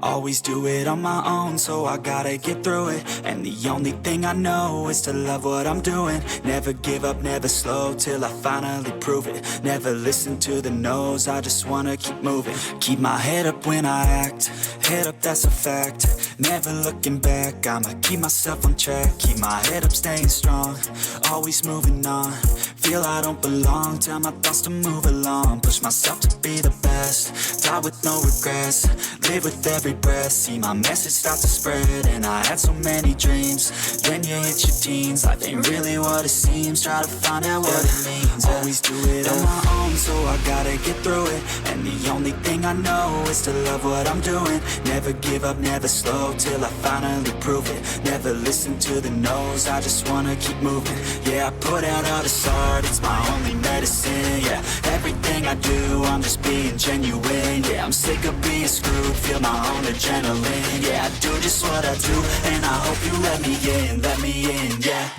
Always do it on my own, so I gotta get through it. And the only thing I know is to love what I'm doing. Never give up, never slow, till I finally prove it. Never listen to the no's, I just wanna keep moving. Keep my head up when I act, head up, that's a fact. Never looking back, I'ma keep myself on track. Keep my head up, staying strong, always moving on. Feel I don't belong, tell my thoughts to move along. Push myself to be the best, die with no regrets. Live with every breath, see my message start to spread. And I had so many dreams, then you hit your teens. Life ain't really what it seems, try to find out what it means. Always do it on my own, so I gotta get through it. And the only thing I know is to love what I'm doing. Never give up, never slow, till I finally prove it. Never listen to the no's, I just wanna keep moving. Yeah, I put out all this art, it's my only medicine. Yeah, everything I do, I'm just being genuine. Yeah, I'm sick of being screwed, feel my own adrenaline. Yeah, I do just what I do, and I hope you let me in, yeah.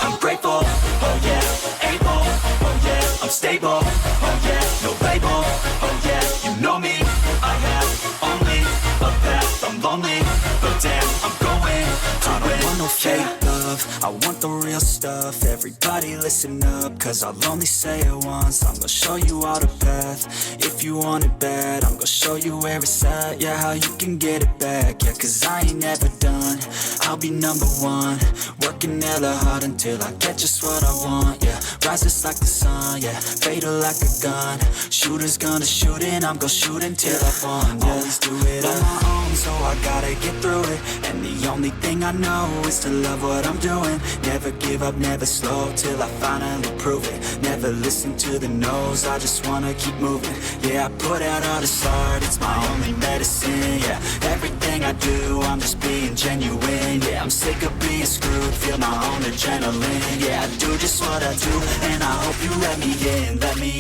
I'm grateful, oh yeah, able, oh yeah, I'm stable, oh yeah, no label, oh yeah, you know me, I have only a path, I'm lonely, but damn, I'm going to win. I don't want no fake love, I want the real stuff. Everybody listen up, cause I'll only say it once. I'm gonna show you all the path, if you want it bad. I'm gonna show you where it's at, yeah, how you can get it back. Yeah, cause I ain't never done, I'll be number one. Working hella hard until I get just what I want, yeah. Rises like the sun, yeah, fatal like a gun. Shooter's gonna shoot and I'm gonna shoot until I won, yeah. Always do it on my own, so I gotta get through it. And the only thing I know is to love what I'm doing. Never give up, never slow, till I finally prove it. Never listen to the no's, I just wanna keep moving. Yeah, I put out all this art, it's my only medicine. Yeah, everything I do, I'm just being genuine. Yeah, I'm sick of being screwed, feel my own adrenaline. Yeah, I do just what I do, and I hope you let me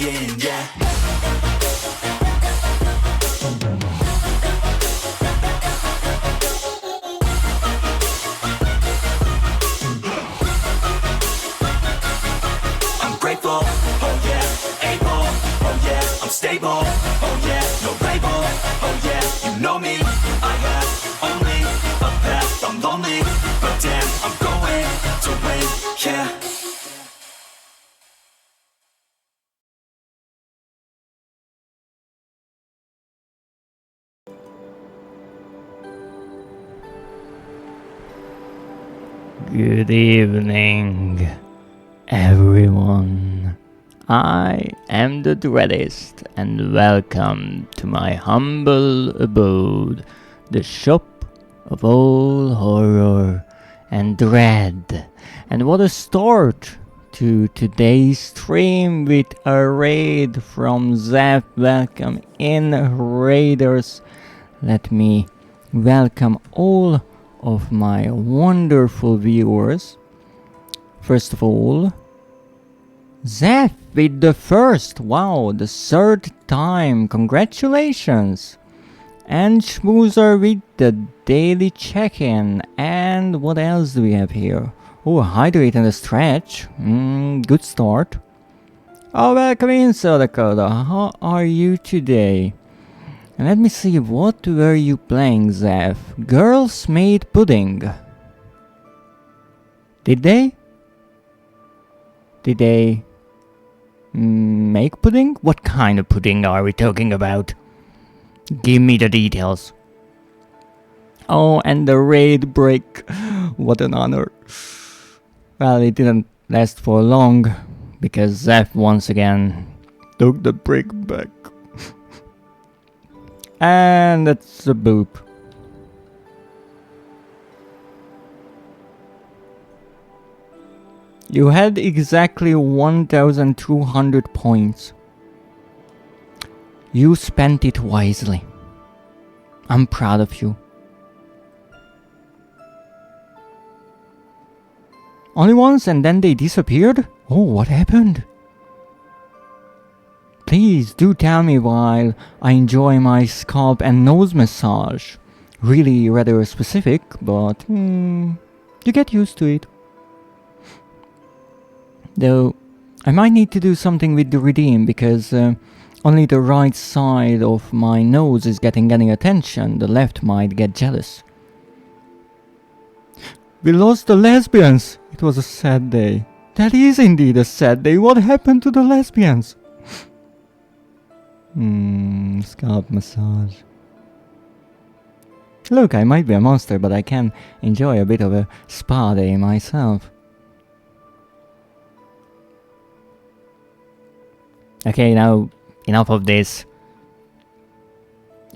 in, yeah. Grateful, oh yeah, able, oh yeah, I'm stable, oh yeah, no label, oh yeah, you know me, I have only a path, I'm lonely, but damn, I'm going to win, yeah. Good evening, everyone. I am the Dreadist, and welcome to my humble abode, the shop of all horror and dread. And what a start to today's stream with a raid from Zap. Welcome in, raiders. Let me welcome all of my wonderful viewers. First of all, Zeph with the first, wow, the third time, congratulations! And Schmoozer with the daily check-in. And what else do we have here? Oh, hydrate and a stretch, good start. Oh, welcome in, South Dakota, how are you today? And let me see, what were you playing, Zeph? Girls made pudding. Did they? Did they make pudding? What kind of pudding are we talking about? Give me the details. Oh, and the raid break. What an honor. Well, it didn't last for long, because Zeph once again took the break back. And that's a boop. You had exactly 1,200 points. You spent it wisely. I'm proud of you. Only once and then they disappeared? Oh, what happened? Please do tell me while I enjoy my scalp and nose massage. Really rather specific, but You get used to it. Though, I might need to do something with the redeem, because only the right side of my nose is getting any attention. The left might get jealous. We lost the lesbians! It was a sad day. That is indeed a sad day. What happened to the lesbians? Scalp massage. Look, I might be a monster, but I can enjoy a bit of a spa day myself. Okay, now enough of this.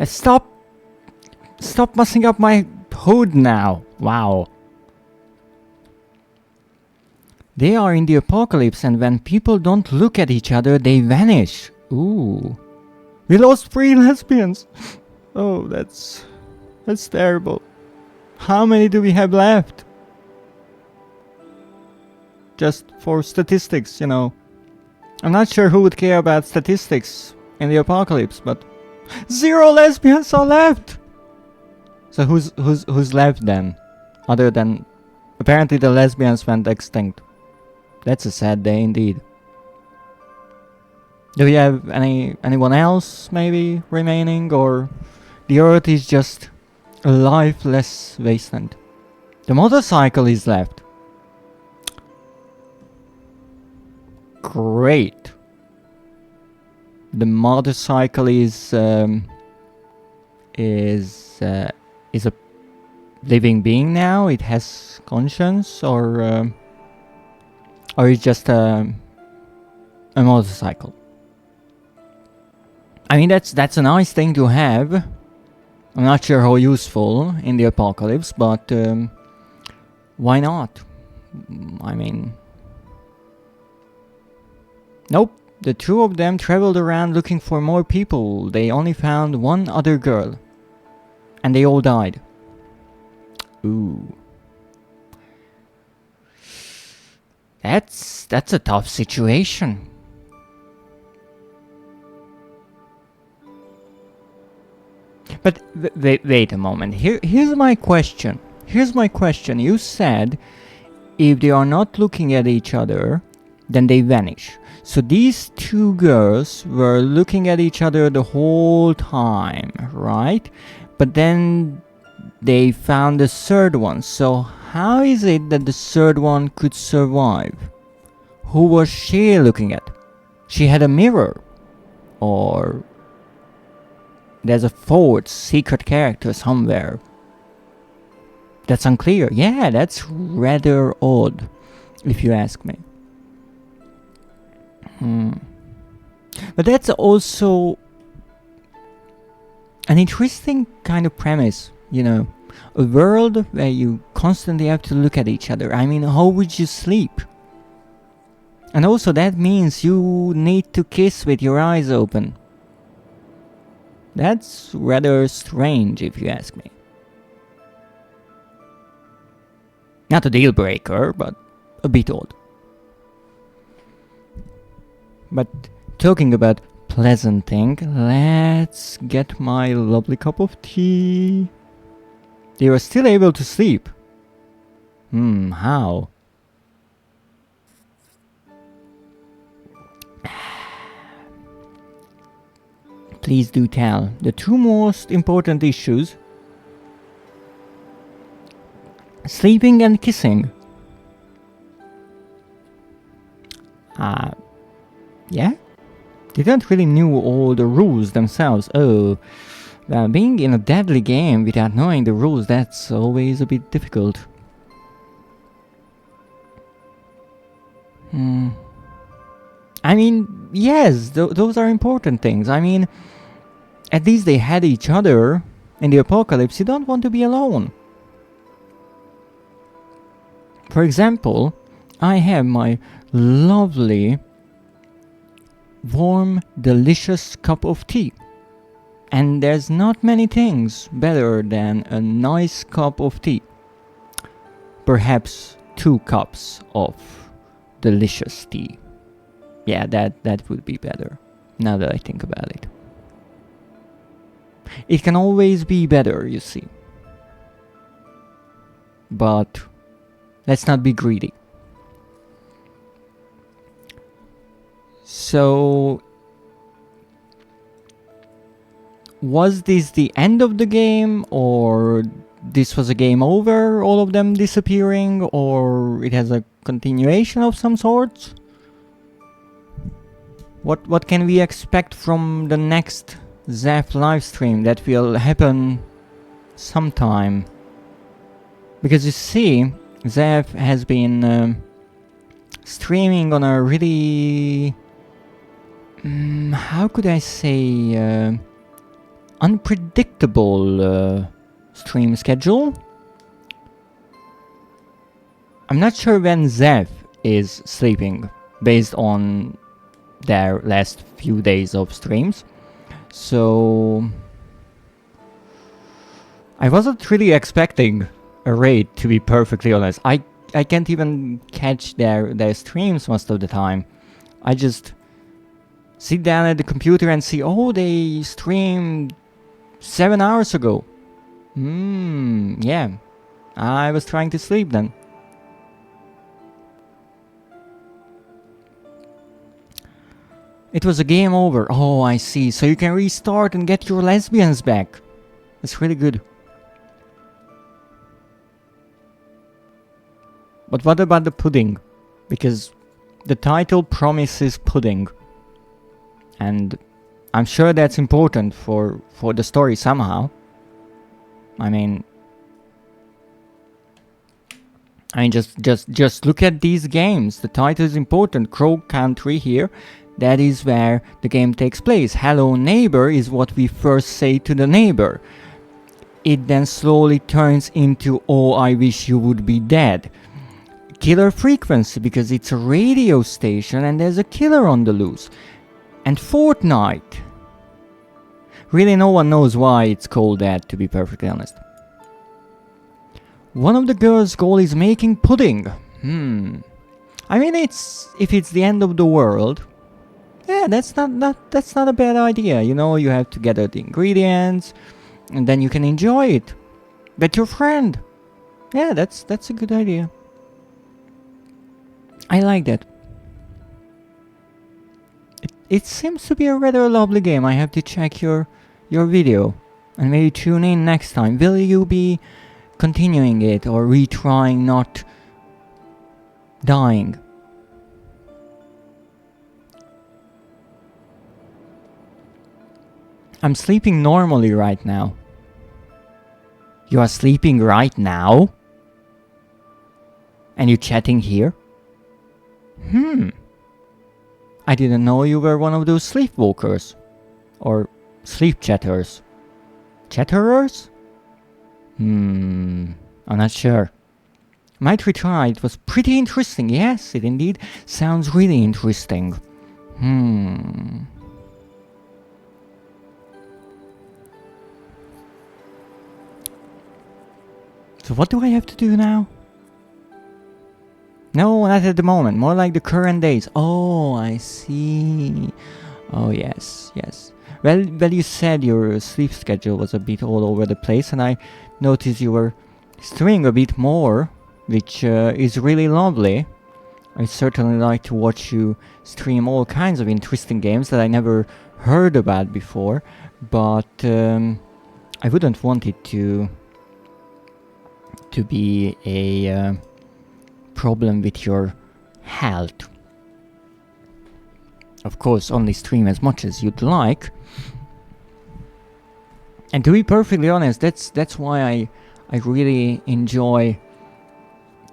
Stop messing up my hood now. Wow. They are in the apocalypse, and when people don't look at each other, they vanish. Ooh. We lost 3 lesbians. Oh, that's terrible. How many do we have left? Just for statistics, you know. I'm not sure who would care about statistics in the apocalypse, but 0 lesbians are left. So who's left then? Other than apparently the lesbians went extinct. That's a sad day indeed. Do we have anyone else maybe remaining, or the earth is just a lifeless wasteland? The motorcycle is left. Great. The motorcycle is a living being now. It has conscience, or it's just a motorcycle. I mean, that's a nice thing to have. I'm not sure how useful in the apocalypse, but why not? I mean, nope. The 2 of them traveled around looking for more people. They only found 1 other girl, and they all died. Ooh. That's a tough situation. But wait a moment. Here's my question. You said if they are not looking at each other, then they vanish. So these 2 girls were looking at each other the whole time, right? But then they found the 3rd one. So how is it that the 3rd one could survive? Who was she looking at? She had a mirror. Or there's a 4th secret character somewhere. That's unclear. Yeah, that's rather odd, if you ask me. But that's also an interesting kind of premise, you know. A world where you constantly have to look at each other. I mean, how would you sleep? And also that means you need to kiss with your eyes open. That's rather strange, if you ask me. Not a deal breaker, but a bit odd. But talking about pleasant thing, let's get my lovely cup of tea. They were still able to sleep. How? Please do tell. The 2 most important issues: sleeping and kissing. Yeah? They don't really knew all the rules themselves. Oh, being in a deadly game without knowing the rules, that's always a bit difficult. I mean, yes, those are important things. I mean, at least they had each other. In the apocalypse, you don't want to be alone. For example, I have my lovely, warm, delicious cup of tea. And there's not many things better than a nice cup of tea. Perhaps 2 cups of delicious tea. Yeah, that would be better, now that I think about it. It can always be better, you see. But Let's not be greedy. So, was this the end of the game, or this was a game over, all of them disappearing, or it has a continuation of some sort? What can we expect from the next Zeph livestream that will happen sometime? Because you see, Zeph has been streaming on a really... how could I say... unpredictable stream schedule. I'm not sure when Zeph is sleeping, based on their last few days of streams. So... I wasn't really expecting a raid, to be perfectly honest. I can't even catch their streams most of the time. I just sit down at the computer and see, oh, they streamed 7 hours ago. Yeah. I was trying to sleep then. It was a game over. Oh, I see. So you can restart and get your lesbians back. That's really good. But what about the pudding? Because the title promises pudding. And I'm sure that's important for the story somehow. I mean, just look at these games. The title is important. Crow Country here. That is where the game takes place. Hello neighbor is what we first say to the neighbor. It then slowly turns into, oh, I wish you would be dead. Killer frequency, because it's a radio station and there's a killer on the loose. And Fortnite. Really, no one knows why it's called that, to be perfectly honest. One of the girls' goal is making pudding. I mean, if it's the end of the world, yeah, that's not a bad idea. You know, you have to gather the ingredients, and then you can enjoy it with your friend. Yeah, that's a good idea. I like that. It seems to be a rather lovely game. I have to check your video and maybe tune in next time. Will you be continuing it or retrying not dying? I'm sleeping normally right now. You are sleeping right now? And you're chatting here? I didn't know you were one of those sleepwalkers. Or sleep chatters. Chatterers? I'm not sure. Might retry, it was pretty interesting. Yes, it indeed sounds really interesting. So what do I have to do now? No, not at the moment. More like the current days. Oh, I see. Oh, yes. Well, you said your sleep schedule was a bit all over the place, and I noticed you were streaming a bit more, which is really lovely. I certainly like to watch you stream all kinds of interesting games that I never heard about before, but I wouldn't want it to be a problem with your health. Of course, only stream as much as you'd like. And to be perfectly honest, that's why I really enjoy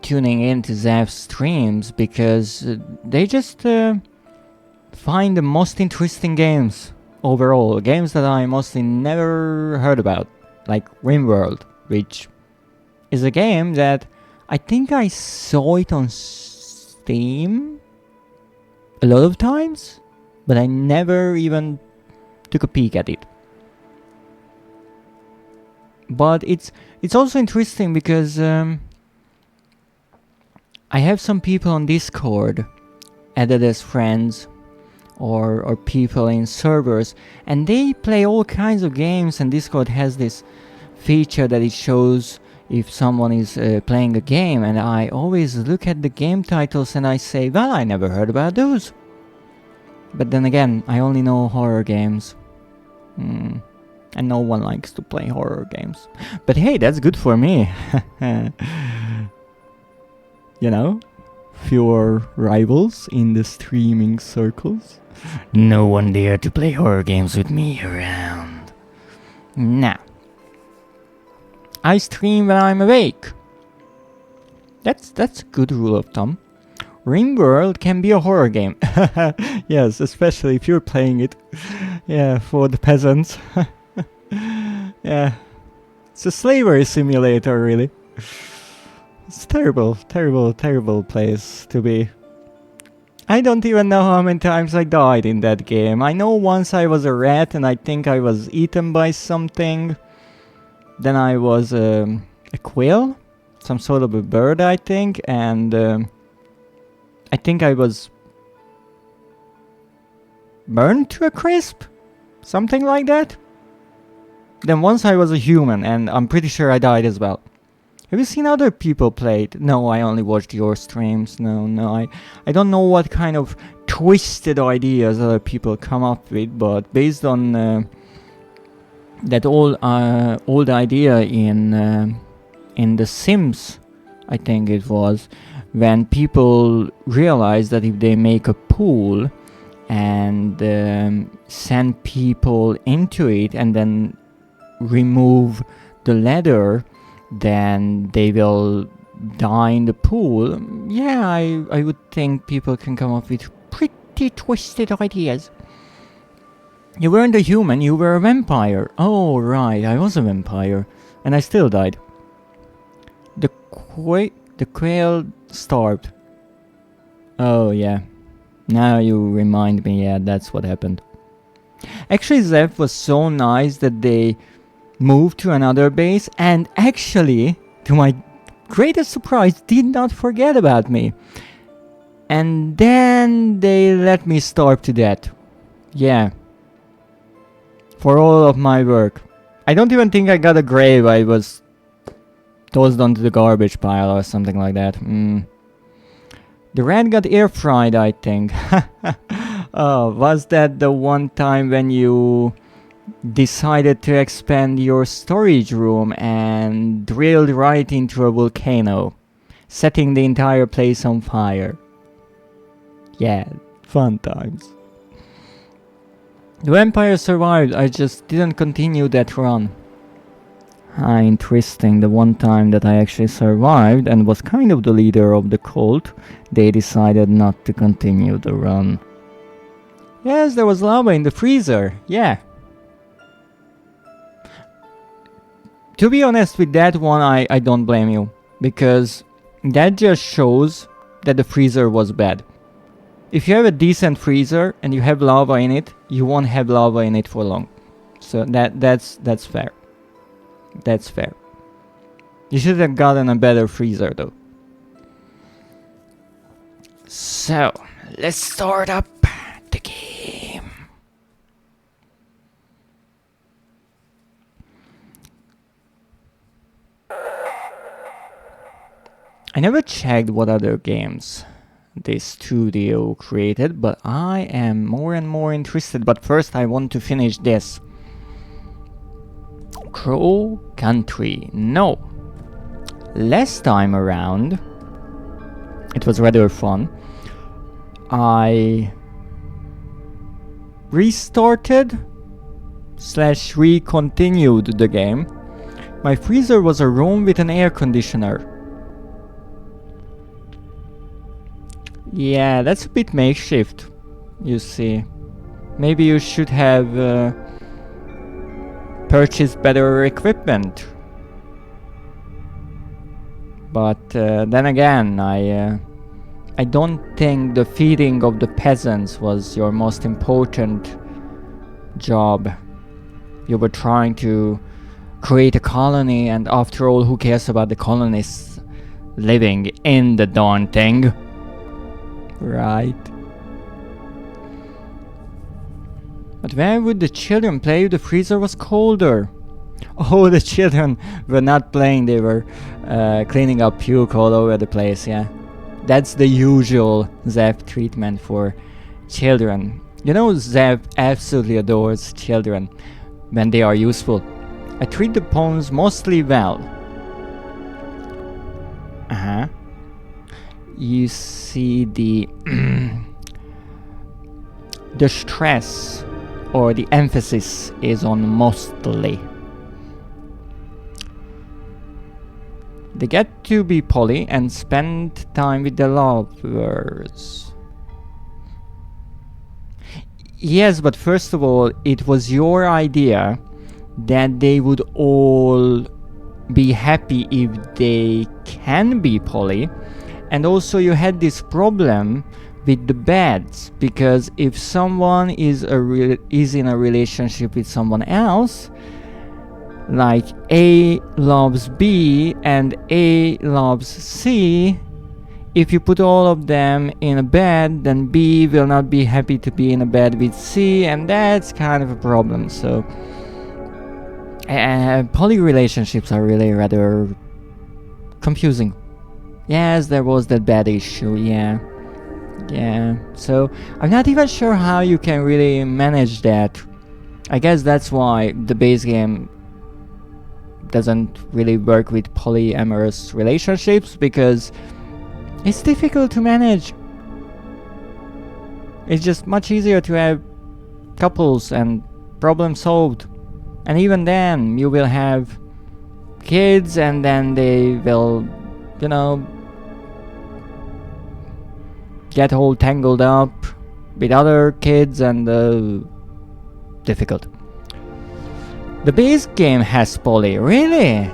tuning into Zeph's streams, because they just find the most interesting games overall. Games that I mostly never heard about, like RimWorld, which is a game that I think I saw it on Steam a lot of times, but I never even took a peek at it. But it's also interesting because I have some people on Discord added as friends or people in servers, and they play all kinds of games, and Discord has this feature that it shows if someone is playing a game, and I always look at the game titles and I say, well, I never heard about those. But then again, I only know horror games. And no one likes to play horror games. But hey, that's good for me. You know? Fewer rivals in the streaming circles. No one dare to play horror games with me around. Now, I stream when I'm awake. That's a good rule of thumb. RimWorld can be a horror game. Yes, especially if you're playing it. Yeah, for the peasants. Yeah. It's a slavery simulator, really. It's terrible, terrible, terrible place to be. I don't even know how many times I died in that game. I know once I was a rat and I think I was eaten by something. Then I was a quail, some sort of a bird, I think, and I think I was burned to a crisp, something like that. Then once I was a human, and I'm pretty sure I died as well. Have you seen other people play it? No, I only watched your streams. No, I don't know what kind of twisted ideas other people come up with, but based on that old idea in The Sims, I think it was, when people realized that if they make a pool and send people into it and then remove the ladder, then they will die in the pool. Yeah, I would think people can come up with pretty twisted ideas. You weren't a human, you were a vampire. Oh, right, I was a vampire. And I still died. The quail starved. Oh, yeah. Now you remind me, yeah, that's what happened. Actually, Zeph was so nice that they moved to another base and actually, to my greatest surprise, did not forget about me. And then they let me starve to death. Yeah. For all of my work. I don't even think I got a grave. I was tossed onto the garbage pile or something like that. The rat got air fried, I think. Oh, was that the one time when you decided to expand your storage room and drilled right into a volcano, setting the entire place on fire? Yeah, fun times. The vampire survived, I just didn't continue that run. Interesting, the one time that I actually survived and was kind of the leader of the cult, they decided not to continue the run. Yes, there was lava in the freezer, yeah. To be honest with that one, I don't blame you, because that just shows that the freezer was bad. If you have a decent freezer and you have lava in it, you won't have lava in it for long. So that's fair. That's fair. You should have gotten a better freezer though. So, let's start up the game. I never checked what other games this studio created, but I am more and more interested. But first I want to finish this. Crow Country. No. Last time around, it was rather fun. I restarted / re-continued the game. My freezer was a room with an air conditioner. Yeah, that's a bit makeshift, you see. Maybe you should have purchased better equipment. But then again, I don't think the feeding of the peasants was your most important job. You were trying to create a colony, and after all, who cares about the colonists living in the darn thing? Right. But where would the children play if the freezer was colder? Oh, the children were not playing, they were cleaning up puke all over the place, yeah. That's the usual Zev treatment for children. You know, Zev absolutely adores children when they are useful. I treat the pawns mostly well. You see the the stress or the emphasis is on mostly. They get to be poly and spend time with their lovers. Yes, but first of all, it was your idea that they would all be happy if they can be poly. And also you had this problem with the beds, because if someone is in a relationship with someone else, like A loves B and A loves C, if you put all of them in a bed, then B will not be happy to be in a bed with C, and that's kind of a problem. So poly relationships are really rather confusing. Yes, there was that bad issue, yeah. So I'm not even sure how you can really manage that. I guess that's why the base game doesn't really work with polyamorous relationships, because it's difficult to manage. It's just much easier to have couples and problem solved. And even then, you will have kids and then they will, you know, get all tangled up with other kids and difficult. The base game has poly, really?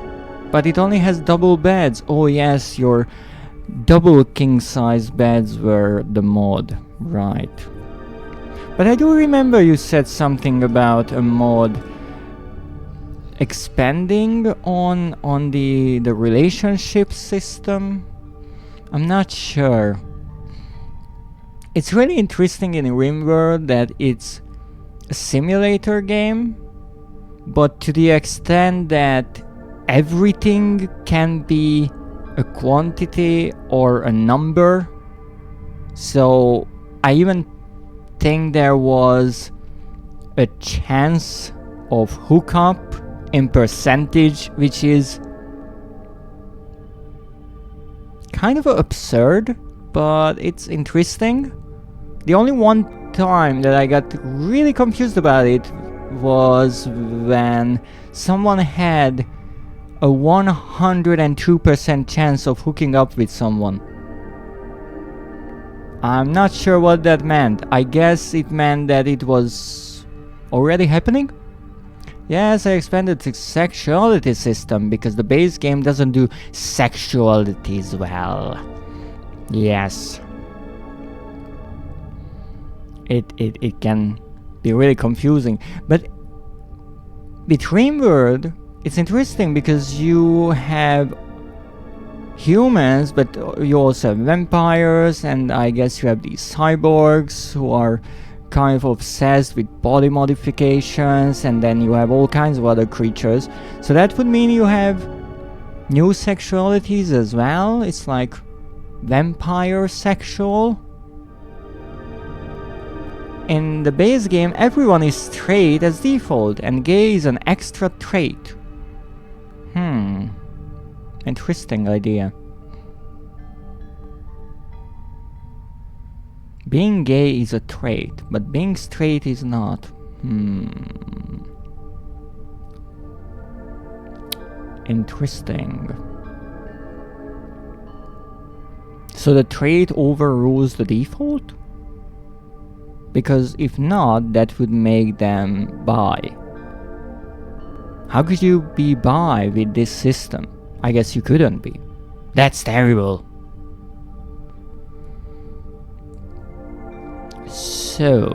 But it only has double beds. Oh yes, your double king size beds were the mod, right. But I do remember you said something about a mod expanding on the relationship system. I'm not sure. It's really interesting in RimWorld that it's a simulator game, but to the extent that everything can be a quantity or a number. So I even think there was a chance of hookup in percentage, which is kind of absurd, but it's interesting. The only one time that I got really confused about it was when someone had a 102% chance of hooking up with someone. I'm not sure what that meant. I guess it meant that it was already happening? Yes, I expanded the sexuality system because the base game doesn't do sexualities well. Yes. It can be really confusing. But with RimWorld, it's interesting because you have humans, but you also have vampires, and I guess you have these cyborgs who are kind of obsessed with body modifications, and then you have all kinds of other creatures. So that would mean you have new sexualities as well. It's like vampire sexual. In the base game, everyone is straight as default, and gay is an extra trait. Interesting idea. Being gay is a trait, but being straight is not. Interesting. So the trait overrules the default? Because if not, that would make them bi. How could you be bi with this system? I guess you couldn't be. That's terrible. So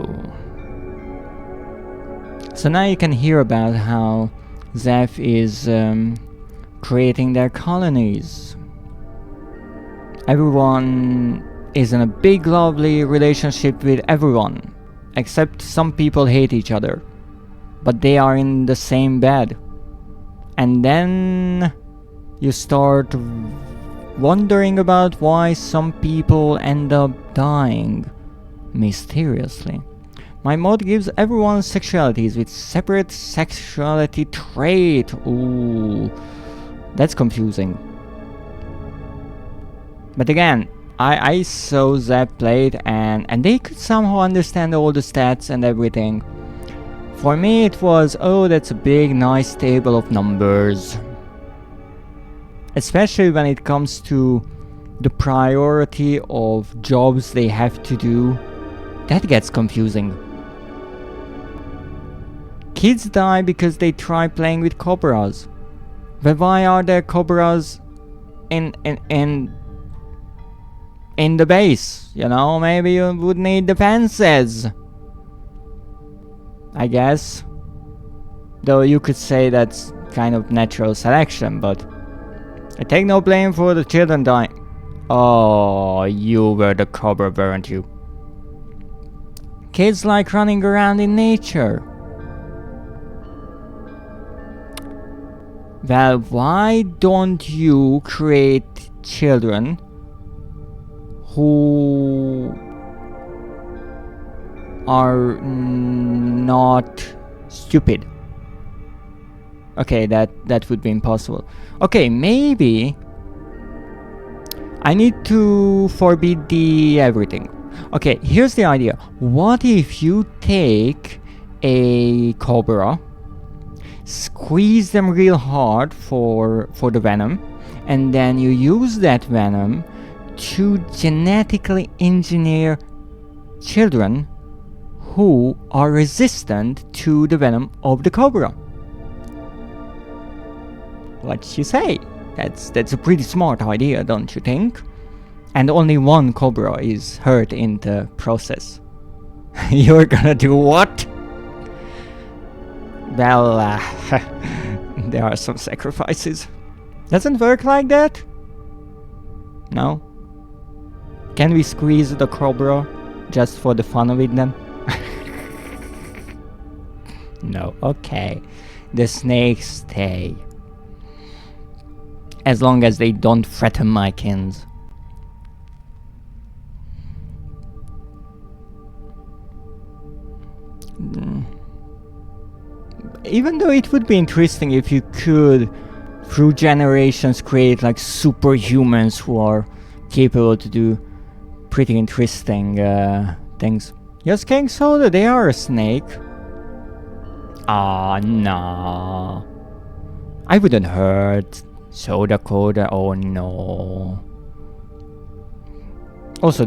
now you can hear about how Zeph is creating their colonies. Everyone is in a big lovely relationship with everyone, except some people hate each other, but they are in the same bed. And then you start wondering about why some people end up dying mysteriously. My mod gives everyone sexualities with separate sexuality trait. Ooh, that's confusing. But again, I saw that played and they could somehow understand all the stats and everything. For me it was, oh, that's a big nice table of numbers. Especially when it comes to the priority of jobs they have to do. That gets confusing. Kids die because they try playing with cobras. But why are there cobras in the base? You know, maybe you would need defenses, I guess. Though you could say that's kind of natural selection, but I take no blame for the children dying. Oh, you were the cobra, weren't you? Kids like running around in nature. Well, why don't you create children who are not stupid? Okay, that would be impossible. Okay, maybe I need to forbid the everything. Okay, here's the idea. What if you take a cobra, squeeze them real hard for the venom, and then you use that venom to genetically engineer children who are resistant to the venom of the cobra? What you say? That's a pretty smart idea, don't you think? And only one cobra is hurt in the process. You're gonna do what? Well, there are some sacrifices. Doesn't work like that? No? Can we squeeze the cobra just for the fun of it then? No, okay. The snakes stay. As long as they don't threaten my kins. Even though it would be interesting if you could, through generations, create like superhumans who are capable to do pretty interesting things. Yes, King Soda, they are a snake. Ah, no. I wouldn't hurt Soda Coda, oh no. Also,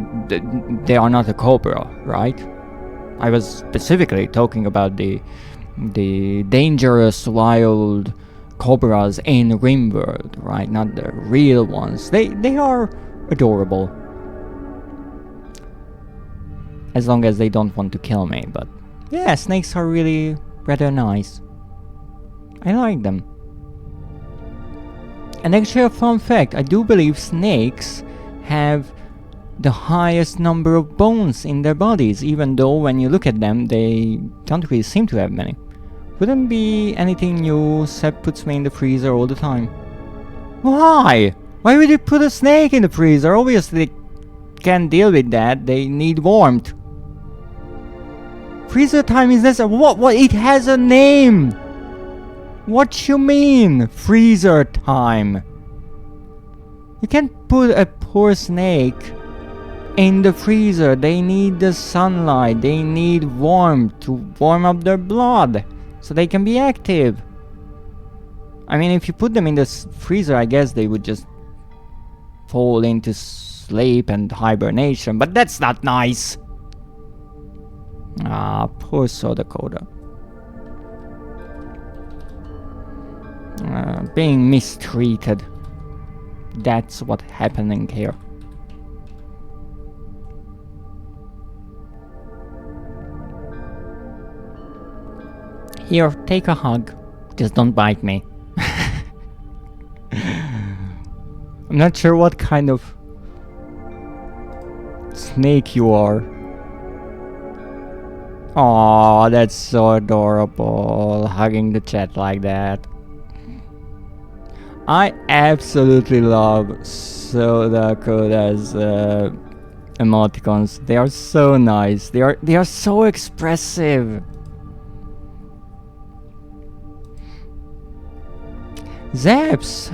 they are not a cobra, right? I was specifically talking about the dangerous wild cobras in Rimworld, right? Not the real ones. They are adorable. As long as they don't want to kill me, but yeah, snakes are really rather nice. I like them. And actually a fun fact, I do believe snakes have the highest number of bones in their bodies, even though when you look at them, they don't really seem to have many. Wouldn't be anything new. Seb puts me in the freezer all the time. Why? Why would you put a snake in the freezer? Obviously they can't deal with that. They need warmth. Freezer time is this. What? It has a name. What you mean? Freezer time. You can't put a poor snake in the freezer. They need the sunlight. They need warmth to warm up their blood so they can be active. I mean, if you put them in the freezer, I guess they would just fall into sleep and hibernation, but that's not nice. Ah, poor Soda Coda. Being mistreated. That's what's happening here. Here, take a hug. Just don't bite me. I'm not sure what kind of snake you are. Aw, that's so adorable. Hugging the chat like that. I absolutely love Soda Coda's emoticons. They are so nice. They are so expressive. Zap's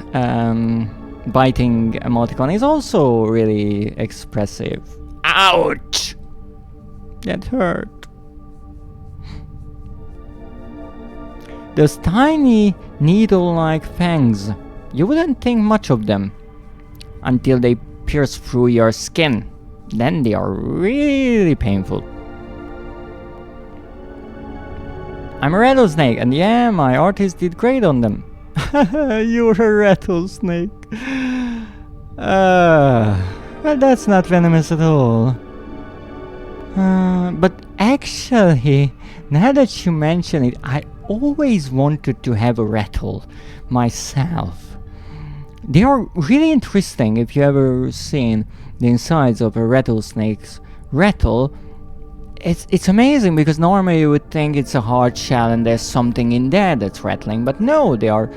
biting emoticon is also really expressive. Ouch! That hurt. Those tiny needle-like fangs. You wouldn't think much of them until they pierce through your skin. Then they are really painful. I'm a rattlesnake, and yeah, my artist did great on them. You're a rattlesnake. Well, that's not venomous at all. But actually, now that you mention it, I always wanted to have a rattle myself. They are really interesting. If you ever seen the insides of a rattlesnake's rattle, it's amazing, because normally you would think it's a hard shell and there's something in there that's rattling, but no, they are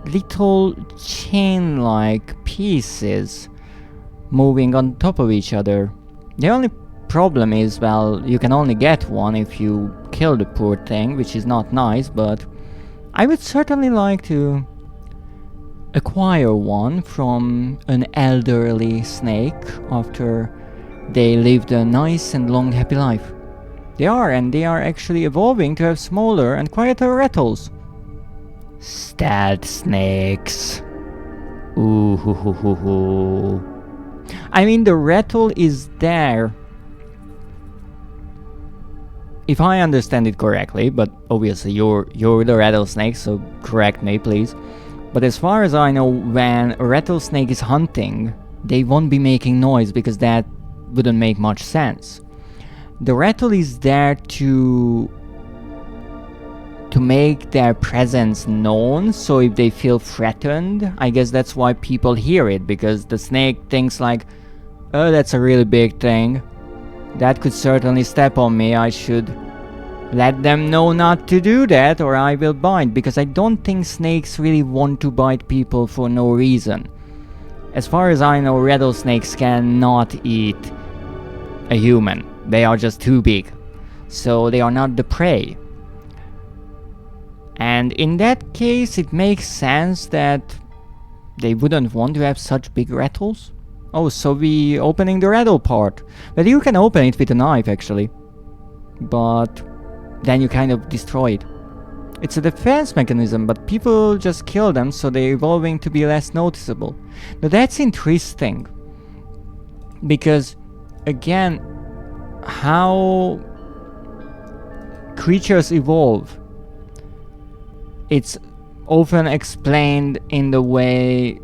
little chain-like pieces moving on top of each other. The only problem is, well, you can only get one if you kill the poor thing, which is not nice, but I would certainly like to acquire one from an elderly snake after they lived a nice and long happy life. They are actually evolving to have smaller and quieter rattles. Stealth snakes. Ooh hoo hoo hoo hoo. I mean, the rattle is there, if I understand it correctly, but obviously you're the rattlesnake, so correct me please. But as far as I know, when a rattlesnake is hunting, they won't be making noise, because that wouldn't make much sense. The rattle is there to make their presence known, so if they feel threatened, I guess that's why people hear it, because the snake thinks like, oh, that's a really big thing. That could certainly step on me, I should let them know not to do that or I will bite, because I don't think snakes really want to bite people for no reason. As far as I know, rattlesnakes cannot eat a human. They are just too big. So they are not the prey. And in that case, it makes sense that they wouldn't want to have such big rattles. Oh, so we opening the rattle part. But you can open it with a knife actually. But then you kind of destroy it. It's a defense mechanism, but people just kill them, so they're evolving to be less noticeable. Now that's interesting. Because, again, how creatures evolve, it's often explained in the way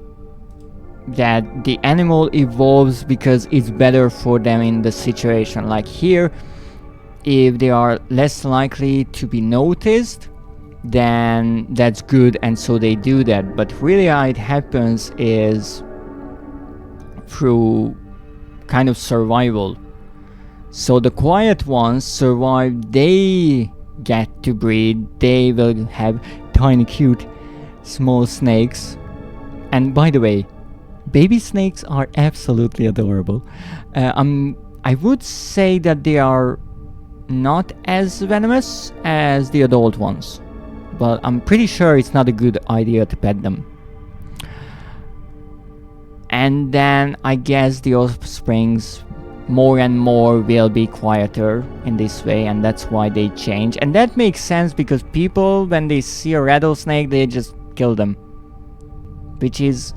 that the animal evolves because it's better for them in the situation. Like here, if they are less likely to be noticed, then that's good, and so they do that. But really how it happens is through kind of survival. So the quiet ones survive, they get to breed, they will have tiny cute small snakes. And by the way, baby snakes are absolutely adorable. I would say that they are not as venomous as the adult ones, but I'm pretty sure it's not a good idea to pet them. And then I guess the offsprings more and more will be quieter in this way, and that's why they change. And that makes sense, because people, when they see a rattlesnake, they just kill them, which is,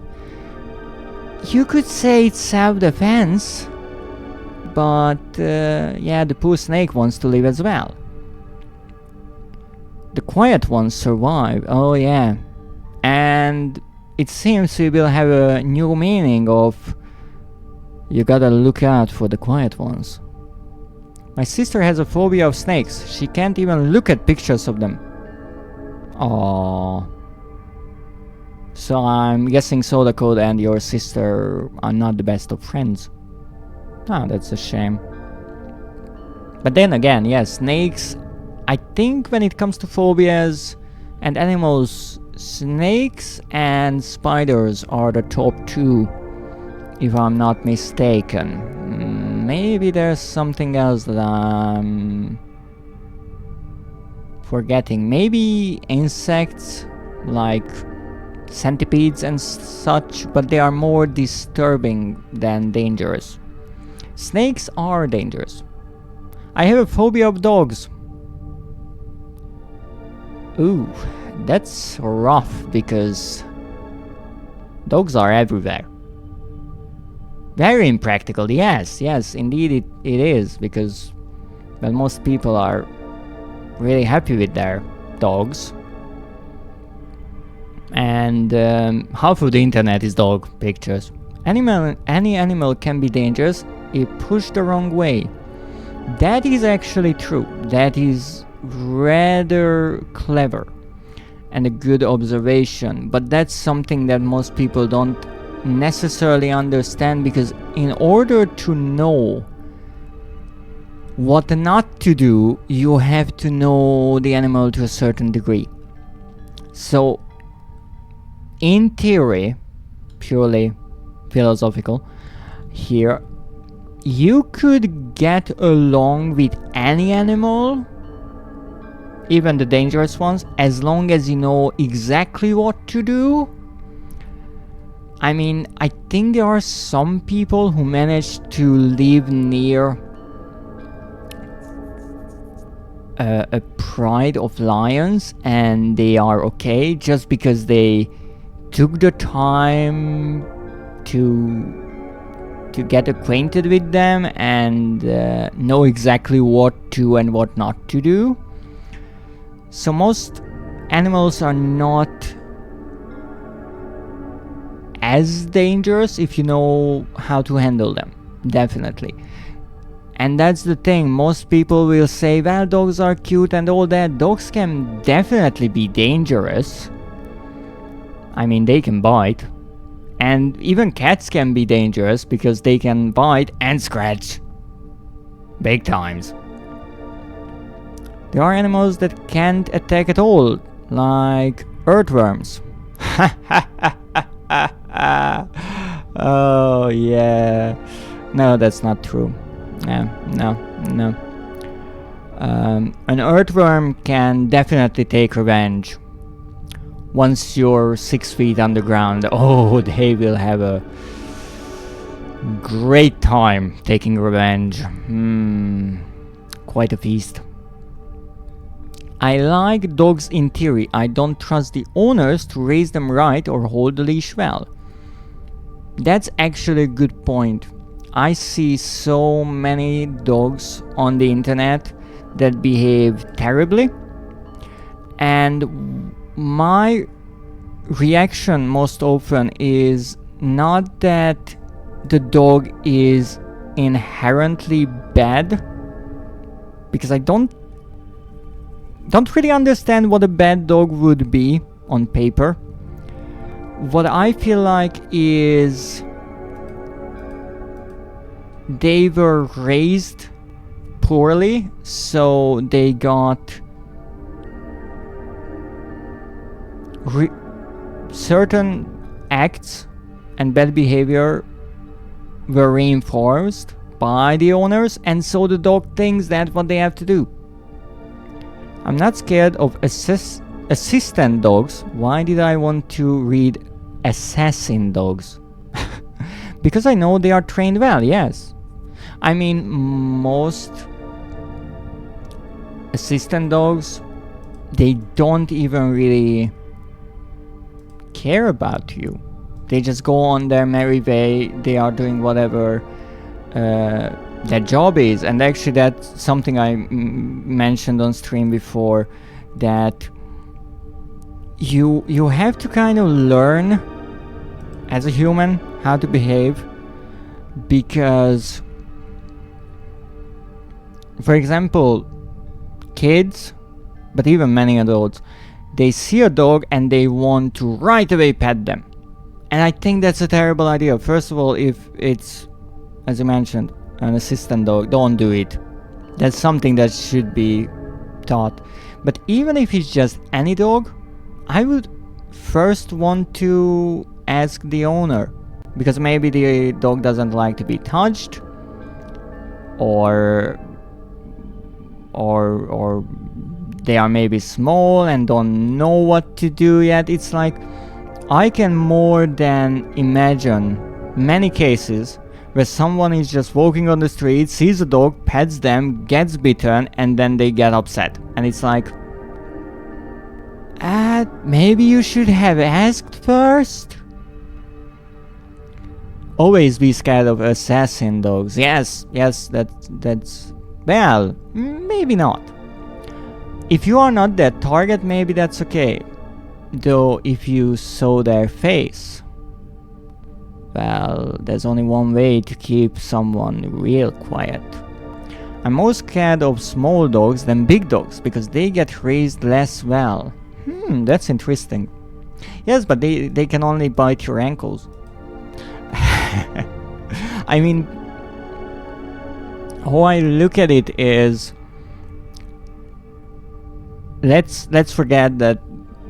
you could say it's self-defense, but yeah, the poor snake wants to live as well. The quiet ones survive, oh yeah. And it seems we will have a new meaning of, you gotta look out for the quiet ones. My sister has a phobia of snakes. She can't even look at pictures of them. Aww. So I'm guessing Soda Code and your sister are not the best of friends. Ah, that's a shame. But then again, yes, snakes, I think when it comes to phobias and animals Snakes and spiders are the top two, if I'm not mistaken. Maybe there's something else that I'm forgetting. Maybe insects like centipedes and such, but they are more disturbing than dangerous. Snakes are dangerous. I have a phobia of dogs. Ooh, that's rough because dogs are everywhere. Very impractical, yes, indeed it is, because, well, most people are really happy with their dogs. And half of the internet is dog pictures. Any animal can be dangerous if pushed the wrong way. That is actually true. That is rather clever and a good observation, but that's something that most people don't necessarily understand, because in order to know what not to do, you have to know the animal to a certain degree. So in theory, purely philosophical here, you could get along with any animal, even the dangerous ones, as long as you know exactly what to do. I mean, I think there are some people who manage to live near a pride of lions and they are okay just because they took the time to get acquainted with them and know exactly what to and what not to do. So most animals are not as dangerous if you know how to handle them, definitely. And that's the thing, most people will say, well, dogs are cute and all that. Dogs can definitely be dangerous. I mean, they can bite. And even cats can be dangerous because they can bite and scratch. Big times. There are animals that can't attack at all, like earthworms. Oh yeah. No, that's not true. No. An earthworm can definitely take revenge. Once you're 6 feet underground, oh, they will have a great time taking revenge. Quite a feast. I like dogs in theory. I don't trust the owners to raise them right or hold the leash well. That's actually a good point. I see so many dogs on the internet that behave terribly, and my reaction most often is not that the dog is inherently bad, because I don't really understand what a bad dog would be on paper. What I feel like is they were raised poorly, so they got certain acts and bad behavior were reinforced by the owners, and so the dog thinks that's what they have to do. I'm not scared of assistant dogs. Why did I want to read assassin dogs? Because I know they are trained well, yes. I mean, most assistant dogs, they don't even really care about you. They just go on their merry way. They are doing whatever their job is. And actually that's something I mentioned on stream before, that you have to kind of learn as a human how to behave, because for example, kids, but even many adults, they see a dog and they want to right away pet them. And I think that's a terrible idea. First of all, if it's, as you mentioned, an assistant dog, don't do it. That's something that should be taught. But even if it's just any dog, I would first want to ask the owner, because maybe the dog doesn't like to be touched, or they are maybe small and don't know what to do yet. It's like, I can more than imagine many cases where someone is just walking on the street, sees a dog, pets them, gets bitten, and then they get upset. And it's like, maybe you should have asked first? Always be scared of assassin dogs. Yes, that's... Well, maybe not. If you are not that target, maybe that's okay. Though, if you saw their face, well, there's only one way to keep someone real quiet. I'm more scared of small dogs than big dogs, because they get raised less well. That's interesting. Yes, but they can only bite your ankles. I mean, how I look at it is, let's forget that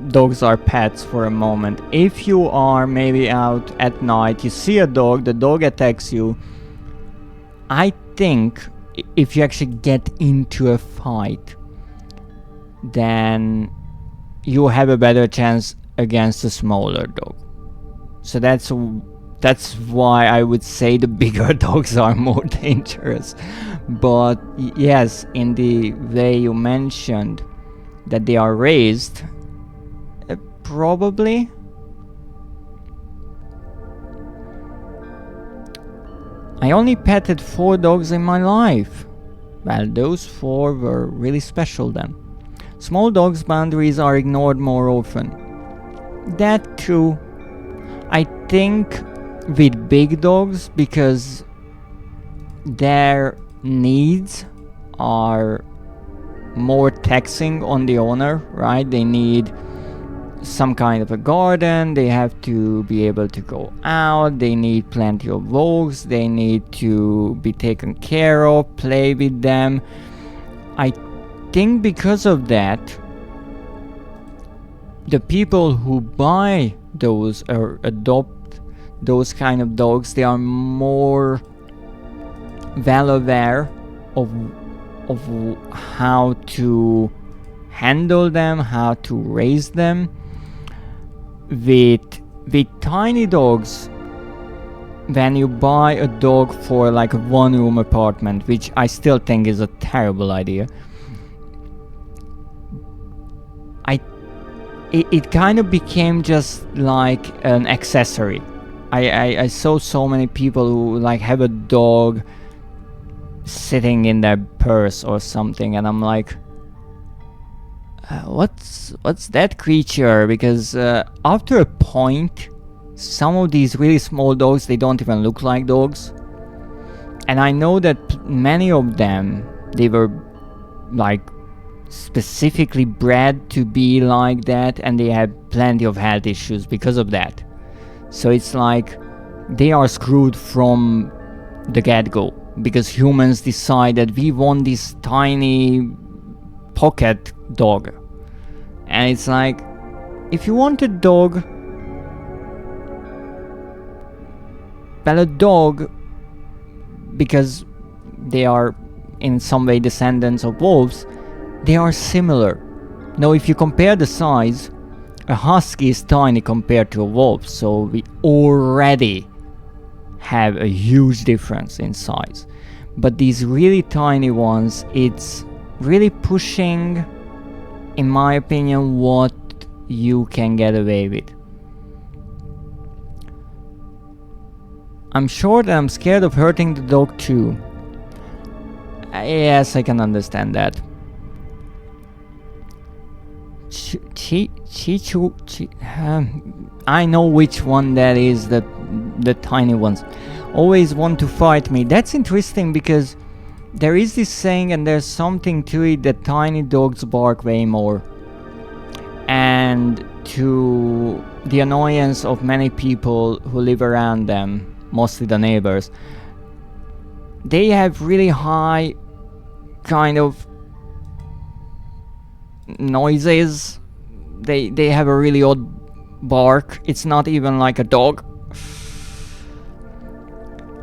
dogs are pets for a moment. If you are maybe out at night, you see a dog, the dog attacks you, I think if you actually get into a fight, then you have a better chance against a smaller dog. So that's why I would say the bigger dogs are more dangerous. But yes, in the way you mentioned that they are raised, probably. I only petted 4 dogs in my life. Well, those 4 were really special then. Small dogs' boundaries are ignored more often. That too. I think with big dogs, because their needs are more taxing on the owner, right? They need some kind of a garden, they have to be able to go out, they need plenty of walks, they need to be taken care of, play with them. I think because of that, the people who buy those or adopt those kind of dogs, they are more well aware of how to handle them, how to raise them. With tiny dogs, when you buy a dog for like a 1-room apartment, which I still think is a terrible idea, it kind of became just like an accessory. I saw so many people who like have a dog sitting in their purse or something, and I'm like, what's that creature? Because after a point, some of these really small dogs, they don't even look like dogs. And I know that many of them, they were like specifically bred to be like that, and they had plenty of health issues because of that. So it's like they are screwed from the get-go, because humans decide that we want this tiny pocket dog. And it's like, if you want a dog, well, a dog, because they are in some way descendants of wolves, they are similar. Now, if you compare the size, a husky is tiny compared to a wolf, so we already have a huge difference in size. But these really tiny ones, it's really pushing, in my opinion, what you can get away with. I'm sure that I'm scared of hurting the dog too. Yes, I can understand that. I know which one that is, the tiny ones. Always want to fight me. That's interesting, because there is this saying, and there's something to it, that tiny dogs bark way more. And to the annoyance of many people who live around them, mostly the neighbors, they have really high kind of noises. They have a really odd bark. It's not even like a dog.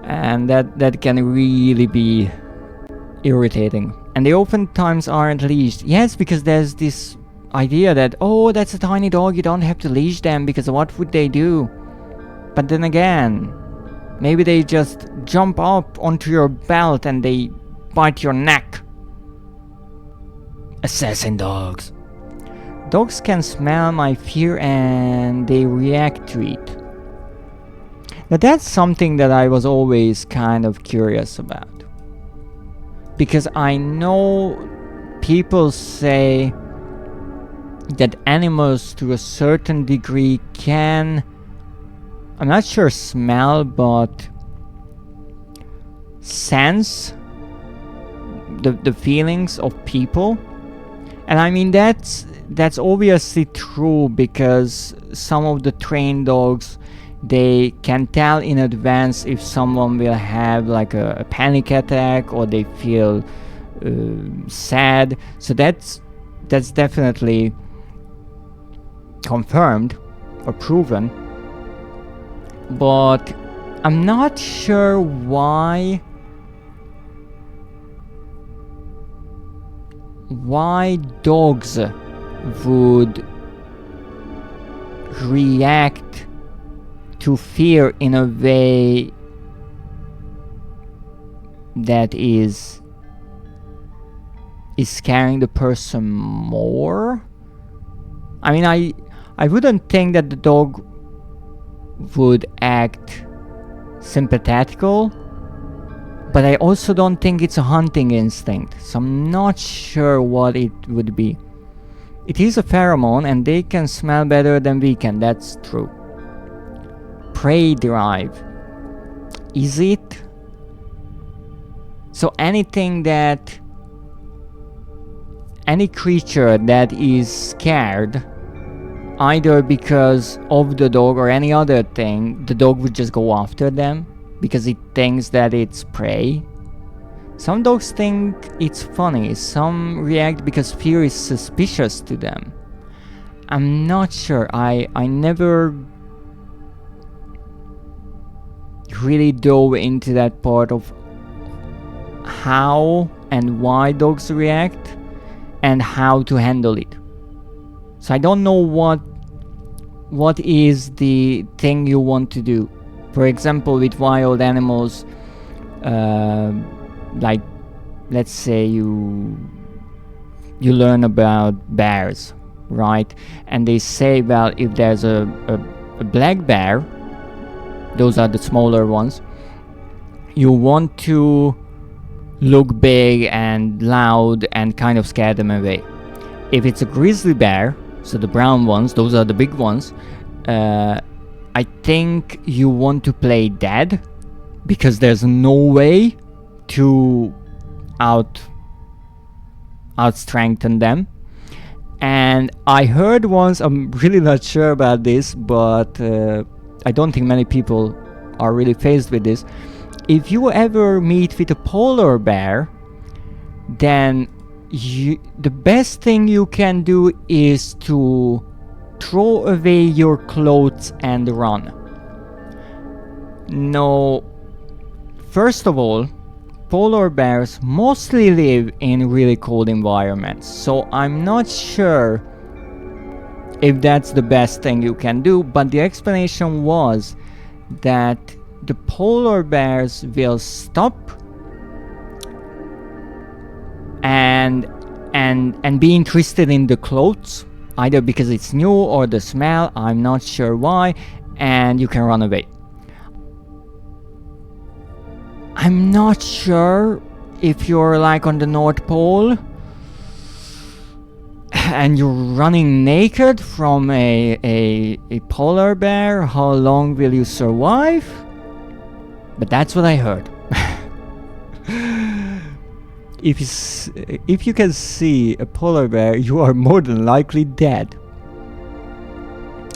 And that can really be irritating. And they oftentimes aren't leashed. Yes, because there's this idea that, oh, that's a tiny dog, you don't have to leash them, because what would they do? But then again, maybe they just jump up onto your belt and they bite your neck. Assassin dogs. Dogs can smell my fear and they react to it. Now that's something that I was always kind of curious about. Because I know people say that animals to a certain degree can, I'm not sure smell, but sense the feelings of people. And I mean that's obviously true, because some of the trained dogs, they can tell in advance if someone will have like a panic attack or they feel sad. So that's definitely confirmed or proven. But I'm not sure why dogs would react to fear in a way that is scaring the person more. I mean, I wouldn't think that the dog would act sympathetical, but I also don't think it's a hunting instinct, so I'm not sure what it would be. It is a pheromone and they can smell better than we can, that's true. Prey drive. Is it? So any creature that is scared, either because of the dog or any other thing, the dog would just go after them because it thinks that it's prey. Some dogs think it's funny, some react because fear is suspicious to them. I'm not sure, I never really dove into that part of how and why dogs react and how to handle it. So I don't know what is the thing you want to do. For example, with wild animals, like let's say you learn about bears, right? And they say, well, if there's a black bear, those are the smaller ones, you want to look big and loud and kind of scare them away. If it's a grizzly bear, so the brown ones, those are the big ones, I think you want to play dead, because there's no way to out-strengthen them. And I heard once, I'm really not sure about this, but I don't think many people are really faced with this. If you ever meet with a polar bear, then the best thing you can do is to throw away your clothes and run. No, first of all, polar bears mostly live in really cold environments, so I'm not sure if that's the best thing you can do, but the explanation was that the polar bears will stop and be interested in the clothes, either because it's new or the smell, I'm not sure why, and you can run away. I'm not sure if you're like on the North Pole and you're running naked from a polar bear, how long will you survive? But that's what I heard. If you can see a polar bear, you are more than likely dead.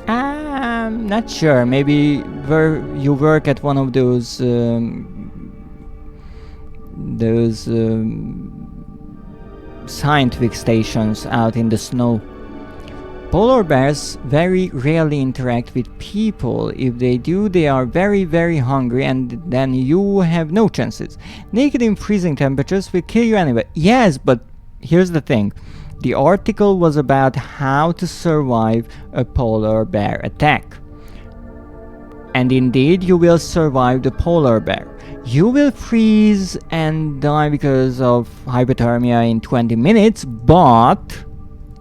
I'm not sure. Maybe you work at one of those scientific stations out in the snow. Polar bears very rarely interact with people. If they do, they are very hungry, and then you have no chances. Naked in freezing temperatures will kill you anyway. Yes, but here's the thing. The article was about how to survive a polar bear attack. And indeed, you will survive the polar bear. You will freeze and die because of hypothermia in 20 minutes, but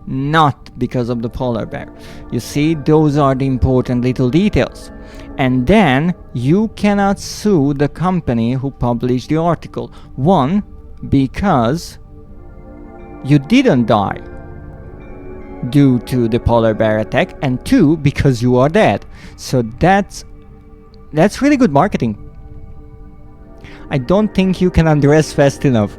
not because of the polar bear. You see, those are the important little details. And then you cannot sue the company who published the article. One, because you didn't die due to the polar bear attack, and two, because you are dead. So that's really good marketing. I don't think you can undress fast enough.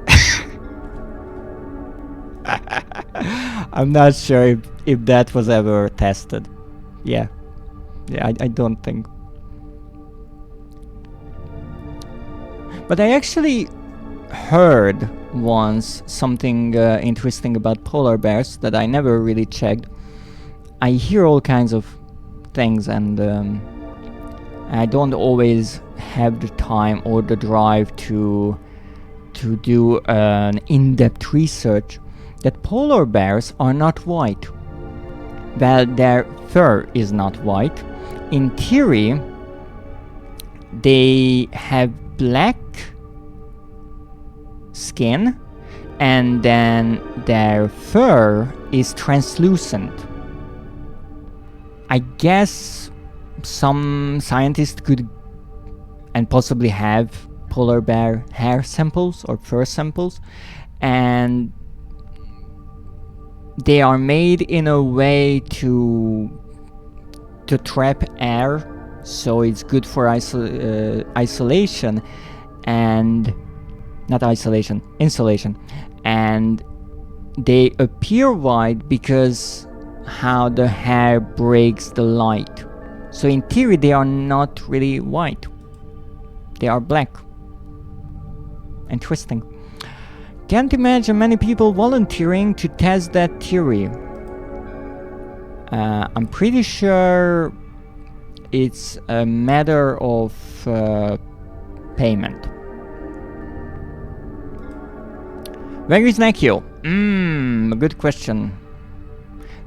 I'm not sure if that was ever tested. Yeah, I don't think. But I actually heard once something interesting about polar bears that I never really checked. I hear all kinds of things, and I don't always have the time or the drive to do an in-depth research. That polar bears are not white. Well, their fur is not white. In theory, they have black skin, and then their fur is translucent. I guess some scientists could and possibly have polar bear hair samples or fur samples, and they are made in a way to trap air, so it's good for isolation, and not isolation, insulation. And they appear white because how the hair breaks the light. So in theory they are not really white, they are black. Interesting. Can't imagine many people volunteering to test that theory. I'm pretty sure it's a matter of payment. Where is Nekio? A good question.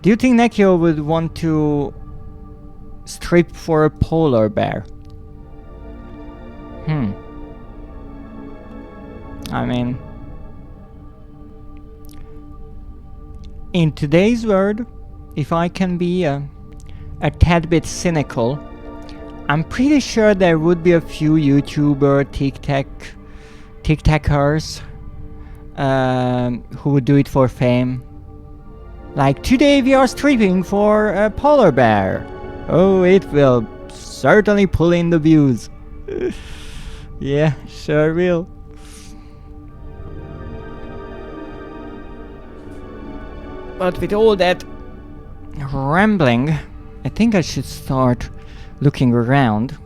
Do you think Nekio would want to strip for a polar bear? I mean, in today's world, if I can be a tad bit cynical, I'm pretty sure there would be a few YouTuber, TikTokers who would do it for fame. Like, today we are stripping for a polar bear. Oh, it will certainly pull in the views. Yeah, sure will. But with all that rambling, I think I should start looking around,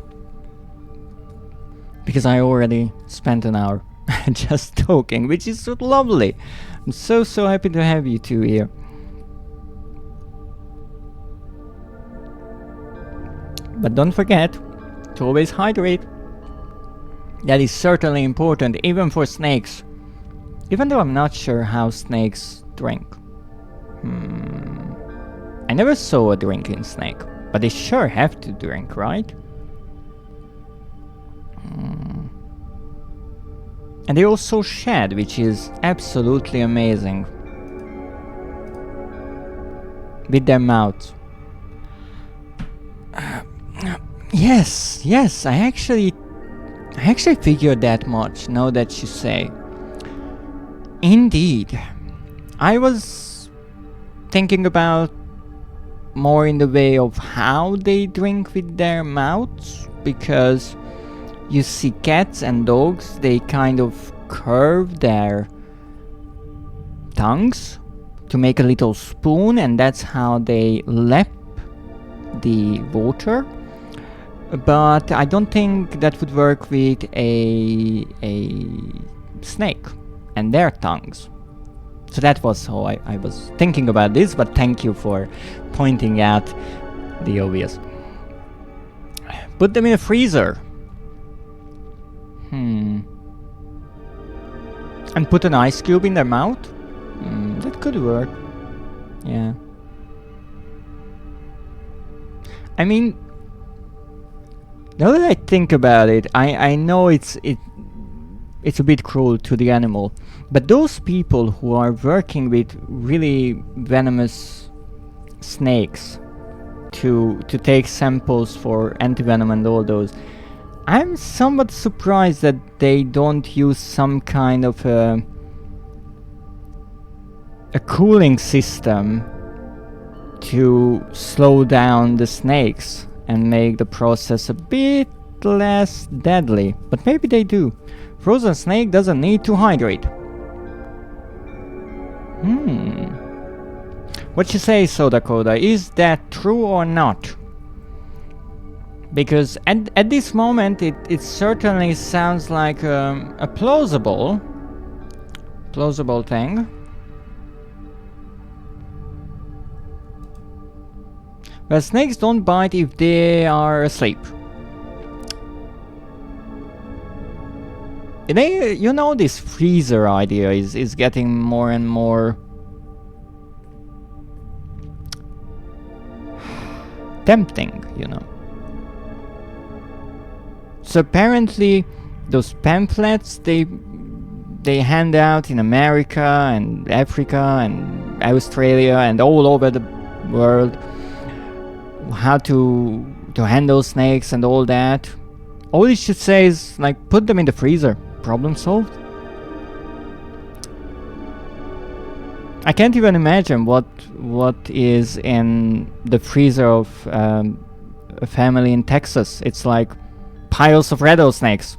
because I already spent an hour just talking, which is so lovely. I'm so happy to have you two here. But don't forget to always hydrate. That is certainly important, even for snakes. Even though I'm not sure how snakes drink. I never saw a drinking snake, but they sure have to drink, right? And they also shed, which is absolutely amazing. With their mouths. Yes, I actually figured that much, now that you say. Indeed. I was thinking about more in the way of how they drink with their mouths, because you see cats and dogs, they kind of curve their tongues to make a little spoon, and that's how they lap the water. But I don't think that would work with a snake and their tongues. So that was how I was thinking about this, but thank you for pointing out the obvious. Put them in a freezer. And put an ice cube in their mouth? That could work. Yeah. I mean, now that I think about it, I know it's a bit cruel to the animal, but those people who are working with really venomous snakes to take samples for antivenom and all those, I'm somewhat surprised that they don't use some kind of a cooling system to slow down the snakes and make the process a bit less deadly. But maybe they do. Frozen snake doesn't need to hydrate. What you say, Soda Coda? Is that true or not? Because at this moment it certainly sounds like a plausible thing. Well, snakes don't bite if they are asleep. You know, this freezer idea is getting more and more tempting, you know. So apparently those pamphlets they hand out in America and Africa and Australia and all over the world, how to handle snakes and all that. All you should say is, like, put them in the freezer. Problem solved. I can't even imagine what is in the freezer of a family in Texas. It's like piles of rattlesnakes.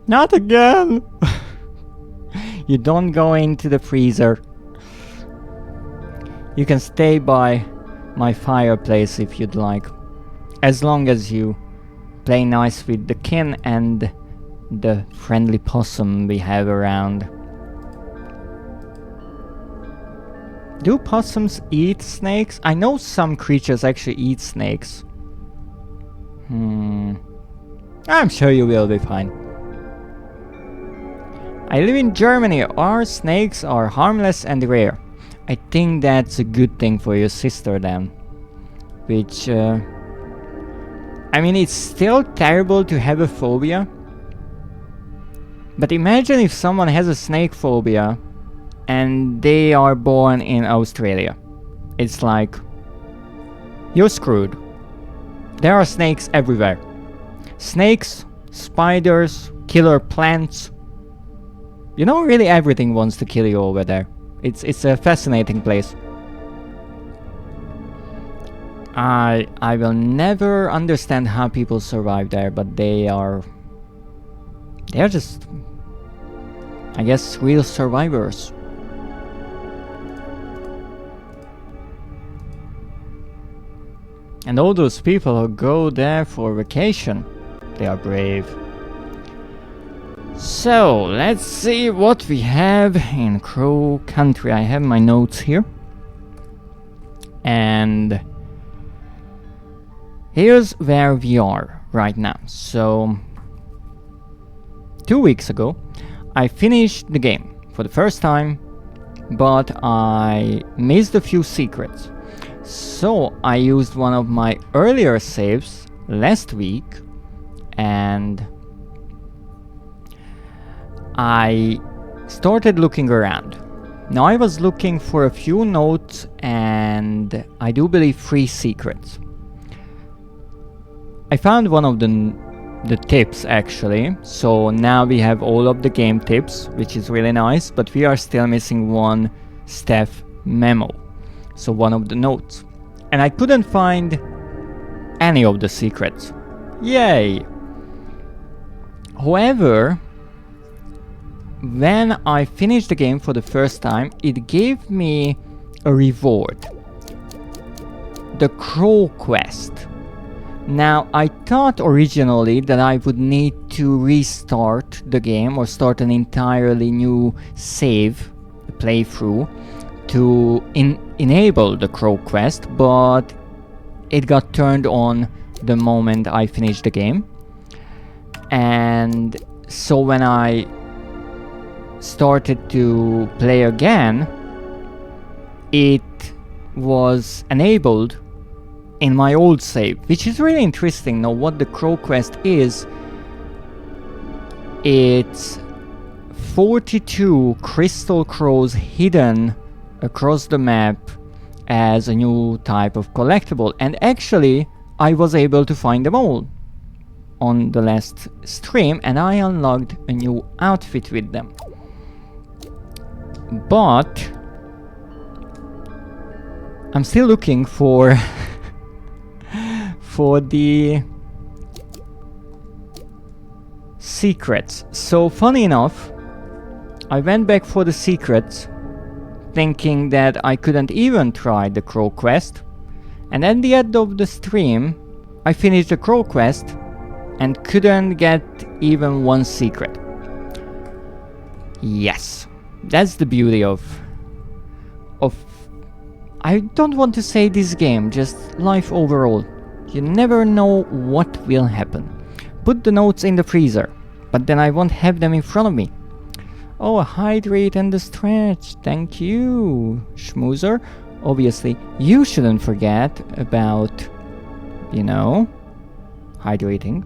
Not again! You don't go into the freezer. You can stay by my fireplace if you'd like, as long as you play nice with the kin and the friendly possum we have around. Do possums eat snakes? I know some creatures actually eat snakes. I'm sure you will be fine. I live in Germany. Our snakes are harmless and rare. I think that's a good thing for your sister then. Which, I mean, it's still terrible to have a phobia. But imagine if someone has a snake phobia and they are born in Australia. It's like, you're screwed. There are snakes everywhere. Snakes, spiders, killer plants. You know, really everything wants to kill you over there. It's a fascinating place. I will never understand how people survive there, but they're just, I guess, real survivors. And all those people who go there for vacation, they are brave. So, let's see what we have in Crow Country. I have my notes here. And here's where we are right now. So, 2 weeks ago, I finished the game for the first time, but I missed a few secrets. So, I used one of my earlier saves last week, and I started looking around. Now I was looking for a few notes and I do believe 3 secrets. I found one of the tips actually, so now we have all of the game tips, which is really nice, but we are still missing one staff memo, so one of the notes. And I couldn't find any of the secrets. Yay! However, when I finished the game for the first time, it gave me a reward. The Crow Quest. Now, I thought originally that I would need to restart the game or start an entirely new save, playthrough, to enable the Crow quest, but it got turned on the moment I finished the game. And so when I started to play again, it was enabled in my old save, which is really interesting. Now, what the Crow quest is, it's 42 crystal crows hidden across the map as a new type of collectible, and actually I was able to find them all on the last stream, and I unlocked a new outfit with them. But I'm still looking for for the secrets. So funny enough, I went back for the secrets thinking that I couldn't even try the Crow quest, and at the end of the stream I finished the Crow quest and couldn't get even one secret. Yes, that's the beauty of I don't want to say this game, just life overall. You never know what will happen. Put the notes in the freezer, but then I won't have them in front of me. Oh, hydrate and the stretch. Thank you, schmoozer. Obviously, you shouldn't forget about, you know, hydrating.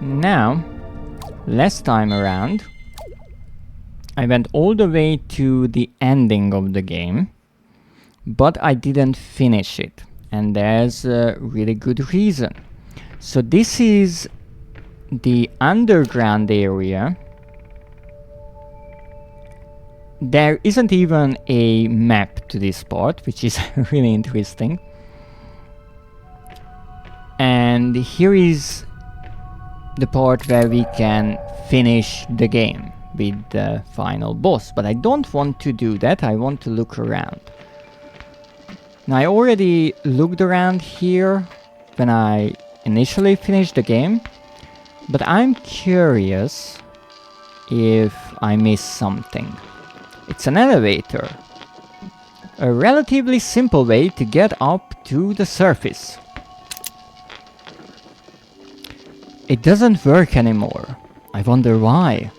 Now, last time around, I went all the way to the ending of the game, but I didn't finish it, and there's a really good reason. So this is the underground area. There isn't even a map to this part, which is really interesting. And here is the part where we can finish the game with the final boss, but I don't want to do that. I want to look around. Now, I already looked around here when I initially finished the game, but I'm curious if I missed something. It's an elevator, a relatively simple way to get up to the surface. It doesn't work anymore. I wonder why.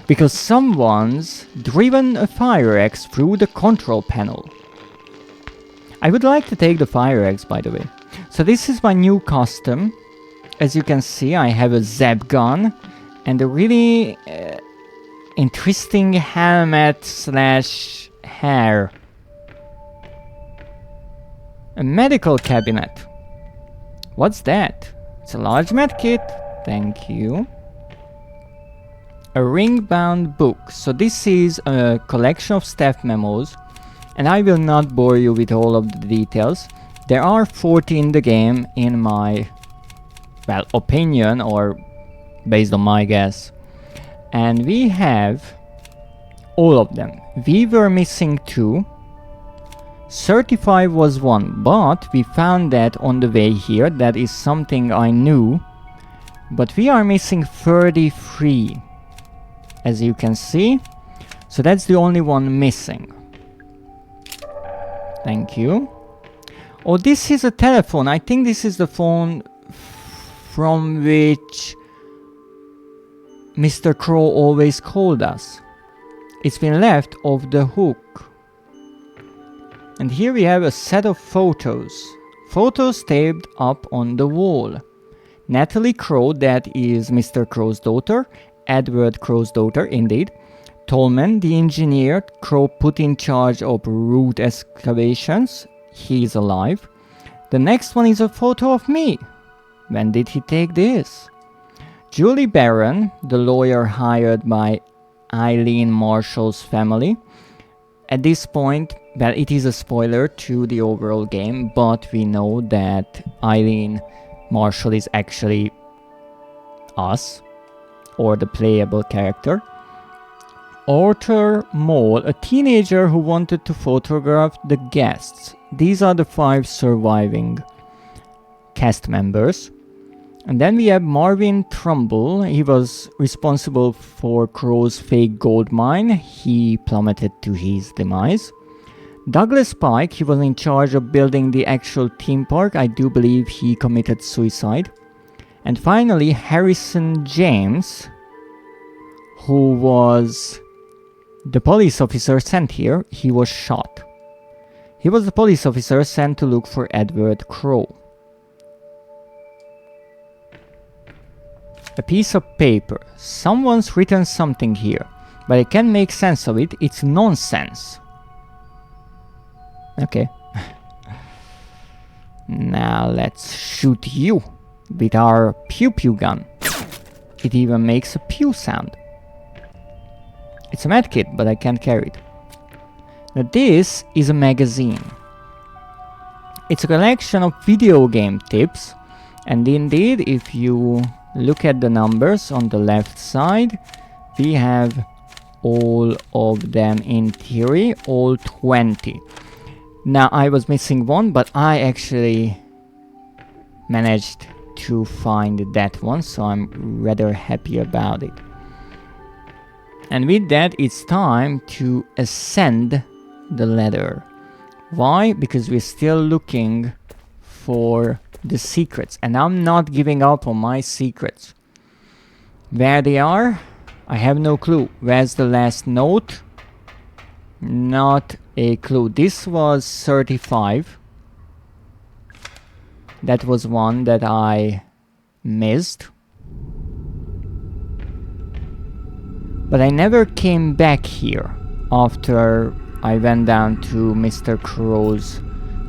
Because someone's driven a fire axe through the control panel. I would like to take the fire axe, by the way. So this is my new costume. As you can see, I have a zap gun and a really interesting helmet slash hair. A medical cabinet. What's that? It's a large medkit. Thank you. A ring-bound book. So this is a collection of staff memos, and I will not bore you with all of the details. There are 40 in the game, in my, well, opinion, or based on my guess. And we have all of them. We were missing 2. 35 was 1, but we found that on the way here. That is something I knew. But we are missing 33, as you can see. So that's the only one missing. Thank you. Oh, this is a telephone. I think this is the phone from which Mr. Crow always called us. It's been left off the hook. And here we have a set of photos. Photos taped up on the wall. Natalie Crow, that is Mr. Crow's daughter. Edward Crow's daughter, indeed. Tolman, the engineer Crow put in charge of root excavations. He's alive. The next one is a photo of me. When did he take this? Julie Barron, the lawyer hired by Eileen Marshall's family. At this point, well, it is a spoiler to the overall game, but we know that Eileen Marshall is actually us, or the playable character. Arthur Mole, a teenager who wanted to photograph the guests. These are the 5 surviving cast members. And then we have Marvin Trumbull. He was responsible for Crow's fake gold mine. He plummeted to his demise. Douglas Pike, he was in charge of building the actual theme park. I do believe he committed suicide. And finally, Harrison James, who was the police officer sent here. He was shot. He was the police officer sent to look for Edward Crow. A piece of paper. Someone's written something here, but I can't make sense of it. It's nonsense. Okay. Now let's shoot you with our pew-pew gun. It even makes a pew sound. It's a medkit, but I can't carry it. Now this is a magazine. It's a collection of video game tips, and indeed, if you look at the numbers on the left side, we have all of them in theory, all 20. Now I was missing one, but I actually managed to find that one, so I'm rather happy about it. And with that, it's time to ascend the ladder. Why? Because we're still looking for the secrets, and I'm not giving up on my secrets. Where they are, I have no clue. Where's the last note? Not a clue. This was 35. That was one that I missed. But I never came back here after I went down to Mr. Crow's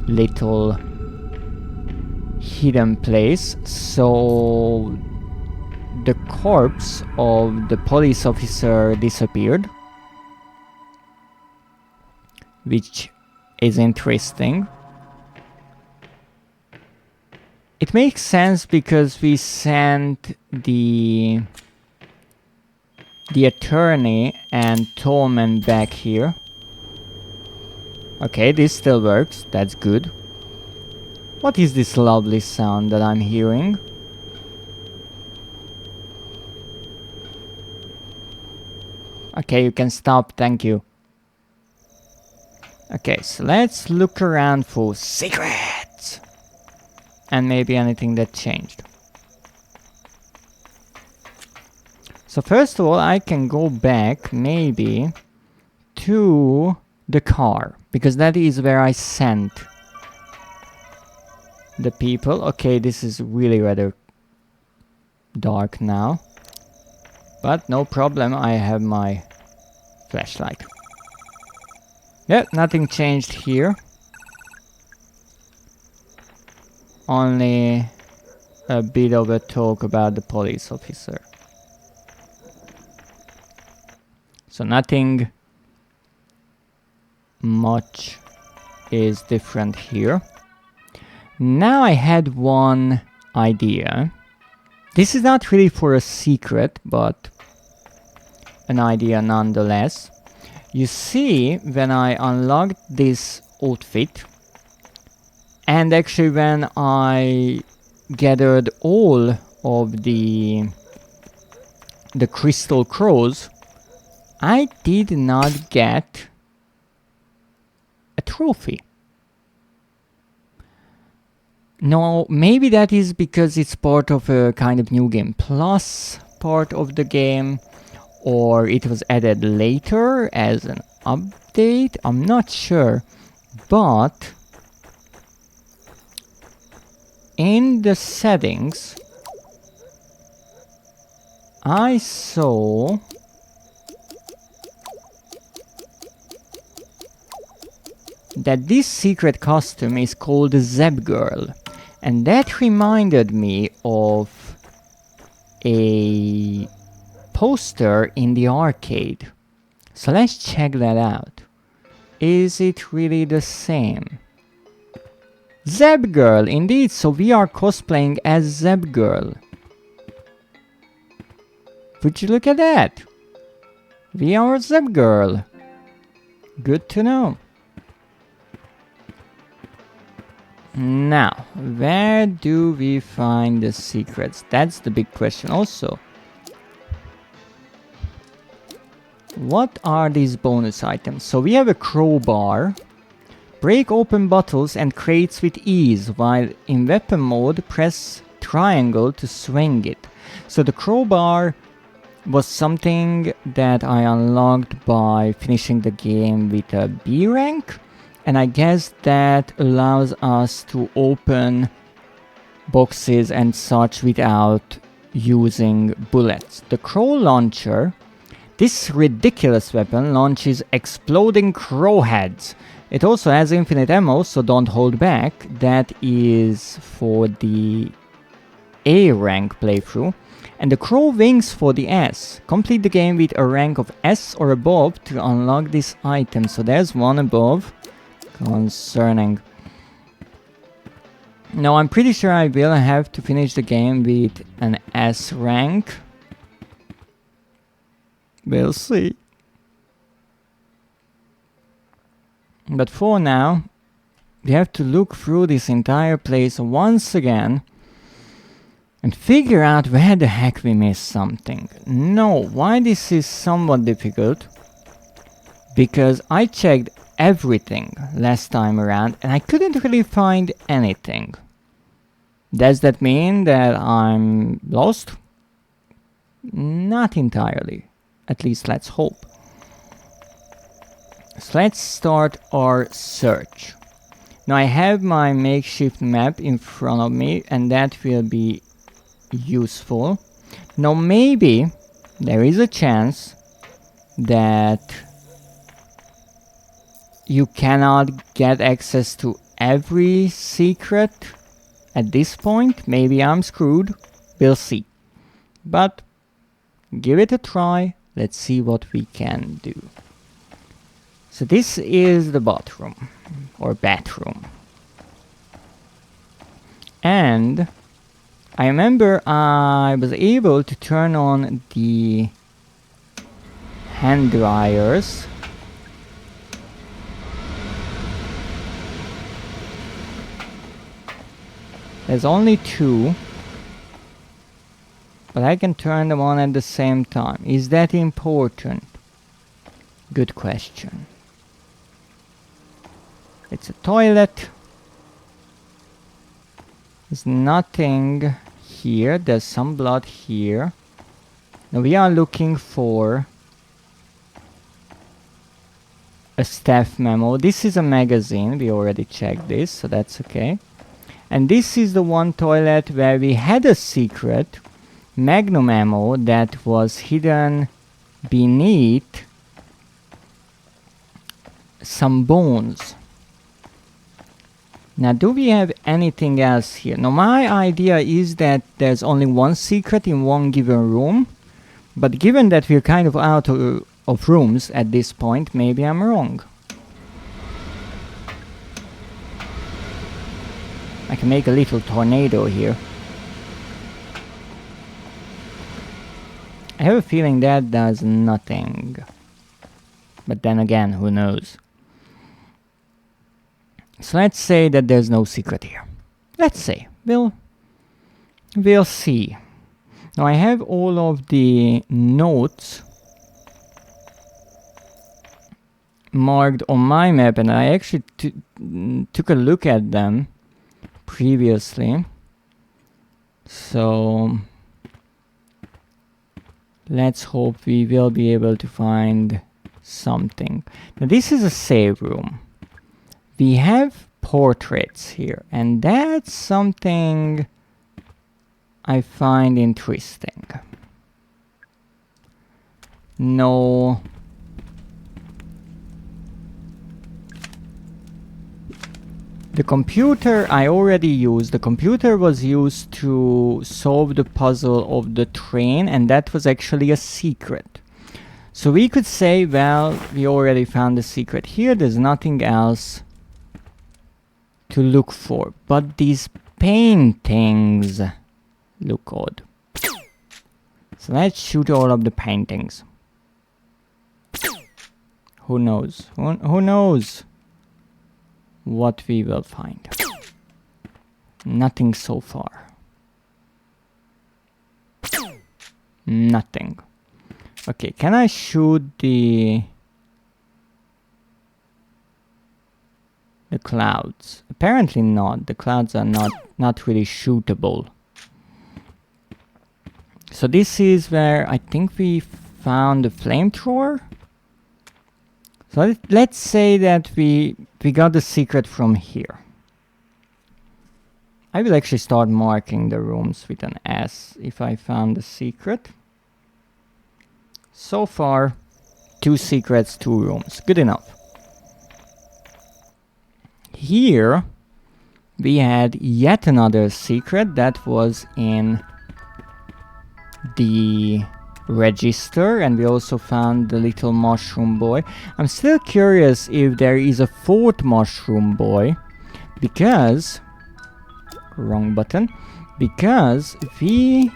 little hidden place. So the corpse of the police officer disappeared, which is interesting. It makes sense because we sent the attorney and Tolman back here. Okay, this still works. That's good. What is this lovely sound that I'm hearing? Okay, you can stop. Thank you. Okay, so let's look around for secrets. And maybe anything that changed. So first of all, I can go back maybe to the car, because that is where I sent the people. Okay, this is really rather dark now, but no problem, I have my flashlight. Yeah, nothing changed here. Only a bit of a talk about the police officer. So nothing much is different here. Now I had one idea. This is not really for a secret, but an idea nonetheless. You see, when I unlocked this outfit, and actually when I gathered all of the crystal crows, I did not get a trophy. No, maybe that is because it's part of a kind of new game plus part of the game, or it was added later as an update. I'm not sure, but in the settings I saw that this secret costume is called Zeb Girl, and that reminded me of a poster in the arcade. So let's check that out. Is it really the same? Zeb Girl, indeed, so we are cosplaying as Zeb Girl. Would you look at that? We are Zeb Girl. Good to know. Now, where do we find the secrets? That's the big question also. What are these bonus items? So we have a crowbar. Break open bottles and crates with ease, while in weapon mode press triangle to swing it. So the crowbar was something that I unlocked by finishing the game with a B rank. And I guess that allows us to open boxes and such without using bullets. The crow launcher, this ridiculous weapon, launches exploding crow heads. It also has infinite ammo, so don't hold back. That is for the A rank playthrough. And the crow wings for the S. Complete the game with a rank of S or above to unlock this item. So there's one above. Concerning. Now I'm pretty sure I will have to finish the game with an S rank. We'll see. But for now, we have to look through this entire place once again and figure out where the heck we missed something. No, why this is somewhat difficult? Because I checked everything last time around and I couldn't really find anything. Does that mean that I'm lost? Not entirely. At least let's hope. So let's start our search. Now I have my makeshift map in front of me and that will be useful. Now maybe there is a chance that you cannot get access to every secret at this point. Maybe I'm screwed. We'll see. But give it a try. Let's see what we can do. So this is the bathroom. Or bathroom. And I remember I was able to turn on the hand dryers. There's only two, but I can turn them on at the same time. Is that important? Good question. It's a toilet. There's nothing here. There's some blood here. Now we are looking for a staff memo. This is a magazine. We already checked this, so that's okay. And this is the one toilet where we had a secret magnum ammo that was hidden beneath some bones. Now, do we have anything else here? Now, my idea is that there's only one secret in one given room. But given that we're kind of out of rooms at this point, maybe I'm wrong. I can make a little tornado here. I have a feeling that does nothing. But then again, who knows? So let's say that there's no secret here. Let's say. We'll see. Now I have all of the notes marked on my map and I actually took a look at them previously. So let's hope we will be able to find something. Now this is a save room. We have portraits here and that's something I find interesting. No. The computer I already used. The computer was used to solve the puzzle of the train and that was actually a secret. So we could say, well, we already found the secret here. There's nothing else to look for. But these paintings look odd. So let's shoot all of the paintings. Who knows? Who knows what we will find? Nothing so far. Nothing. Okay, can I shoot the clouds? Apparently not. The clouds are not really shootable. So this is where I think we found the flamethrower. So let's say that we got the secret from here. I will actually start marking the rooms with an S if I found the secret. So far, 2 secrets, 2 rooms. Good enough. Here, we had yet another secret that was in the register, and we also found the little mushroom boy. I'm still curious if there is a 4th mushroom boy, because... wrong button. Because we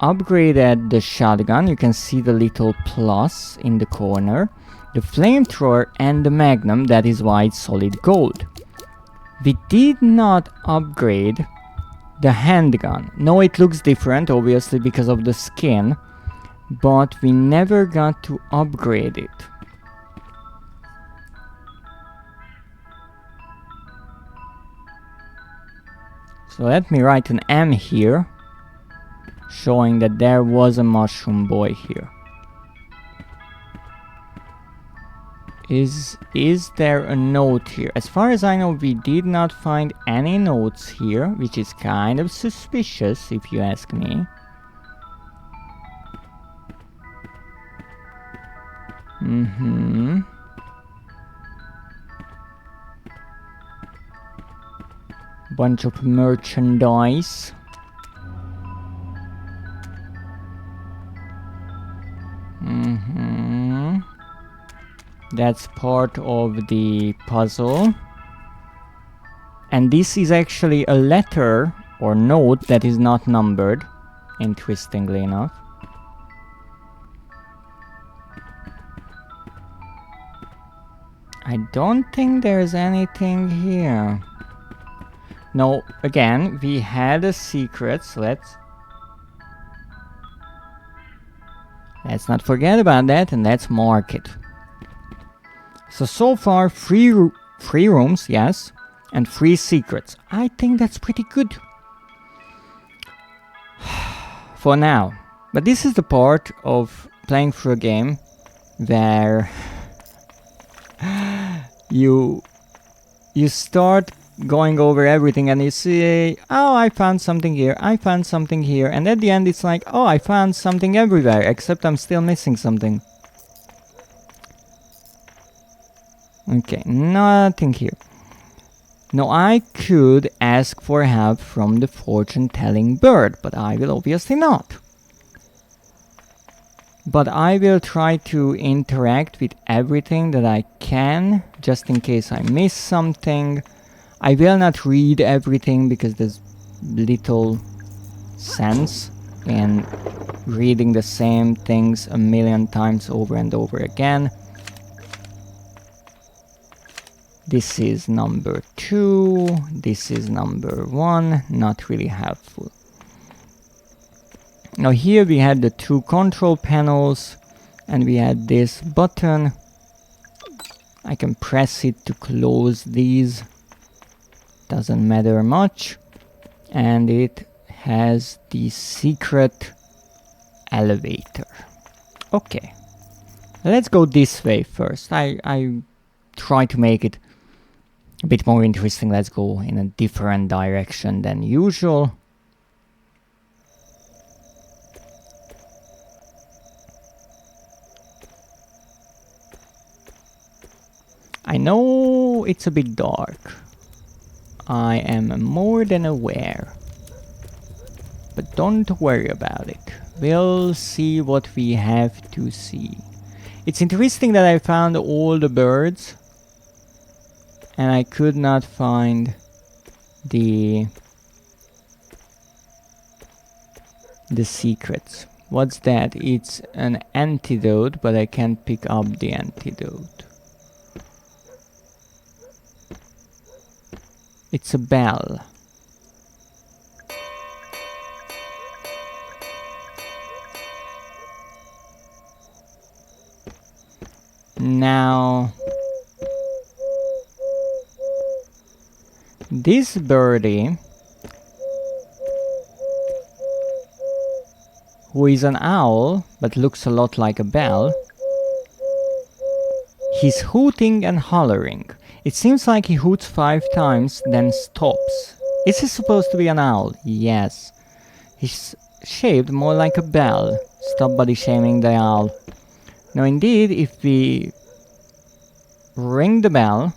upgraded the shotgun. You can see the little plus in the corner. The flamethrower and the magnum, that is why it's solid gold. We did not upgrade the handgun. No, it looks different, obviously, because of the skin, but we never got to upgrade it. So let me write an M here, showing that there was a mushroom boy here. Is there a note here? As far as I know, we did not find any notes here, which is kind of suspicious if you ask me. Bunch of merchandise. That's part of the puzzle. And this is actually a letter or note that is not numbered, interestingly enough. I don't think there's anything here. No, again, we had a secret, so let's not forget about that, and let's mark it. So far, 3 rooms, yes, and 3 secrets. I think that's pretty good. For now. But this is the part of playing through a game where you start going over everything and you see, oh, I found something here, I found something here, and at the end it's like, oh, I found something everywhere, except I'm still missing something. Okay, nothing here. Now I could ask for help from the fortune-telling bird, but I will obviously not. But I will try to interact with everything that I can, just in case I miss something. I will not read everything because there's little sense in reading the same things a million times over and over again. This is number 2, this is number 1, not really helpful. Now here we had the 2 control panels, and we had this button. I can press it to close these, doesn't matter much. And it has the secret elevator. Okay, let's go this way first. I try to make it a bit more interesting. Let's go in a different direction than usual. I know it's a bit dark. I am more than aware. But don't worry about it. We'll see what we have to see. It's interesting that I found all the birds, and I could not find the secrets. What's that? It's an antidote, but I can't pick up the antidote. It's a bell. Now, this birdie, who is an owl but looks a lot like a bell, he's hooting and hollering. It seems like he hoots 5 times, then stops. Is he supposed to be an owl? Yes. He's shaped more like a bell. Stop body shaming the owl. Now indeed, if we ring the bell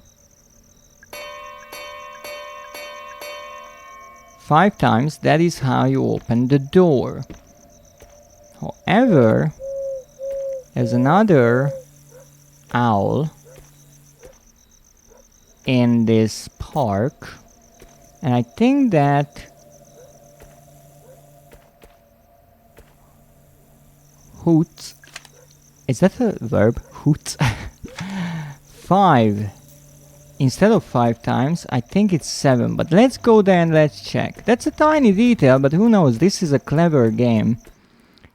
5 times, that is how you open the door. However, there's another owl in this park, and I think that hoots. Is that a verb? Hoots. 5. Instead of 5 times, I think it's 7. But let's go there and let's check. That's a tiny detail, but who knows? This is a clever game.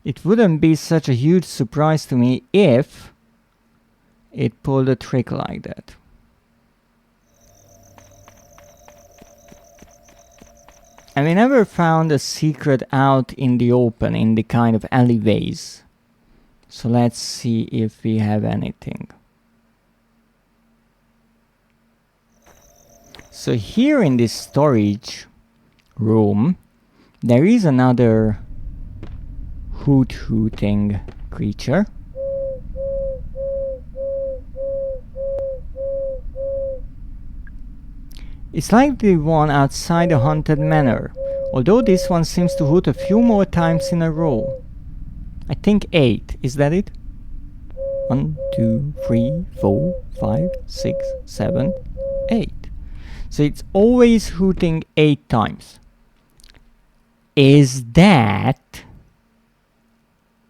It wouldn't be such a huge surprise to me if it pulled a trick like that. And we never found a secret out in the open, in the kind of alleyways. So let's see if we have anything. So here in this storage room, there is another hooting creature. It's like the one outside the haunted manor, although this one seems to hoot a few more times in a row. I think 8. Is that it? 1, 2, 3, 4, 5, 6, 7, 8. So it's always hooting 8 times. Is that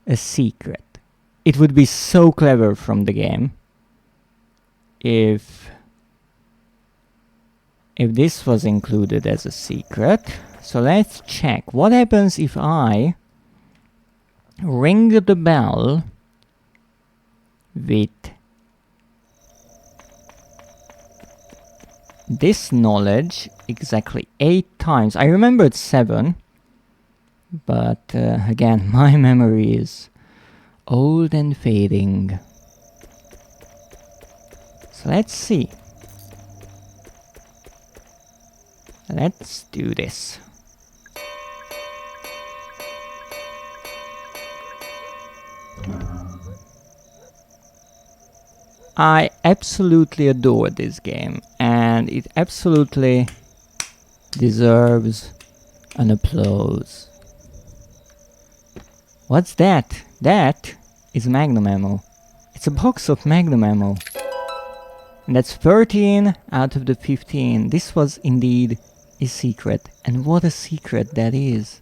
a secret? It would be so clever from the game if this was included as a secret. So let's check. What happens if I ring the bell with this knowledge exactly 8 times? I remembered 7, but again, my memory is old and fading. So let's see. Let's do this. I absolutely adore this game, and it absolutely deserves an applause. What's that? That is Magnum ammo. It's a box of Magnum ammo. And that's 13 out of the 15. This was indeed a secret. And what a secret that is.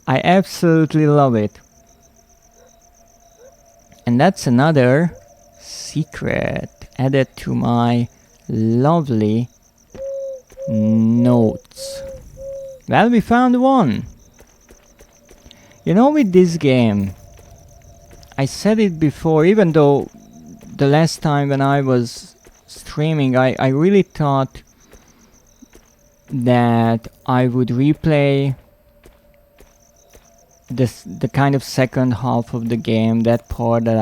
I absolutely love it. And that's another secret added to my lovely notes. Well, we found one. You know, with this game, I said it before, even though the last time when I was streaming, I really thought that I would replay the kind of second half of the game, that part that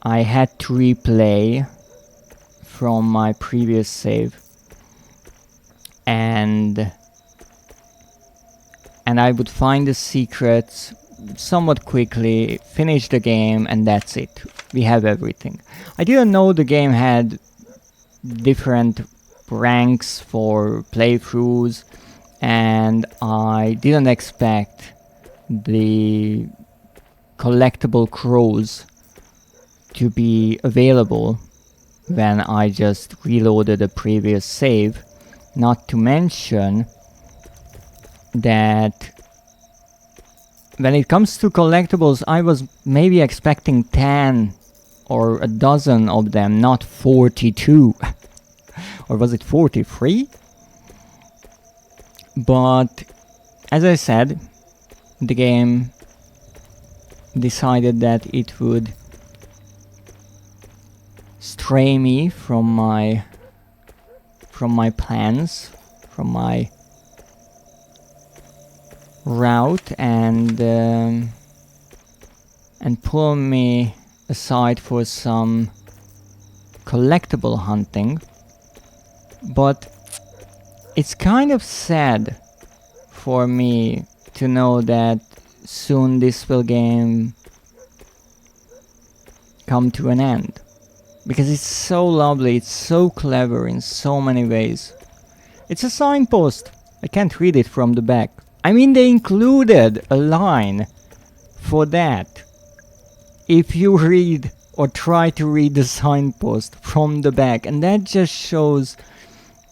I had to replay from my previous save, and I would find the secrets somewhat quickly, finish the game, and that's it. We have everything. I didn't know the game had different ranks for playthroughs, and I didn't expect the collectible crows to be available when I just reloaded a previous save. Not to mention that when it comes to collectibles, I was maybe expecting 10 or a dozen of them, not 42. Or was it 43? But as I said, the game decided that it would stray me from my plans, from my route, and pull me aside for some collectible hunting. But it's kind of sad for me to know that soon this will game come to an end, because it's so lovely, it's so clever in so many ways. It's a signpost. I can't read it from the back. I mean, they included a line for that. If you read or try to read the signpost from the back, and that just shows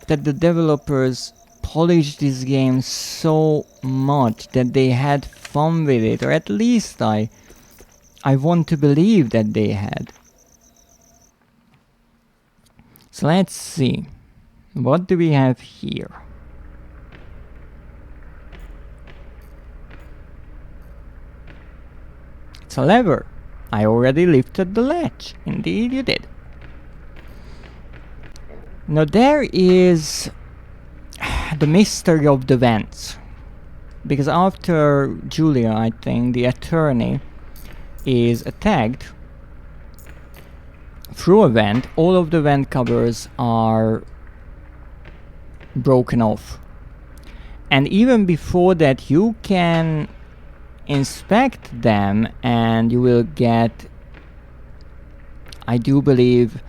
that the developers polished this game so much that they had fun with it, or at least I want to believe that they had. So let's see, what do we have here? It's a lever. I already lifted the latch. Indeed you did. Now there is the mystery of the vents. Because after Julia, I think, the attorney is attacked through a vent, all of the vent covers are broken off. And even before that, you can inspect them and you will get, I do believe,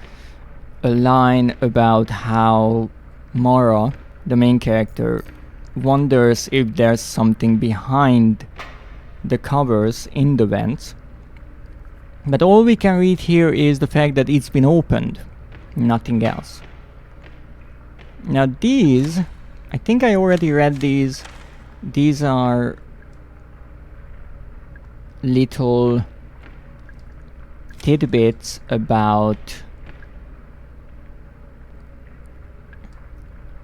a line about how Mara, the main character, wonders if there's something behind the covers in the vents. But all we can read here is the fact that it's been opened, nothing else. Now these, I think I already read these. These are little tidbits about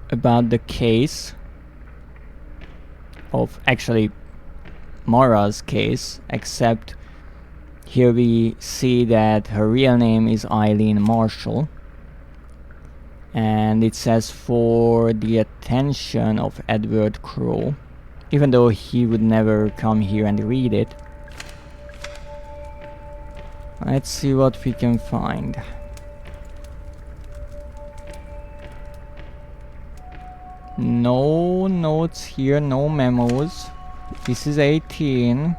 the case of, actually, Mara's case, except here we see that her real name is Eileen Marshall, and it says for the attention of Edward Crowe, even though he would never come here and read it. Let's see what we can find. No notes here, no memos. This is 18.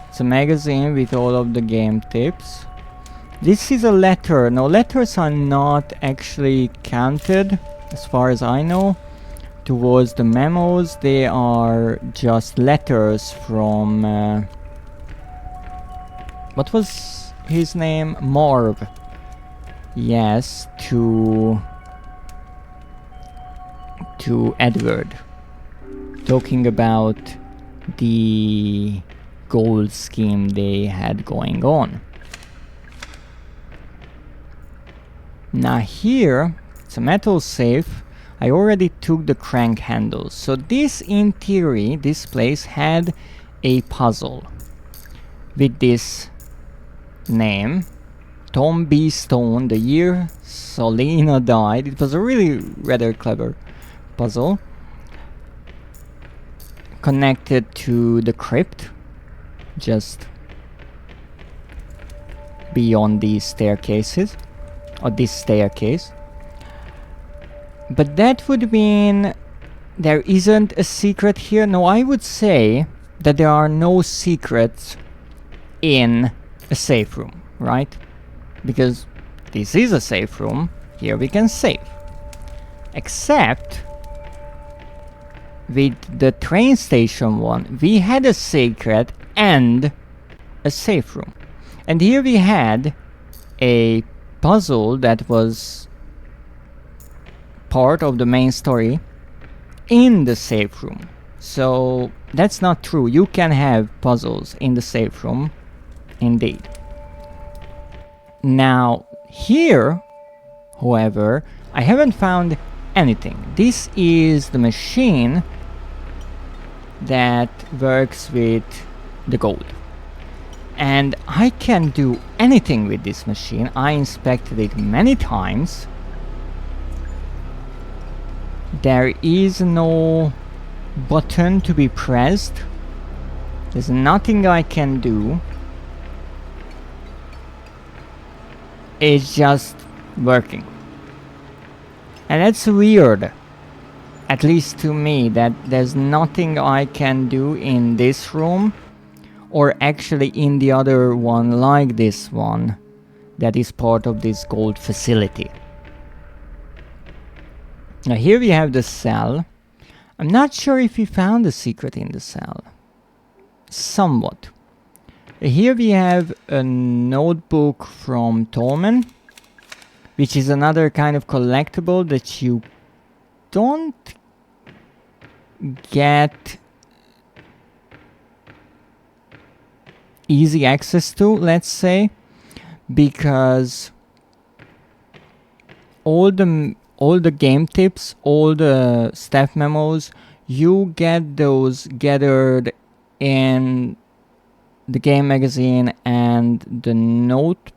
It's a magazine with all of the game tips. This is a letter. No, letters are not actually counted, as far as I know, towards the memos. They are just letters from... what was his name? Marv. Yes, to Edward. Talking about the gold scheme they had going on. Now here, it's a metal safe. I already took the crank handles. So this, in theory, this place had a puzzle with this name, Tom B. Stone, the year Selena died. It was a really rather clever puzzle connected to the crypt just beyond these staircases, or this staircase. But that would mean there isn't a secret here. No, I would say that there are no secrets in a safe room, right? Because this is a safe room. Here we can save. Except with the train station one, we had a secret and a safe room. And here we had a puzzle that was part of the main story in the safe room. So that's not true. You can have puzzles in the safe room, indeed. Now here, however, I haven't found anything. This is the machine that works with the gold. And I can do anything with this machine. I inspected it many times. There is no button to be pressed. There's nothing I can do. It's just working. And that's weird. At least to me, that there's nothing I can do in this room, or actually in the other one like this one, that is part of this gold facility. Now here we have the cell. I'm not sure if we found the secret in the cell. Somewhat. Here we have a notebook from Tolman, which is another kind of collectible that you don't get easy access to, let's say, because all the game tips, all the staff memos, you get those gathered in the game magazine and the notebook,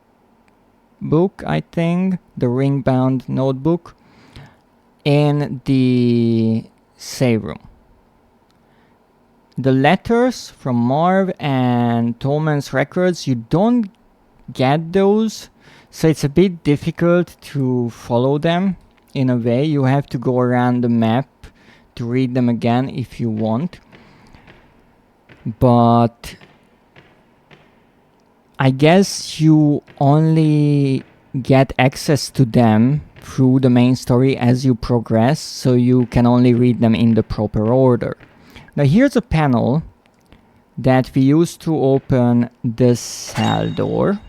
I think, the ring-bound notebook, in the save room. The letters from Marv and Tolman's records, you don't get those, so it's a bit difficult to follow them in a way. You have to go around the map to read them again if you want. But I guess you only get access to them through the main story as you progress, so you can only read them in the proper order. Now here's a panel that we use to open the cell door.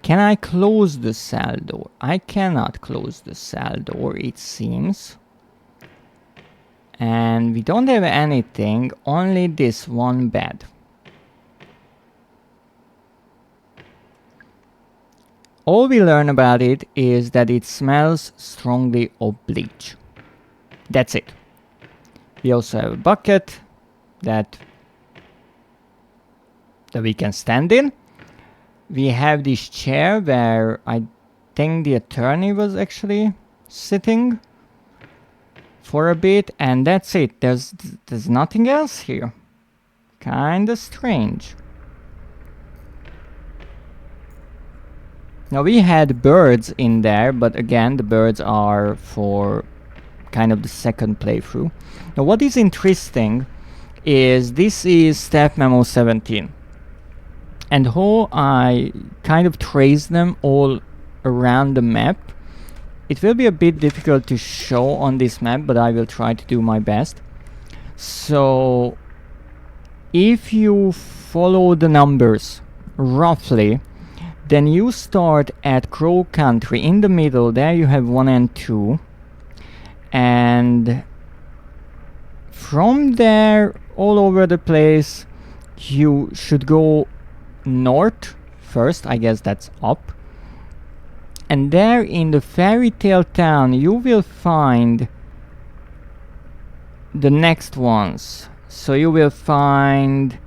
Can I close the cell door? I cannot close the cell door, it seems. And we don't have anything, only this one bed. All we learn about it is that it smells strongly of bleach. That's it. We also have a bucket that we can stand in. We have this chair where I think the attorney was actually sitting for a bit, and that's it. There's nothing else here. Kinda strange. Now we had birds in there, but again the birds are for kind of the second playthrough. Now what is interesting is this is staff memo 17. And how I kind of trace them all around the map. It will be a bit difficult to show on this map, but I will try to do my best. So if you follow the numbers roughly, then you start at Crow Country. In the middle there you have 1 and 2. And from there all over the place you should go north first, I guess that's up. And there in the fairy tale town you will find the next ones. So you will find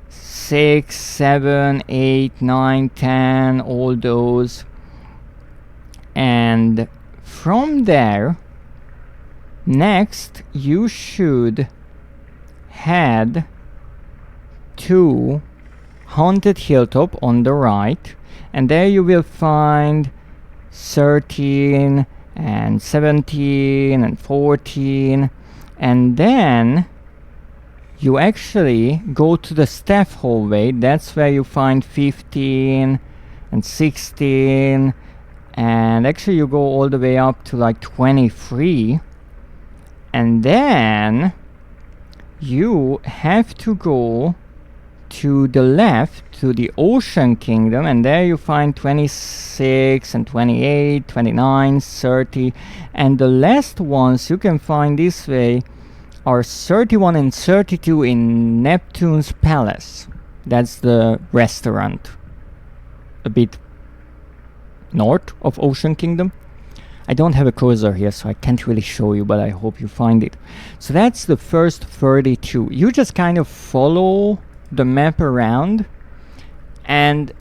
6, 7, 8, 9, 10, all those. And from there, next you should head to Haunted Hilltop on the right, and there you will find 13 and 17 and 14, and then you actually go to the staff hallway. That's where you find 15 and 16, and actually you go all the way up to like 23, and then you have to go to the left to the Ocean Kingdom, and there you find 26 and 28, 29, 30, and the last ones you can find this way are 31 and 32 in Neptune's Palace. That's the restaurant a bit north of Ocean Kingdom. I don't have a cursor here, so I can't really show you, but I hope you find it. So that's the first 32. You just kind of follow the map around, and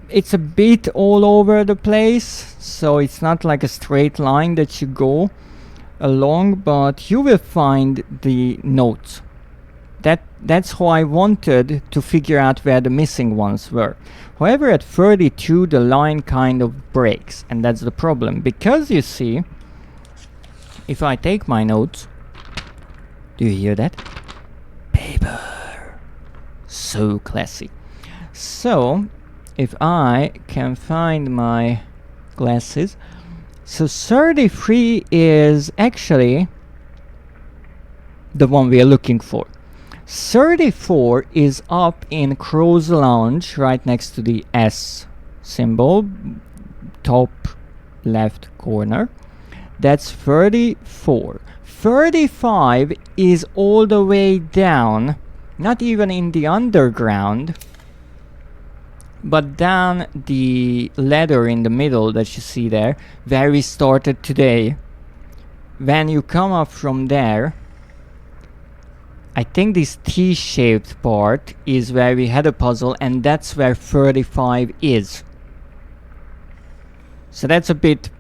it's a bit all over the place, so it's not like a straight line that you go along, but you will find the notes. That's how I wanted to figure out where the missing ones were. However, at 32 the line kind of breaks, and that's the problem, because you see, if I take my notes, do you hear that? Paper. So classy. So, if I can find my glasses, so 33 is actually the one we are looking for. 34 is up in Crow's Lounge, right next to the S symbol, top left corner. That's 34. 35 is all the way down, not even in the underground, but down the ladder in the middle that you see there, where we started today. When you come up from there, I think this T-shaped part is where we had a puzzle, and that's where 35 is. So that's a bit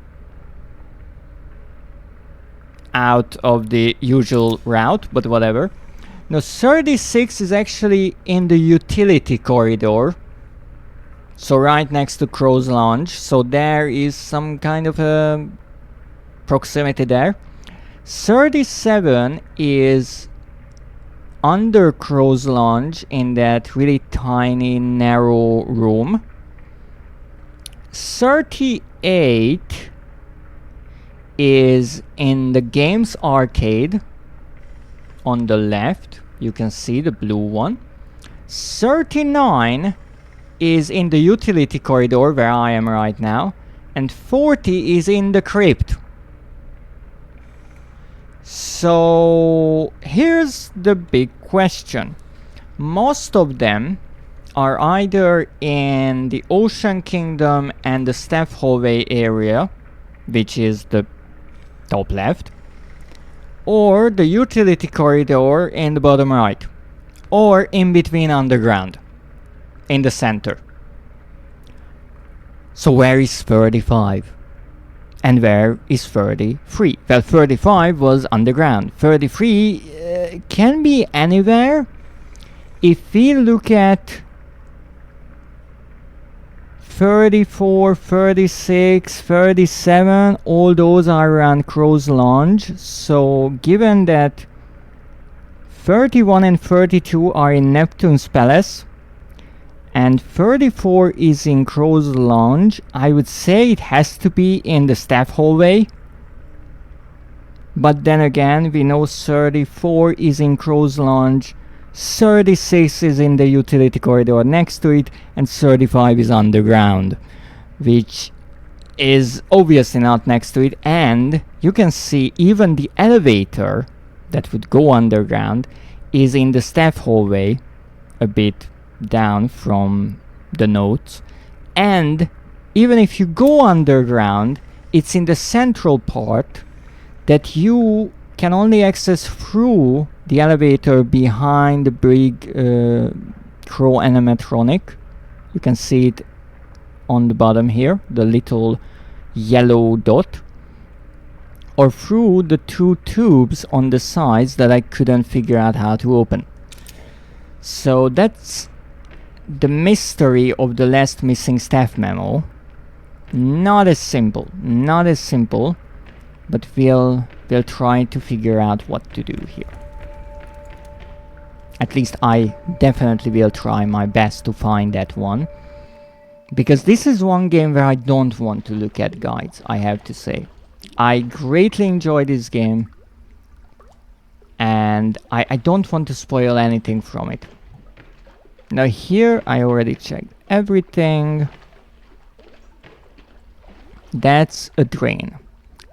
out of the usual route, but whatever. Now 36 is actually in the utility corridor, so right next to Crow's Lounge, so there is some kind of a proximity there. 37 is under Crow's Lounge in that really tiny narrow room. 38 is in the games arcade on the left, you can see the blue one. 39 is in the utility corridor where I am right now, and 40 is in the crypt. So here's the big question. Most of them are either in the Ocean Kingdom and the staff hallway area, which is the top left, or the utility corridor in the bottom right, or in between underground in the center. So where is 35? And where is 33? Well, 35 was underground. 33 can be anywhere. If we look at 34, 36, 37, all those are around Crow's Lounge. So given that 31 and 32 are in Neptune's Palace, and 34 is in Crow's Lounge, I would say it has to be in the staff hallway. But then again, we know 34 is in Crow's Lounge, 36 is in the utility corridor next to it, and 35 is underground, which is obviously not next to it. And you can see even the elevator that would go underground is in the staff hallway, a bit down from the notes, and even if you go underground, it's in the central part that you can only access through the elevator behind the big Crow animatronic. You can see it on the bottom here, the little yellow dot, or through the two tubes on the sides that I couldn't figure out how to open. So that's the mystery of the last missing staff memo. Not as simple, but we'll try to figure out what to do here. At least I definitely will try my best to find that one, because this is one game where I don't want to look at guides, I have to say. I greatly enjoy this game, and I don't want to spoil anything from it. Now here I already checked everything. That's a drain.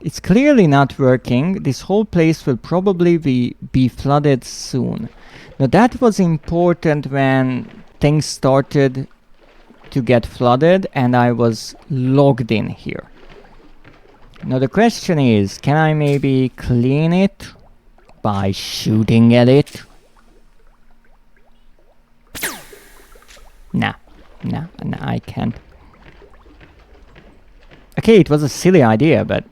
It's clearly not working. This whole place will probably be flooded soon. Now that was important when things started to get flooded and I was logged in here. Now the question is, can I maybe clean it by shooting at it? Nah, I can't. Okay, it was a silly idea, but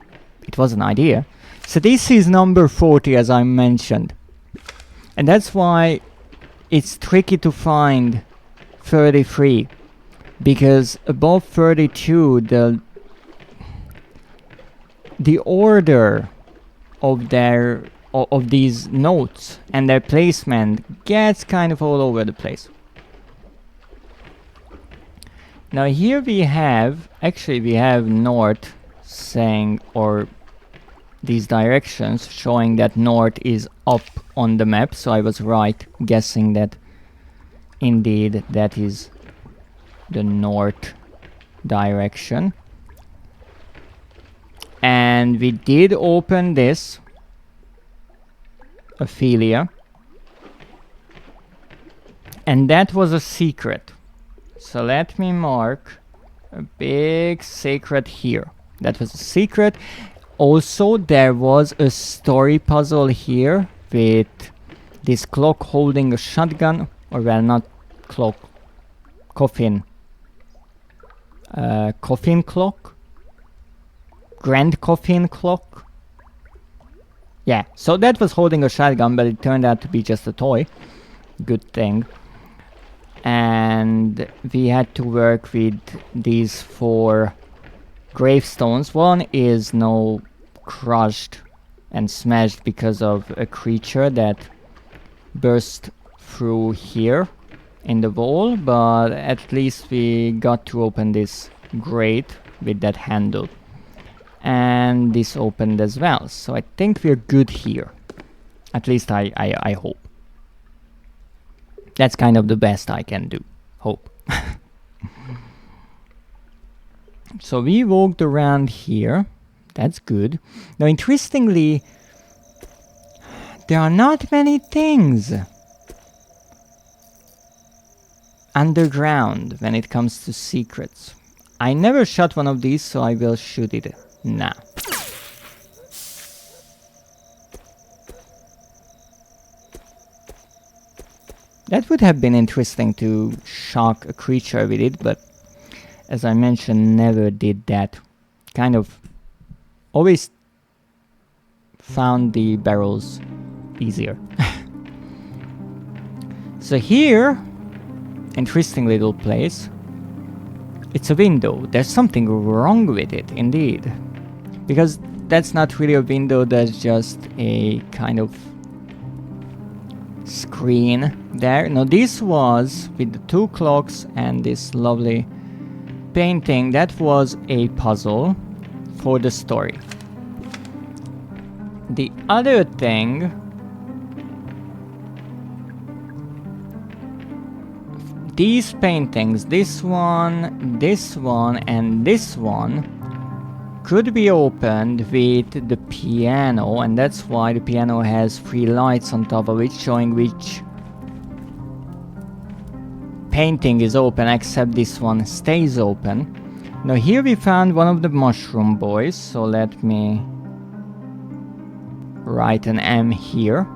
it was an idea. So this is number 40, as I mentioned. And that's why it's tricky to find 33. Because above 32, the order of these notes and their placement gets kind of all over the place. Now here we have north saying, or these directions showing that north is up on the map, so I was right guessing that indeed that is the north direction. And we did open this Ophelia, and that was a secret. So let me mark a big secret here. That was a secret. Also, there was a story puzzle here with this clock holding a shotgun, or well, not clock, coffin. Coffin clock? Grand coffin clock? Yeah, so that was holding a shotgun, but it turned out to be just a toy. Good thing. And we had to work with these 4 gravestones. One is now crushed and smashed because of a creature that burst through here in the wall, but at least we got to open this grate with that handle. And this opened as well, so I think we're good here. At least I hope. That's kind of the best I can do. Hope. So we walked around here. That's good. Now interestingly, there are not many things underground when it comes to secrets. I never shot one of these, so I will shoot it now. That would have been interesting to shock a creature with it, but as I mentioned, never did that. Kind of always found the barrels easier. So here, interesting little place. It's a window. There's something wrong with it, indeed. Because that's not really a window, that's just a kind of screen there. Now this was with the 2 clocks and this lovely painting. That was a puzzle for the story. The other thing, these paintings, this one, and this one, could be opened with the piano, and that's why the piano has 3 lights on top of it showing which painting is open, except this one stays open. Now here we found one of the mushroom boys, so let me write an M here.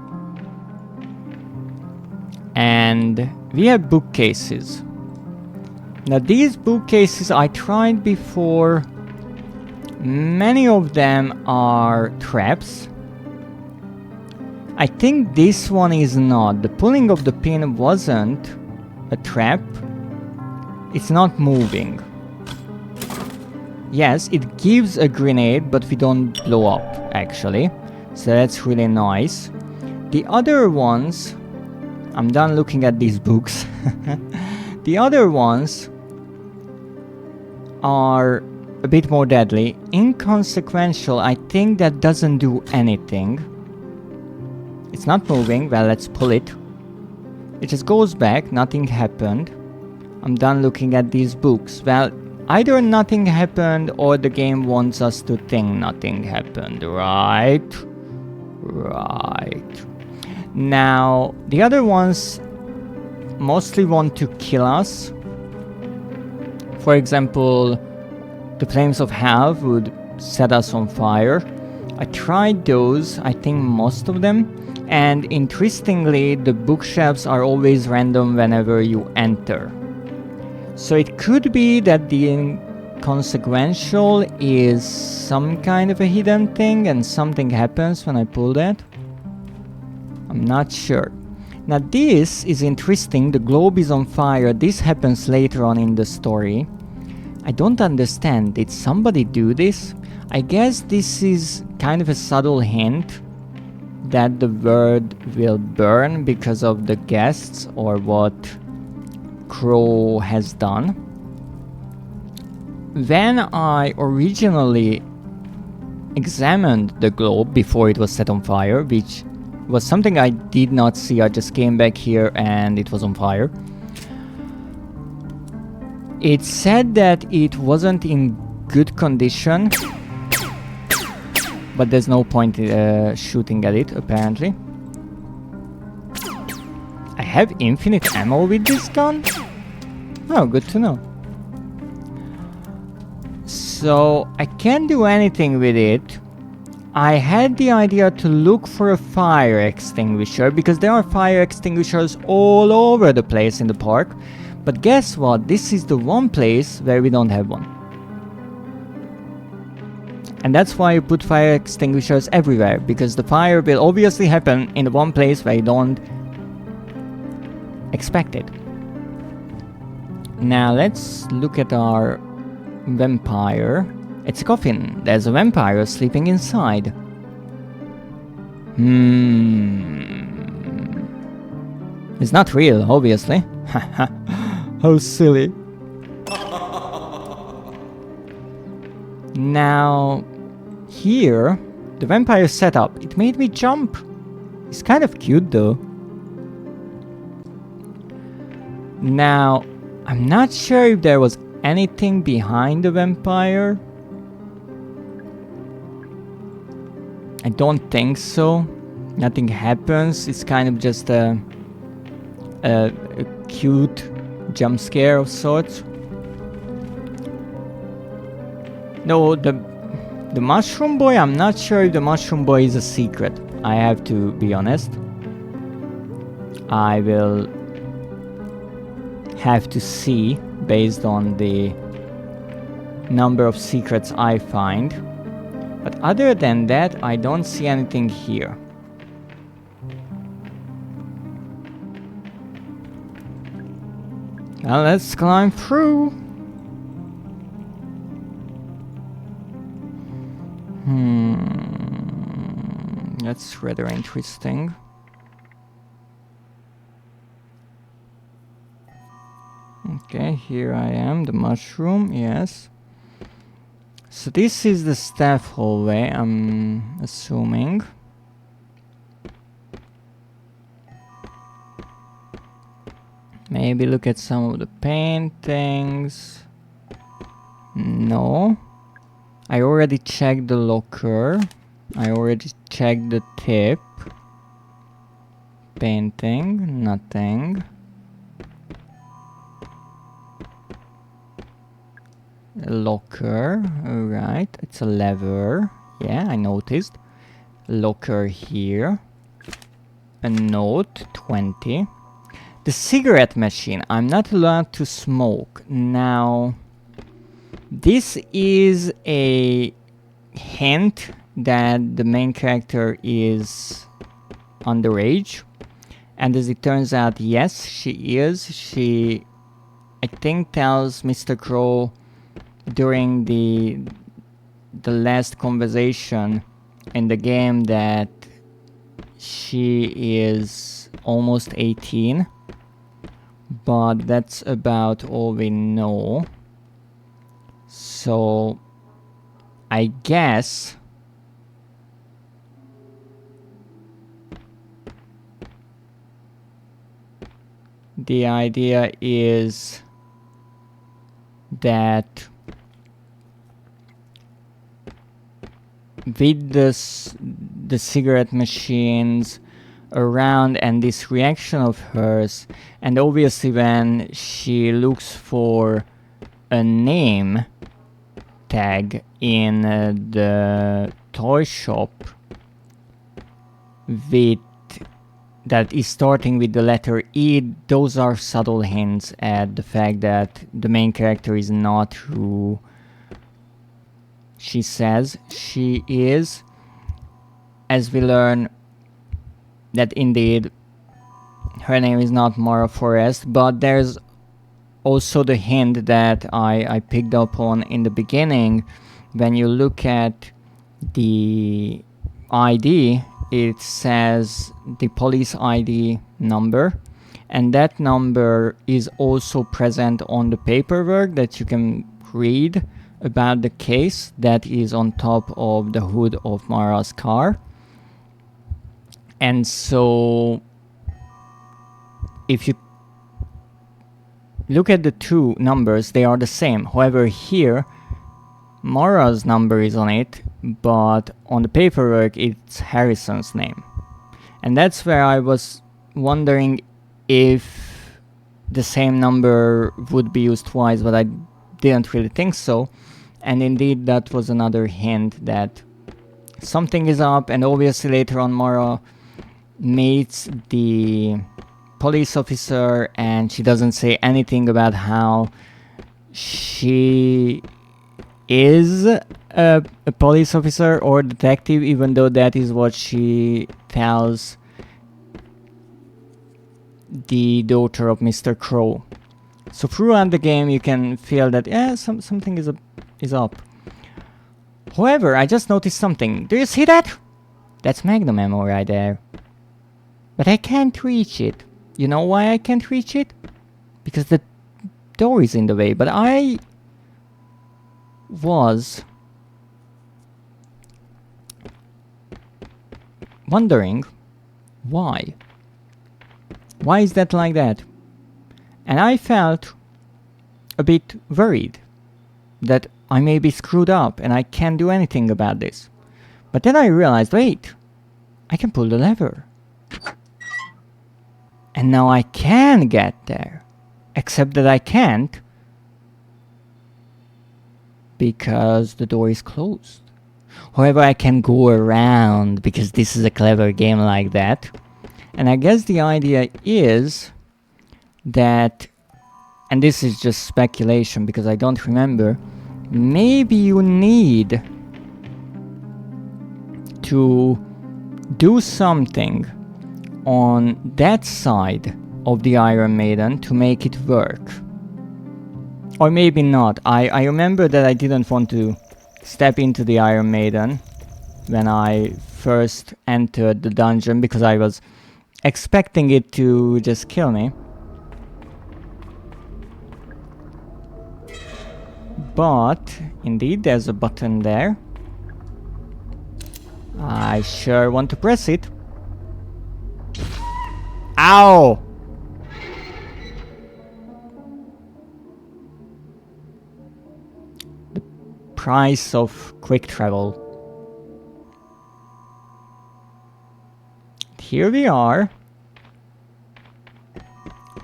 And we have bookcases. Now these bookcases I tried before. Many of them are traps. I think this one is not. The pulling of the pin wasn't a trap. It's not moving. Yes, it gives a grenade, but we don't blow up, actually. So that's really nice. The other ones... I'm done looking at these books. The other ones are a bit more deadly. Inconsequential, I think that doesn't do anything. It's not moving. Well, let's pull it. It just goes back, nothing happened. I'm done looking at these books. Well, either nothing happened or the game wants us to think nothing happened, right? Right. Now, the other ones mostly want to kill us. For example, the flames of hell would set us on fire. I tried those, I think most of them. And interestingly, the bookshelves are always random whenever you enter. So it could be that the inconsequential is some kind of a hidden thing and something happens when I pull that. I'm not sure. Now this is interesting, the globe is on fire. This happens later on in the story. I don't understand, did somebody do this? I guess this is kind of a subtle hint that the world will burn because of the guests or what Crow has done. When I originally examined the globe before it was set on fire, which was something I did not see, I just came back here and it was on fire. It said that it wasn't in good condition, but there's no point shooting at it, apparently. I have infinite ammo with this gun? Oh, good to know. So, I can't do anything with it. I had the idea to look for a fire extinguisher, because there are fire extinguishers all over the place in the park. But guess what? This is the one place where we don't have one. And that's why you put fire extinguishers everywhere, because the fire will obviously happen in the one place where you don't expect it. Now let's look at our vampire. It's a coffin. There's a vampire sleeping inside. It's not real, obviously. How silly. Now, here, the vampire setup, it made me jump. It's kind of cute though. Now, I'm not sure if there was anything behind the vampire. I don't think so. Nothing happens. It's kind of just a cute jump scare of sorts. No, the mushroom boy, I'm not sure if the mushroom boy is a secret. I have to be honest. I will have to see based on the number of secrets I find. But other than that, I don't see anything here. Now let's climb through. That's rather interesting. Okay, here I am, the mushroom, yes. So this is the staff hallway, I'm assuming. Maybe look at some of the paintings. No. I already checked the locker. I already checked the tip. Painting, nothing. A locker, alright, it's a lever. Yeah, I noticed. Locker here. A note, 20. The cigarette machine, I'm not allowed to smoke. Now, this is a hint that the main character is underage. And as it turns out, yes, she is. She, I think, tells Mr. Crow during the last conversation in the game that she is almost 18. But that's about all we know. So I guess the idea is that with the cigarette machines around and this reaction of hers, and obviously when she looks for a name tag in the toy shop with that is starting with the letter E, those are subtle hints at the fact that the main character is not who she says she is, as we learn that indeed her name is not Mara Forrest. But there's also the hint that I picked up on in the beginning. When you look at the ID, it says the police ID number, and that number is also present on the paperwork that you can read about the case that is on top of the hood of Mara's car. And so if you look at the two numbers, they are the same. However, here Mara's number is on it, but on the paperwork it's Harrison's name. And that's where I was wondering if the same number would be used twice, but I didn't really think so. And indeed that was another hint that something is up. And obviously later on Mara meets the police officer and she doesn't say anything about how she is a police officer or detective, even though that is what she tells the daughter of Mr. Crow. So throughout the game you can feel that something is up. However, I just noticed something. Do you see that? That's Magnum ammo right there. But I can't reach it. You know why I can't reach it? Because the door is in the way. But I was wondering why. Why is that like that? And I felt a bit worried that I may be screwed up and I can't do anything about this. But then I realized, wait, I can pull the lever. And now I can get there. Except that I can't because the door is closed. However, I can go around because this is a clever game like that. And I guess the idea is that, and this is just speculation because I don't remember, maybe you need to do something on that side of the Iron Maiden to make it work. Or maybe not. I remember that I didn't want to step into the Iron Maiden when I first entered the dungeon because I was expecting it to just kill me. But indeed there's a button there. I sure want to press it. Ow! The price of quick travel. Here we are.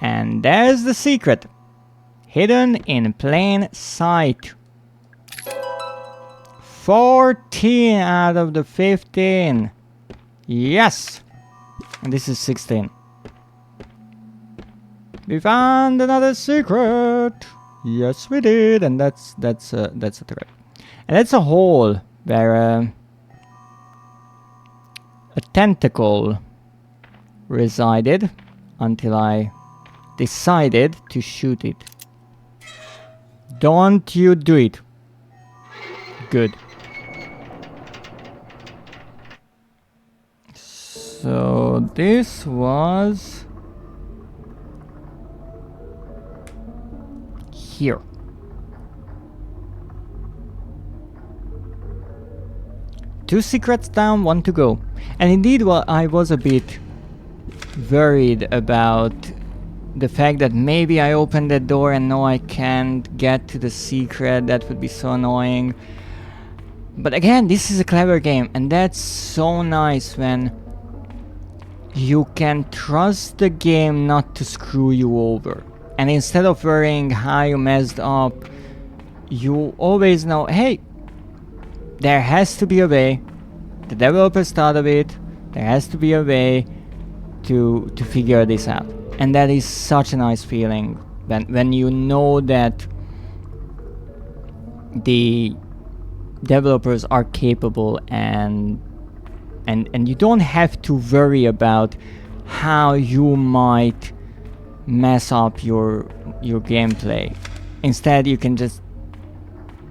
And there's the secret. Hidden in plain sight. 14 out of the 15. Yes! And this is 16. We found another secret. Yes, we did. And that's a threat. And that's a hole where a tentacle resided until I decided to shoot it. Don't you do it. Good. So this was here. Two secrets down, one to go. And indeed, well, I was a bit worried about the fact that maybe I opened that door and no, I can't get to the secret. That would be so annoying. But again, this is a clever game, and that's so nice when you can trust the game not to screw you over. And instead of worrying how you messed up, you always know, hey, there has to be a way. The developers thought of it. There has to be a way to figure this out. And that is such a nice feeling when you know that the developers are capable and you don't have to worry about how you might mess up your gameplay. Instead, you can just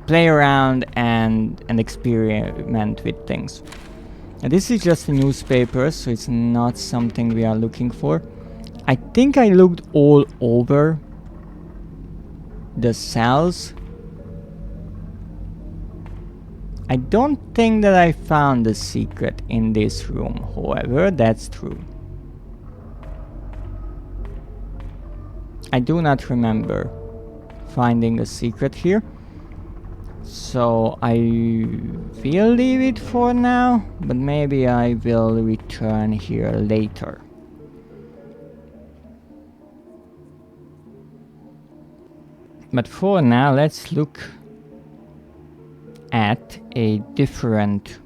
play around and experiment with things. And this is just a newspaper, so it's not something we are looking for. I think I looked all over the cells. I don't think that I found the secret in this room, however, that's true. I do not remember finding a secret here. So I will leave it for now, but maybe I will return here later. But for now, let's look at a different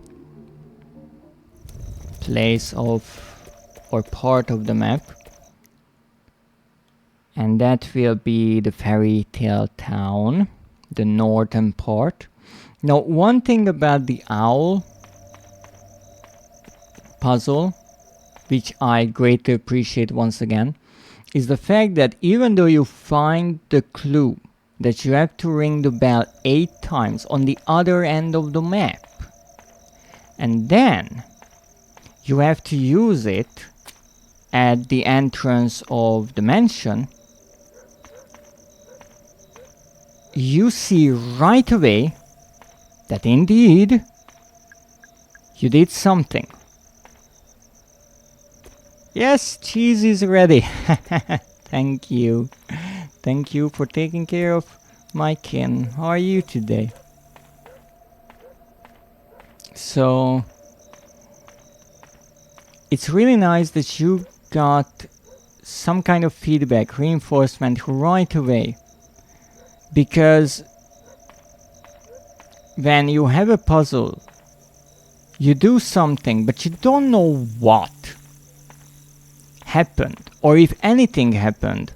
place of or part of the map. And that will be the fairy tale town, the northern part. Now, one thing about the owl puzzle, which I greatly appreciate once again, is the fact that even though you find the clue that you have to ring the bell 8 times on the other end of the map, and then you have to use it at the entrance of the mansion, you see right away that indeed you did something. Yes, cheese is ready. Thank you. Thank you for taking care of my kin. How are you today? So it's really nice that you got some kind of feedback, reinforcement right away. Because when you have a puzzle, you do something, but you don't know what happened, or if anything happened,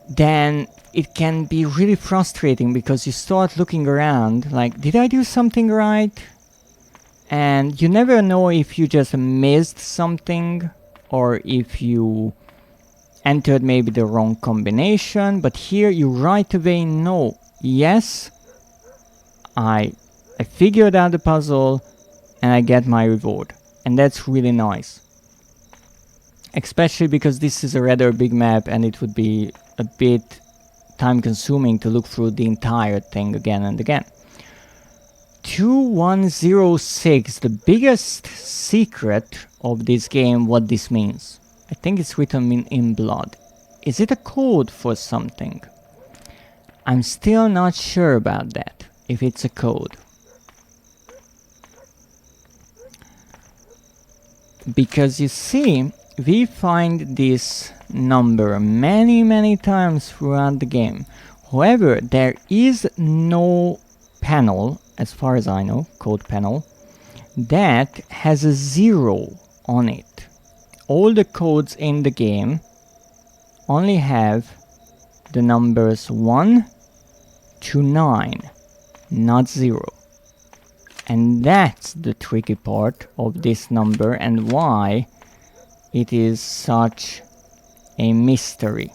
then it can be really frustrating because you start looking around like, did I do something right? And you never know if you just missed something or if you entered maybe the wrong combination. But here you right away know, yes, I figured out the puzzle and I get my reward. And that's really nice. Especially because this is a rather big map and it would be a bit time consuming to look through the entire thing again and again. 2106, the biggest secret of this game, what this means. I think it's written in blood. Is it a code for something? I'm still not sure about that, if it's a code. Because you see, we find this number many times throughout the game. However, there is no panel, as far as I know, code panel, that has a 0 on it. All the codes in the game only have the numbers 1 to 9, not 0. And that's the tricky part of this number and why it is such a mystery.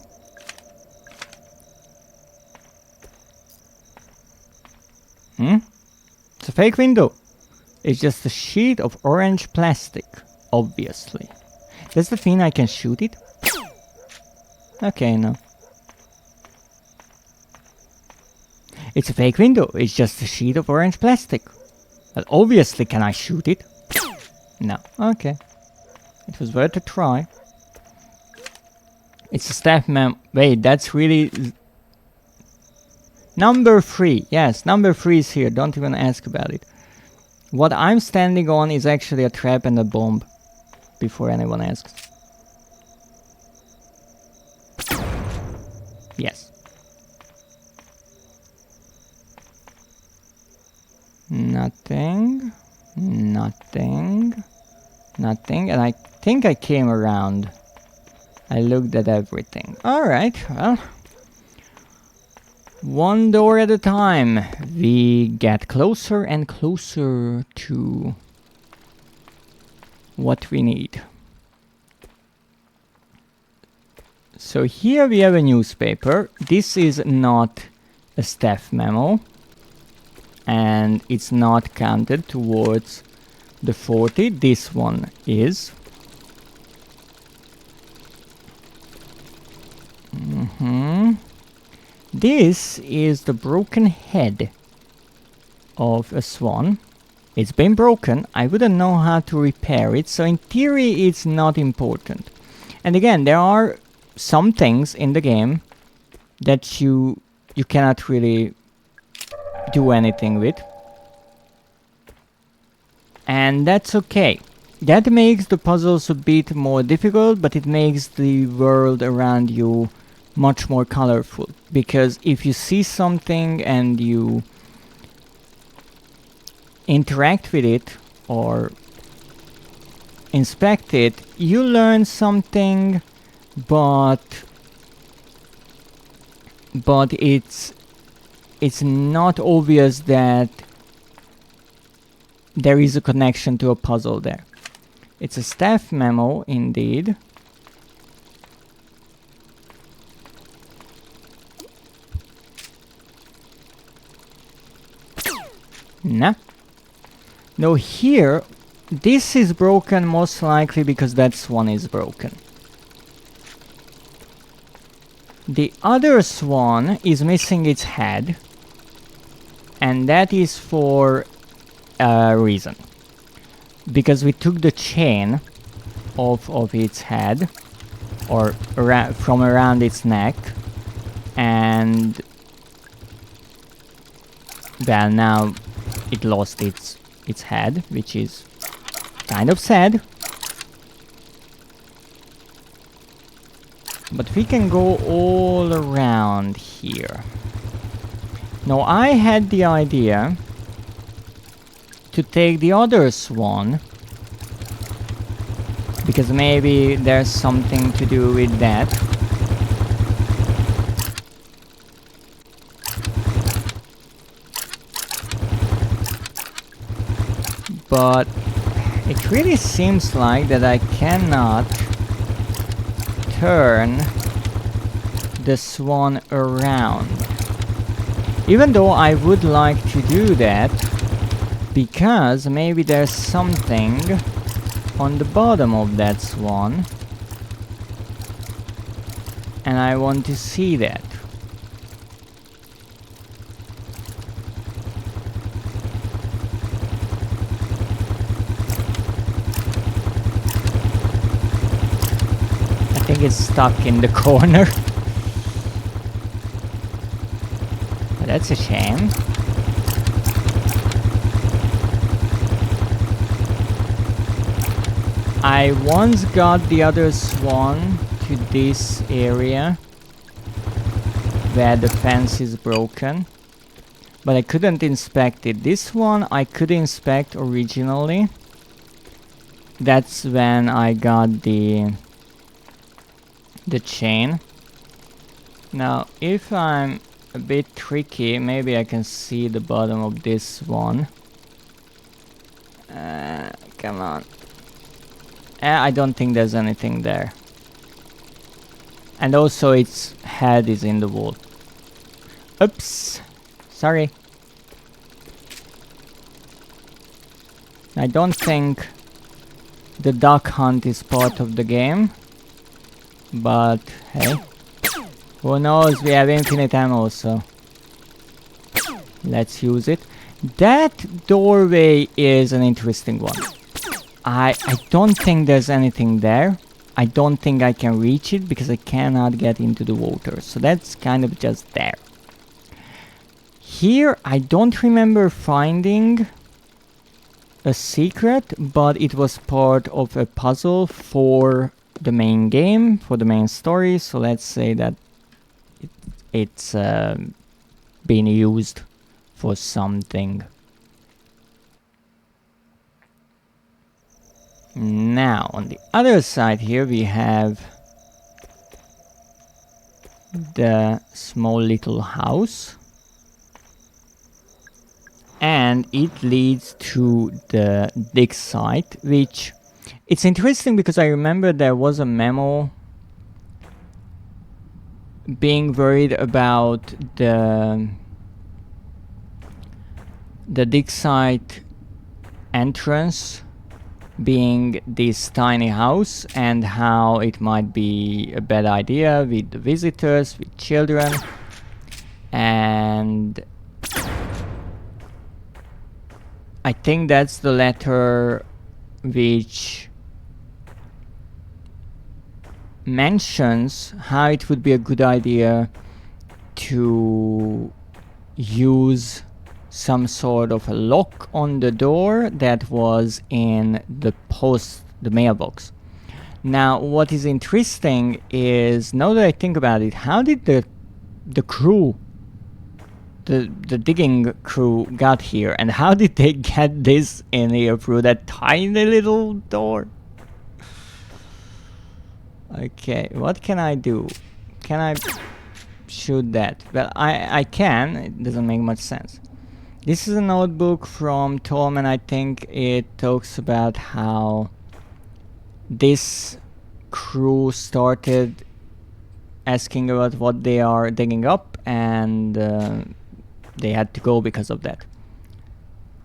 It's a fake window. It's just a sheet of orange plastic, obviously. Does that mean I can shoot it? Okay, no. It's a fake window. It's just a sheet of orange plastic. But obviously, can I shoot it? No. Okay. It was worth a try. It's a staff wait, that's really... Number 3. Yes, number 3 is here. Don't even ask about it. What I'm standing on is actually a trap and a bomb. Before anyone asks. Yes. Nothing. Nothing. Nothing. And I think I came around. I looked at everything. Alright, well. One door at a time. We get closer and closer to what we need. So here we have a newspaper. This is not a staff memo. And it's not counted towards the 40. This one is. This is the broken head of a swan. It's been broken. I wouldn't know how to repair it, so in theory it's not important. And again, there are some things in the game that you cannot really do anything with. And that's okay. That makes the puzzles a bit more difficult, but it makes the world around you much more colorful. Because if you see something and you interact with it or inspect it, you learn something, but it's not obvious that there is a connection to a puzzle there. It's a staff memo indeed. Nah. No, here, this is broken most likely because that swan is broken. The other swan is missing its head, and that is for a reason. Because we took the chain off of its head, or from around its neck, and well, now it lost its head, which is kind of sad. But we can go all around here. Now I had the idea to take the other swan, because maybe there's something to do with that. But it really seems like that I cannot turn the swan around. Even though I would like to do that, because maybe there's something on the bottom of that swan, and I want to see that. I think it's stuck in the corner. That's a shame. I once got the other swan to this area where the fence is broken, but I couldn't inspect it. This one I could inspect originally. That's when I got the chain. Now if I'm a bit tricky, maybe I can see the bottom of this one. Come on. I don't think there's anything there. And also its head is in the wall. Oops. Sorry. I don't think the duck hunt is part of the game. But hey. Who knows, we have infinite ammo, so let's use it. That doorway is an interesting one. I don't think there's anything there, I don't think I can reach it because I cannot get into the water. So that's kind of just there. Here, I don't remember finding a secret, but it was part of a puzzle for the main game, for the main story. So let's say that it's being used for something. Now, on the other side here, we have the small little house. And it leads to the dig site, which it's interesting because I remember there was a memo being worried about the dig site entrance being this tiny house and how it might be a bad idea with the visitors, with children, and I think that's the letter which mentions how it would be a good idea to use some sort of a lock on the door that was in the mailbox. Now, what is interesting is, now that I think about it, how did the crew, the digging crew got here, and how did they get this in here through that tiny little door? Okay, what can I do? Can I shoot that? Well, I can. It doesn't make much sense. This is a notebook from Tom, and I think it talks about how this crew started asking about what they are digging up, and they had to go because of that.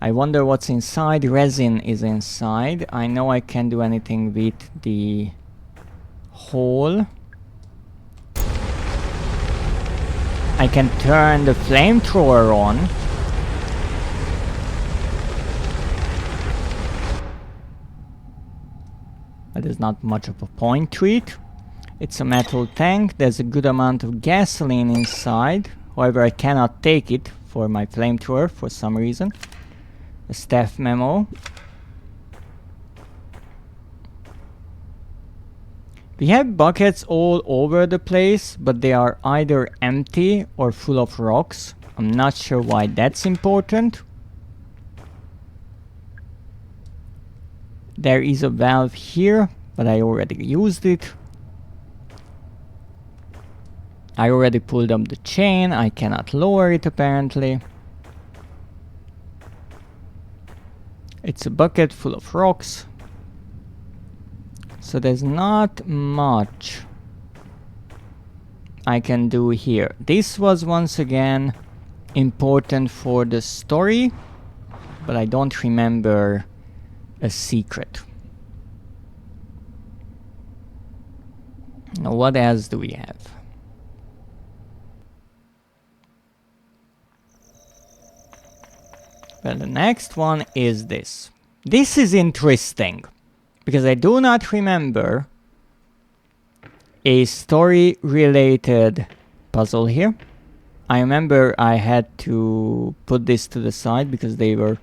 I wonder what's inside. Resin is inside. I know I can't do anything with the hole. I can turn the flamethrower on. But there's not much of a point to it. It's a metal tank. There's a good amount of gasoline inside. However, I cannot take it for my flamethrower for some reason. A staff memo. We have buckets all over the place, but they are either empty or full of rocks. I'm not sure why that's important. There is a valve here, but I already used it. I already pulled up the chain. I cannot lower it apparently. It's a bucket full of rocks. So there's not much I can do here. This was once again important for the story, but I don't remember a secret. Now, what else do we have? Well, the next one is this. This is interesting, because I do not remember a story-related puzzle here. I remember I had to put this to the side because they were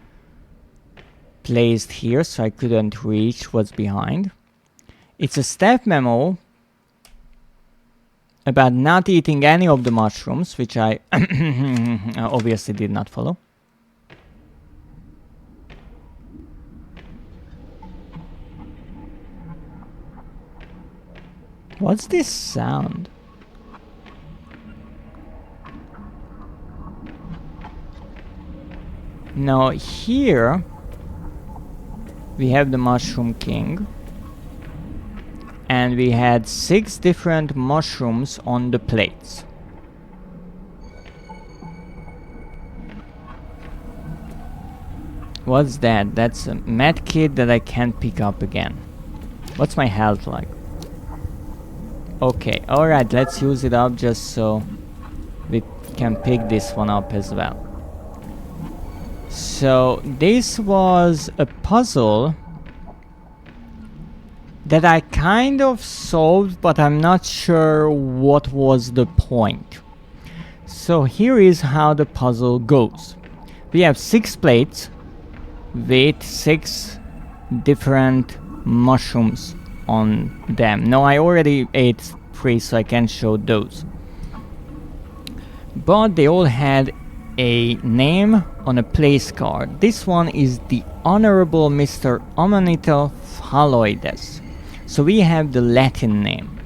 placed here, so I couldn't reach what's behind. It's a staff memo about not eating any of the mushrooms, which I obviously did not follow. What's this sound? Now here we have the Mushroom King, and we had 6 different mushrooms on the plates. What's that? That's a med kit that I can't pick up again. What's my health like? Okay, alright, let's use it up just so we can pick this one up as well. So this was a puzzle that I kind of solved, but I'm not sure what was the point. So here is how the puzzle goes. We have 6 plates with 6 different mushrooms on them. No, I already ate 3, so I can't show those. But they all had a name on a place card. This one is the Honorable Mr. Amanita Phalloides. So we have the Latin name.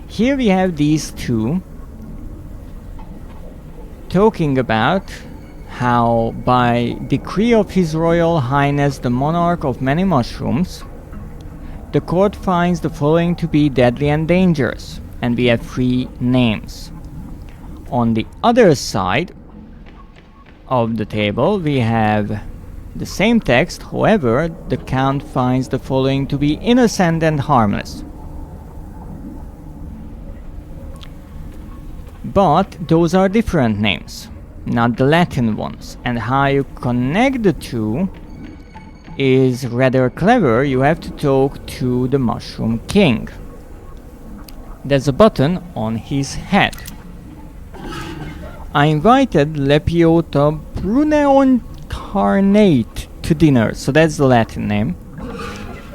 Here we have these two talking about how by decree of His Royal Highness the Monarch of Many Mushrooms, the court finds the following to be deadly and dangerous. And we have 3 names. On the other side of the table we have the same text, however the count finds the following to be innocent and harmless. But those are different names, not the Latin ones, and how you connect the two is rather clever. You have to talk to the Mushroom King. There's a button on his head. I invited Lepiota Bruneoncarnate to dinner, so that's the Latin name.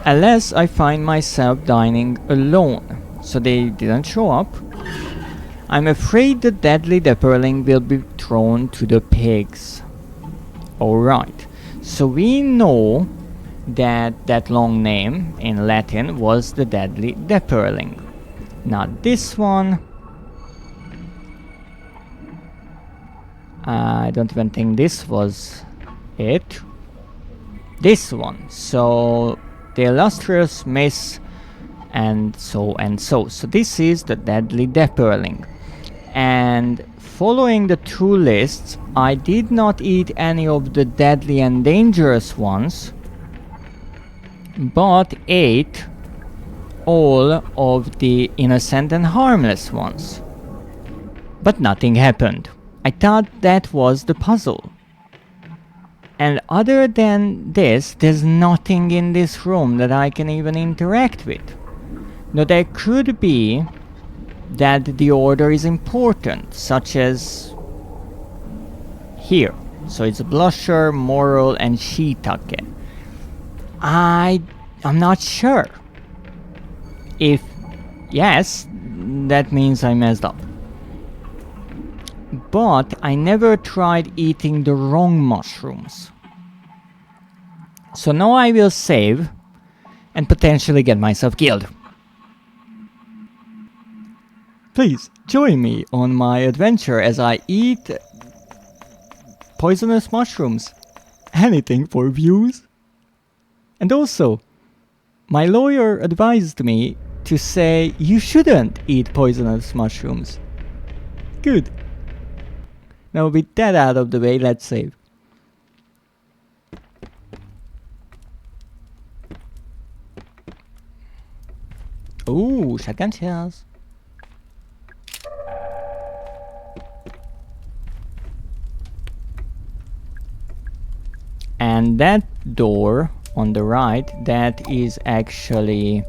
Unless I find myself dining alone, so they didn't show up. I'm afraid the deadly Depperling will be thrown to the pigs. Alright, so we know that that long name in Latin was the deadly Depperling. Not this one. I don't even think this was it. This one. So the illustrious Miss and so and so. So this is the deadly Depperling. And following the 2 lists, I did not eat any of the deadly and dangerous ones, but ate all of the innocent and harmless ones. But nothing happened. I thought that was the puzzle. And other than this, there's nothing in this room that I can even interact with. Now there could be that the order is important, such as here. So it's blusher, moral, and shiitake. I'm not sure. If yes, that means I messed up. But I never tried eating the wrong mushrooms. So now I will save and potentially get myself killed. Please join me on my adventure as I eat poisonous mushrooms. Anything for views. And also, my lawyer advised me to say you shouldn't eat poisonous mushrooms. Good. Now with that out of the way, let's save. Ooh, shotgun shells. And that door on the right, that is actually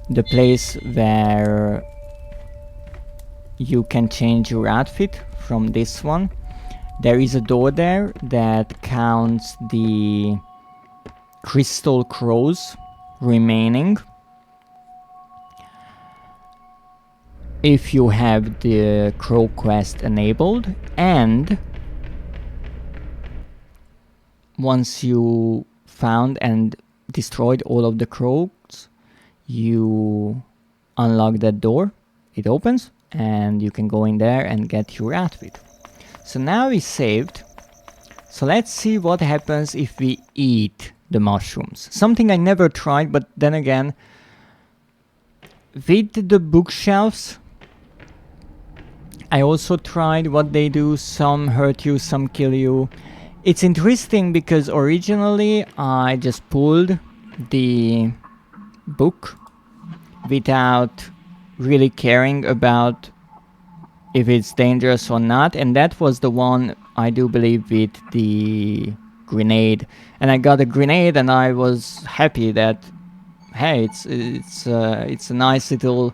the place where you can change your outfit from this one. There is a door there that counts the crystal crows remaining. If you have the crow quest enabled, and once you found and destroyed all of the crows, you unlock that door, it opens, and you can go in there and get your outfit. So now we saved. So let's see what happens if we eat the mushrooms. Something I never tried, but then again, with the bookshelves, I also tried what they do. Some hurt you, some kill you. It's interesting because originally I just pulled the book without really caring about if it's dangerous or not, and that was the one I do believe with the grenade. And I got a grenade and I was happy that, hey, it's a nice little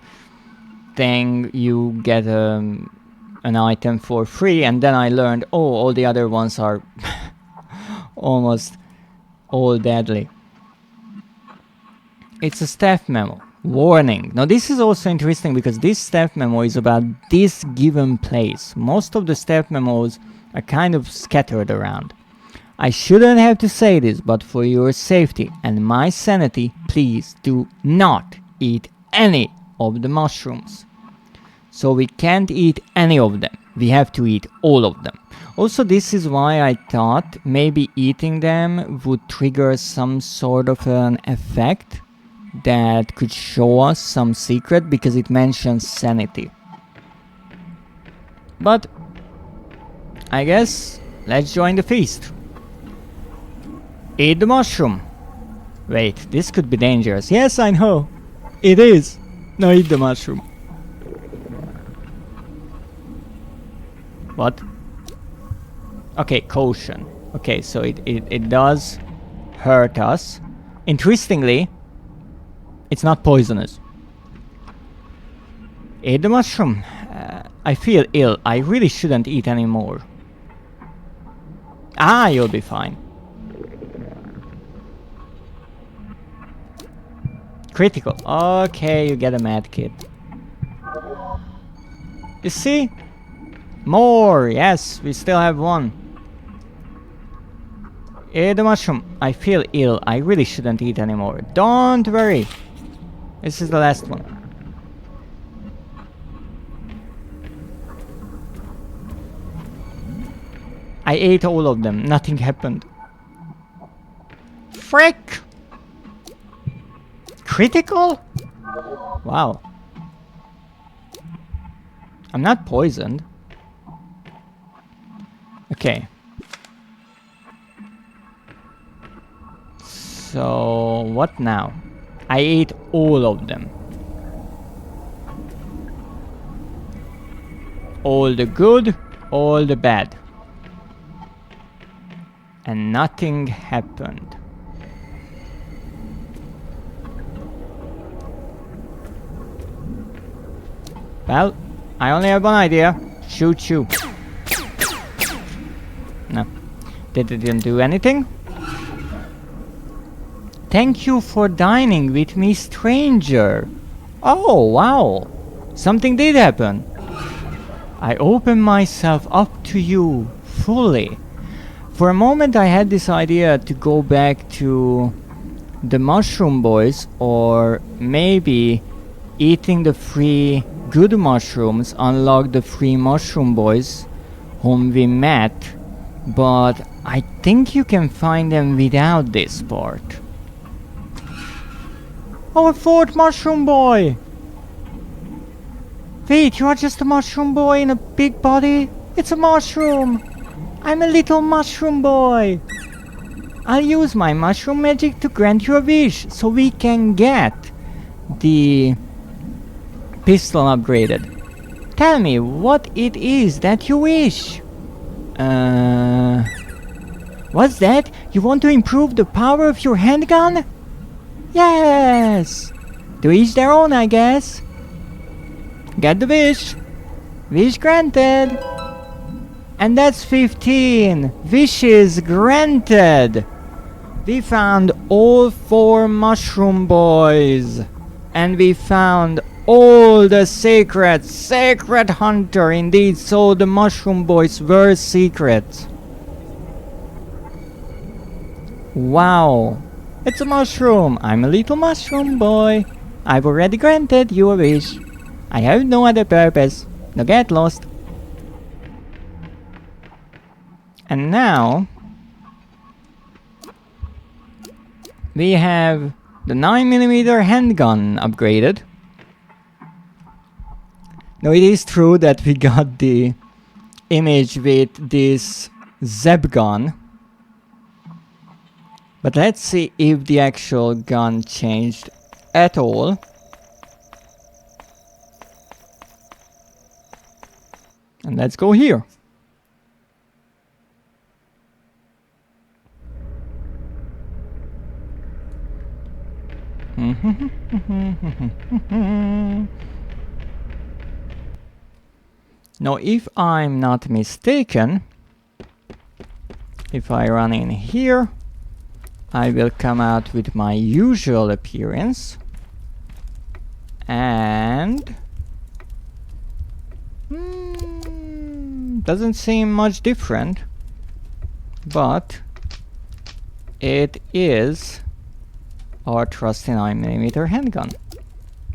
thing. You get an item for free, and then I learned, oh, all the other ones are almost all deadly. It's a staff memo. Warning. Now this is also interesting because this staff memo is about this given place. Most of the staff memos are kind of scattered around. I shouldn't have to say this, but for your safety and my sanity, please do not eat any of the mushrooms. So we can't eat any of them. We have to eat all of them. Also, this is why I thought maybe eating them would trigger some sort of an effect that could show us some secret, because it mentions sanity. But I guess let's join the feast. Eat the mushroom. Wait, this could be dangerous. Yes, I know. It is. Now eat the mushroom. What? Okay, caution. Okay, so it does hurt us. Interestingly, it's not poisonous. Eat the mushroom. I feel ill. I really shouldn't eat anymore. Ah, you'll be fine. Critical. Okay, you get a med kit. You see? More! Yes, we still have one. Eat the mushroom. I feel ill. I really shouldn't eat anymore. Don't worry. This is the last one. I ate all of them. Nothing happened. Frick! Critical? Wow. I'm not poisoned. Okay. So, what now? I ate all of them. All the good, all the bad. And nothing happened. Well, I only have one idea. Shoot you. No. That didn't do anything. Thank you for dining with me, stranger. Oh, wow. Something did happen. I opened myself up to you fully. For a moment I had this idea to go back to the Mushroom Boys, or maybe eating the free good mushrooms unlock the free Mushroom Boys whom we met, but I think you can find them without this part. Oh, a fourth Mushroom Boy! Wait, you are just a Mushroom Boy in a big body? It's a mushroom! I'm a little Mushroom Boy! I'll use my mushroom magic to grant you a wish, so we can get the pistol upgraded. Tell me what it is that you wish. What's that? You want to improve the power of your handgun? Yes! To each their own, I guess. Get the wish. Wish granted. And that's 15. Wishes granted. We found all 4 Mushroom Boys. And we found all the secrets. Secret Hunter, indeed. So the Mushroom Boys were secret. Wow. It's a mushroom. I'm a little Mushroom Boy. I've already granted you a wish. I have no other purpose. Now get lost. And now we have the 9mm handgun upgraded. Now it is true that we got the image with this Zeb gun. But let's see if the actual gun changed at all. And let's go here. Now, if I'm not mistaken, if I run in here, I will come out with my usual appearance. And doesn't seem much different, but it is our trusty 9mm handgun.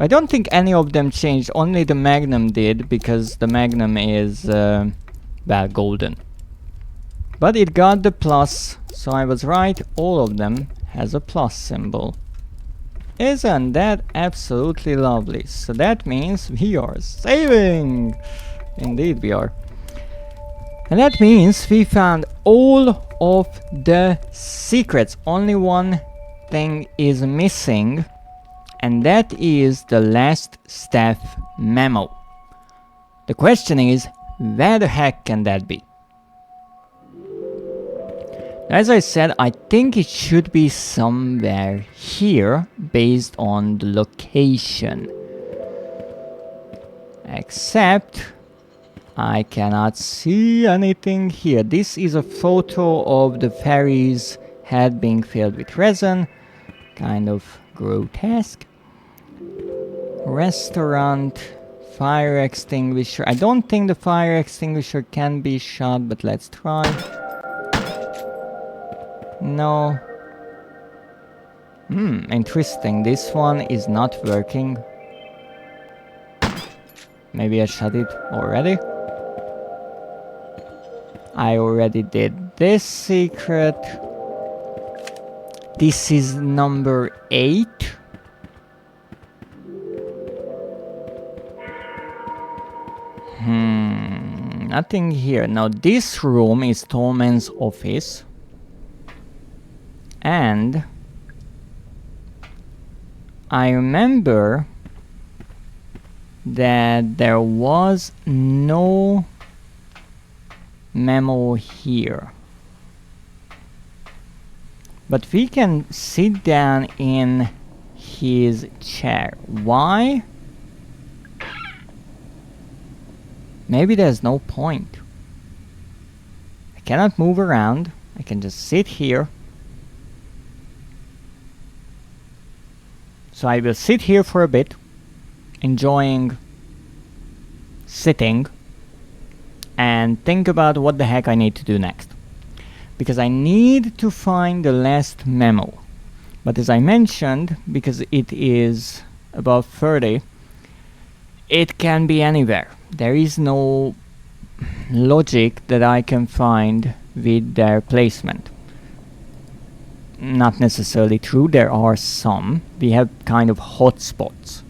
I don't think any of them changed, only the Magnum did, because the Magnum is well, golden. But it got the plus, so I was right, all of them has a plus symbol. Isn't that absolutely lovely? So that means we are saving! Indeed we are. And that means we found all of the secrets. Only one thing is missing, and that is the last staff memo. The question is, where the heck can that be? As I said, I think it should be somewhere here based on the location. Except I cannot see anything here. This is a photo of the fairy's head being filled with resin. Kind of grotesque. Restaurant, fire extinguisher. I don't think the fire extinguisher can be shot, but let's try. No. Interesting. This one is not working. Maybe I shut it already. I already did this secret. This is number 8. Nothing here. Now this room is Tolman's office. And I remember that there was no memo here. But we can sit down in his chair. Why? Maybe there's no point. I cannot move around. I can just sit here. So I will sit here for a bit, enjoying sitting, and think about what the heck I need to do next. Because I need to find the last memo. But as I mentioned, because it is above 30, it can be anywhere. There is no logic that I can find with their placement. Not necessarily true, there are some. We have kind of hotspots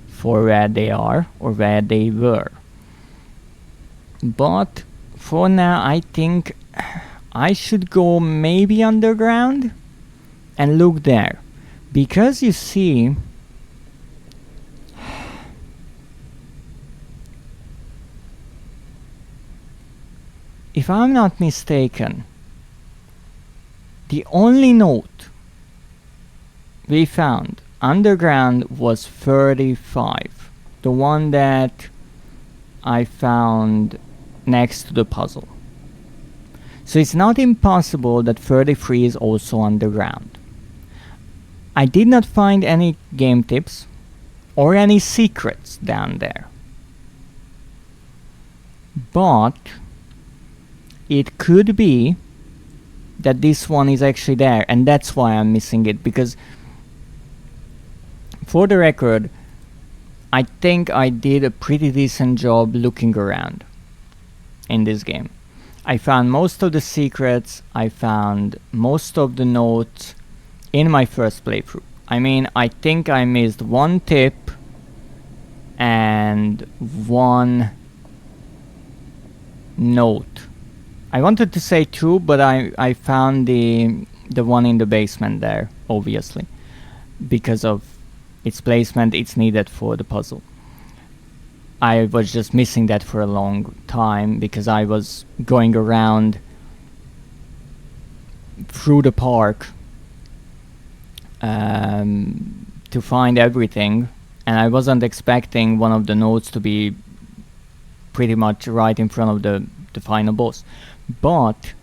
for where they are or where they were. But for now, I think I should go maybe underground and look there. Because you see, if I'm not mistaken, the only note we found underground was 35. The one that I found next to the puzzle. So it's not impossible that 33 is also underground. I did not find any game tips or any secrets down there. But it could be that this one is actually there, and that's why I'm missing it, because for the record, I think I did a pretty decent job looking around in this game. I found most of the secrets, I found most of the notes in my first playthrough. I mean, I think I missed one tip and one note. I wanted to say 2, but I found the one in the basement there, obviously. Because of its placement, it's needed for the puzzle. I was just missing that for a long time, because I was going around through the park to find everything, and I wasn't expecting one of the nodes to be pretty much right in front of the final boss. But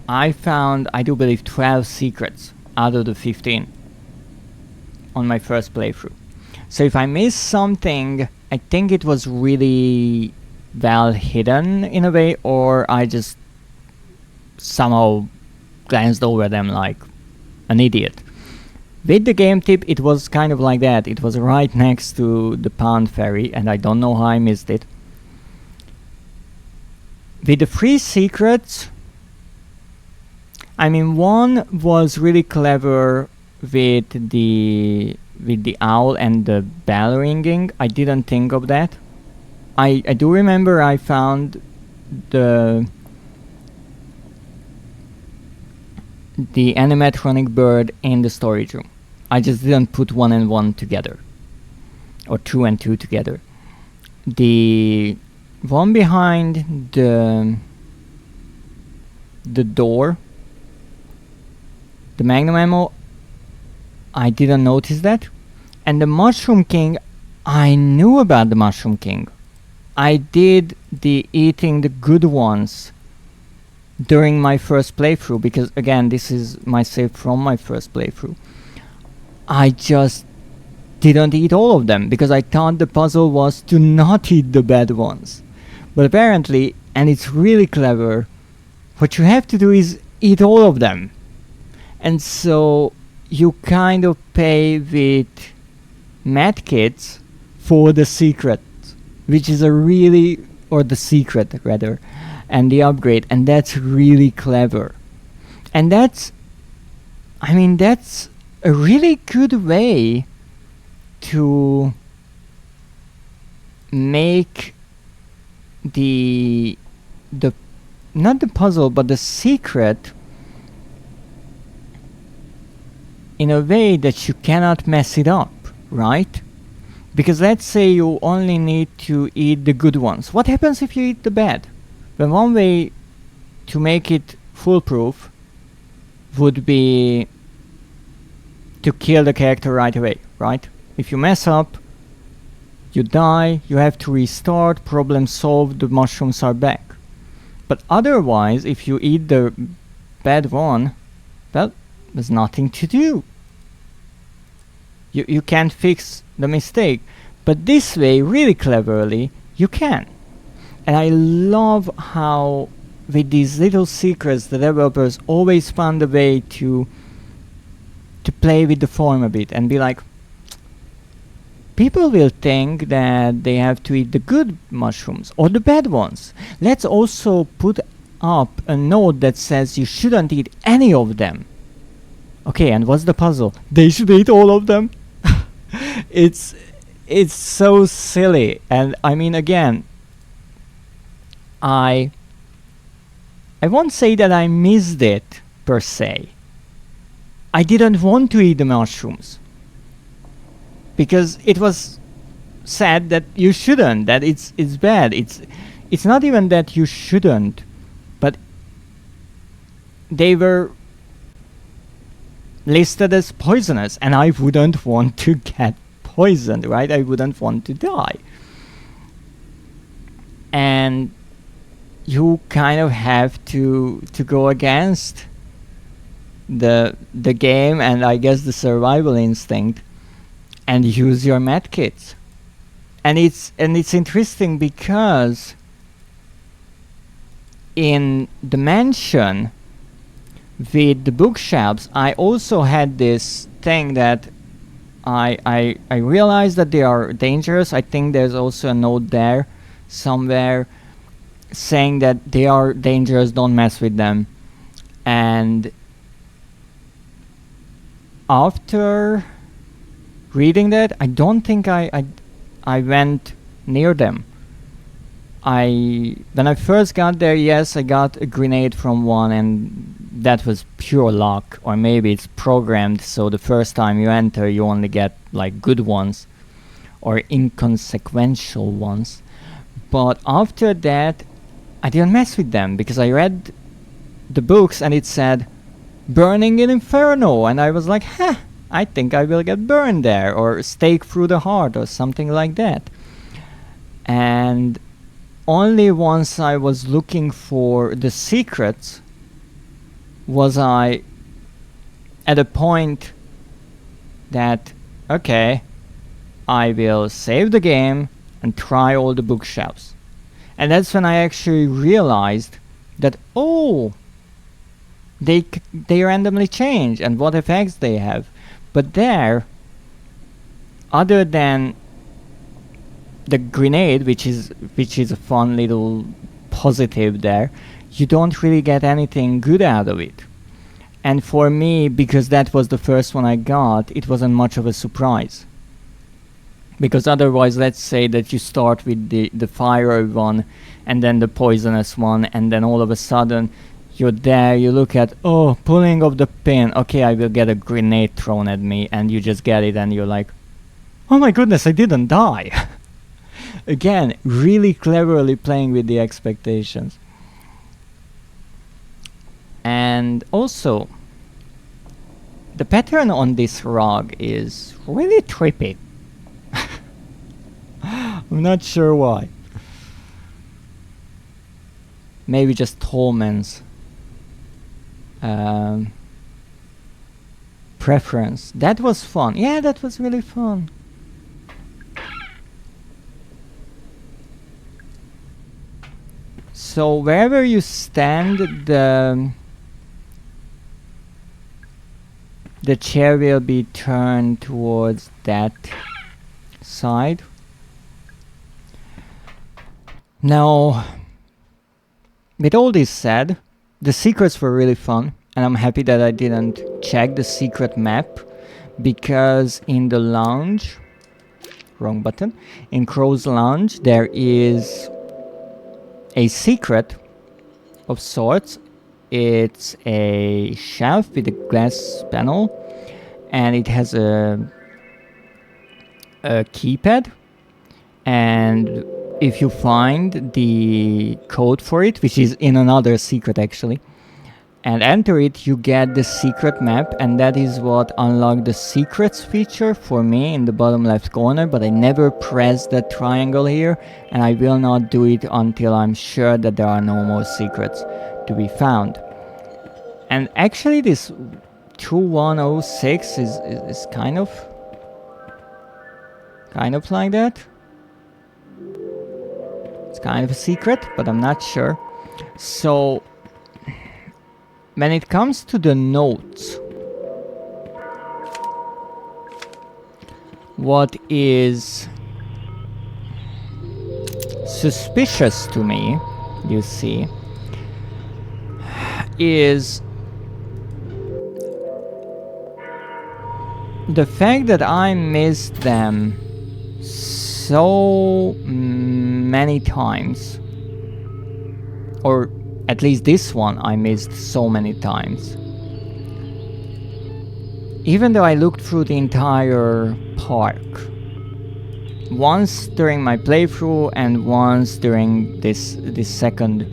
I found, I do believe, 12 secrets out of the 15 on my first playthrough. So if I missed something, I think it was really well hidden in a way, or I just somehow glanced over them like an idiot. With the game tip, it was kind of like that. It was right next to the Pound Ferry, and I don't know how I missed it. With the 3 secrets, I mean, one was really clever with the owl and the bell ringing. I didn't think of that. I do remember I found the animatronic bird in the storage room. I just didn't put 1 and 1 together, or 2 and 2 together. The one behind the door, the magnum ammo, I didn't notice that. And the Mushroom King, I knew about the Mushroom King. I did the eating the good ones during my first playthrough, because again, this is my save from my first playthrough. I just didn't eat all of them because I thought the puzzle was to not eat the bad ones. But apparently, and it's really clever, what you have to do is eat all of them. And so you kind of pay with medkits for the secret, which is a really, or the secret rather, and the upgrade, and that's really clever. And that's, I mean, that's a really good way to make the not the puzzle but the secret in a way that you cannot mess it up, right? Because let's say you only need to eat the good ones. What happens if you eat the bad? Well, one way to make it foolproof would be to kill the character right away, right? If you mess up, you die, you have to restart, problem solved, the mushrooms are back. But otherwise, if you eat the bad one, well, there's nothing to do. You can't fix the mistake. But this way, really cleverly, you can. And I love how with these little secrets the developers always found a way to play with the form a bit and be like, people will think that they have to eat the good mushrooms or the bad ones. Let's also put up a note that says you shouldn't eat any of them. Okay, and what's the puzzle? They should eat all of them. It's so silly. And I mean, again, I won't say that I missed it per se. I didn't want to eat the mushrooms because it was said that you shouldn't, that it's bad. It's not even that you shouldn't, but they were listed as poisonous, and I wouldn't want to get poisoned, right? I wouldn't want to die. And you kind of have to go against the game and I guess the survival instinct and use your medkits. And it's interesting because in the mansion with the bookshelves, I also had this thing that I realized that they are dangerous. I think there's also a note there somewhere saying that they are dangerous, don't mess with them. And after reading that, I don't think I went near them. When I first got there, yes, I got a grenade from one, and that was pure luck, or maybe it's programmed so the first time you enter you only get like good ones or inconsequential ones. But after that I didn't mess with them because I read the books and it said burning in Inferno, and I was like, huh, I think I will get burned there, or stake through the heart, or something like that. And only once I was looking for the secrets was I at a point that, okay, I will save the game and try all the bookshelves. And that's when I actually realized that, oh, they randomly change and what effects they have. But there, other than the grenade, which is a fun little positive there, you don't really get anything good out of it. And for me, because that was the first one I got, it wasn't much of a surprise. Because otherwise, let's say that you start with the fire one and then the poisonous one, and then all of a sudden you're there, you look at, oh, pulling of the pin, okay, I will get a grenade thrown at me, and you just get it and you're like, oh my goodness, I didn't die. Again, really cleverly playing with the expectations. And also, the pattern on this rug is really trippy. I'm not sure why. Maybe just Tolman's preference. That was fun. Yeah, that was really fun. So wherever you stand, the chair will be turned towards that side. Now, with all this said, the secrets were really fun, and I'm happy that I didn't check the secret map, because in the lounge, wrong button, in Crow's Lounge there is a secret of sorts. It's a shelf with a glass panel, and it has a keypad, and if you find the code for it, which is in another secret actually, and enter it, you get the secret map, and that is what unlocked the secrets feature for me in the bottom left corner. But I never pressed that triangle here, and I will not do it until I'm sure that there are no more secrets to be found. And actually this 2106 is kind of like that. It's kind of a secret, but I'm not sure. So when it comes to the notes, what is suspicious to me, you see, is the fact that I missed them so many times, or at least this one I missed so many times. Even though I looked through the entire park, once during my playthrough and once during this second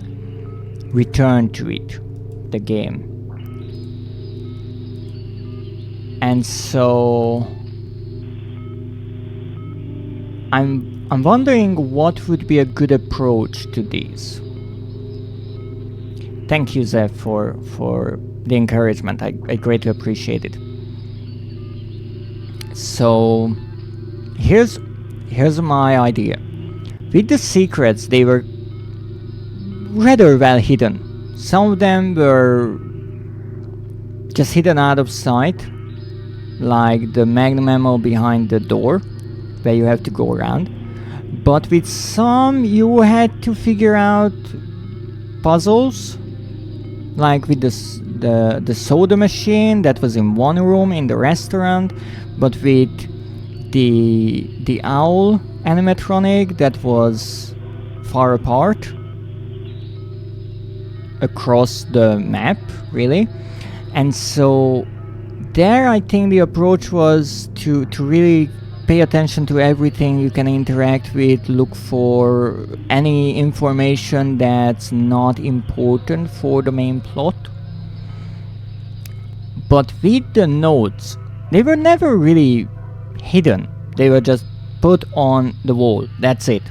return to it, the game. And so I'm wondering what would be a good approach to these. Thank you, Zev, for the encouragement. I greatly appreciate it. So here's my idea. With the secrets, they were rather well hidden. Some of them were just hidden out of sight, like the magnum ammo behind the door, where you have to go around. But with some, you had to figure out puzzles, like with the soda machine that was in one room in the restaurant, but with the owl animatronic that was far apart across the map, really. And so there I think the approach was to really pay attention to everything you can interact with, look for any information that's not important for the main plot, But with the notes, they were never really hidden. They were just put on the wall. That's it.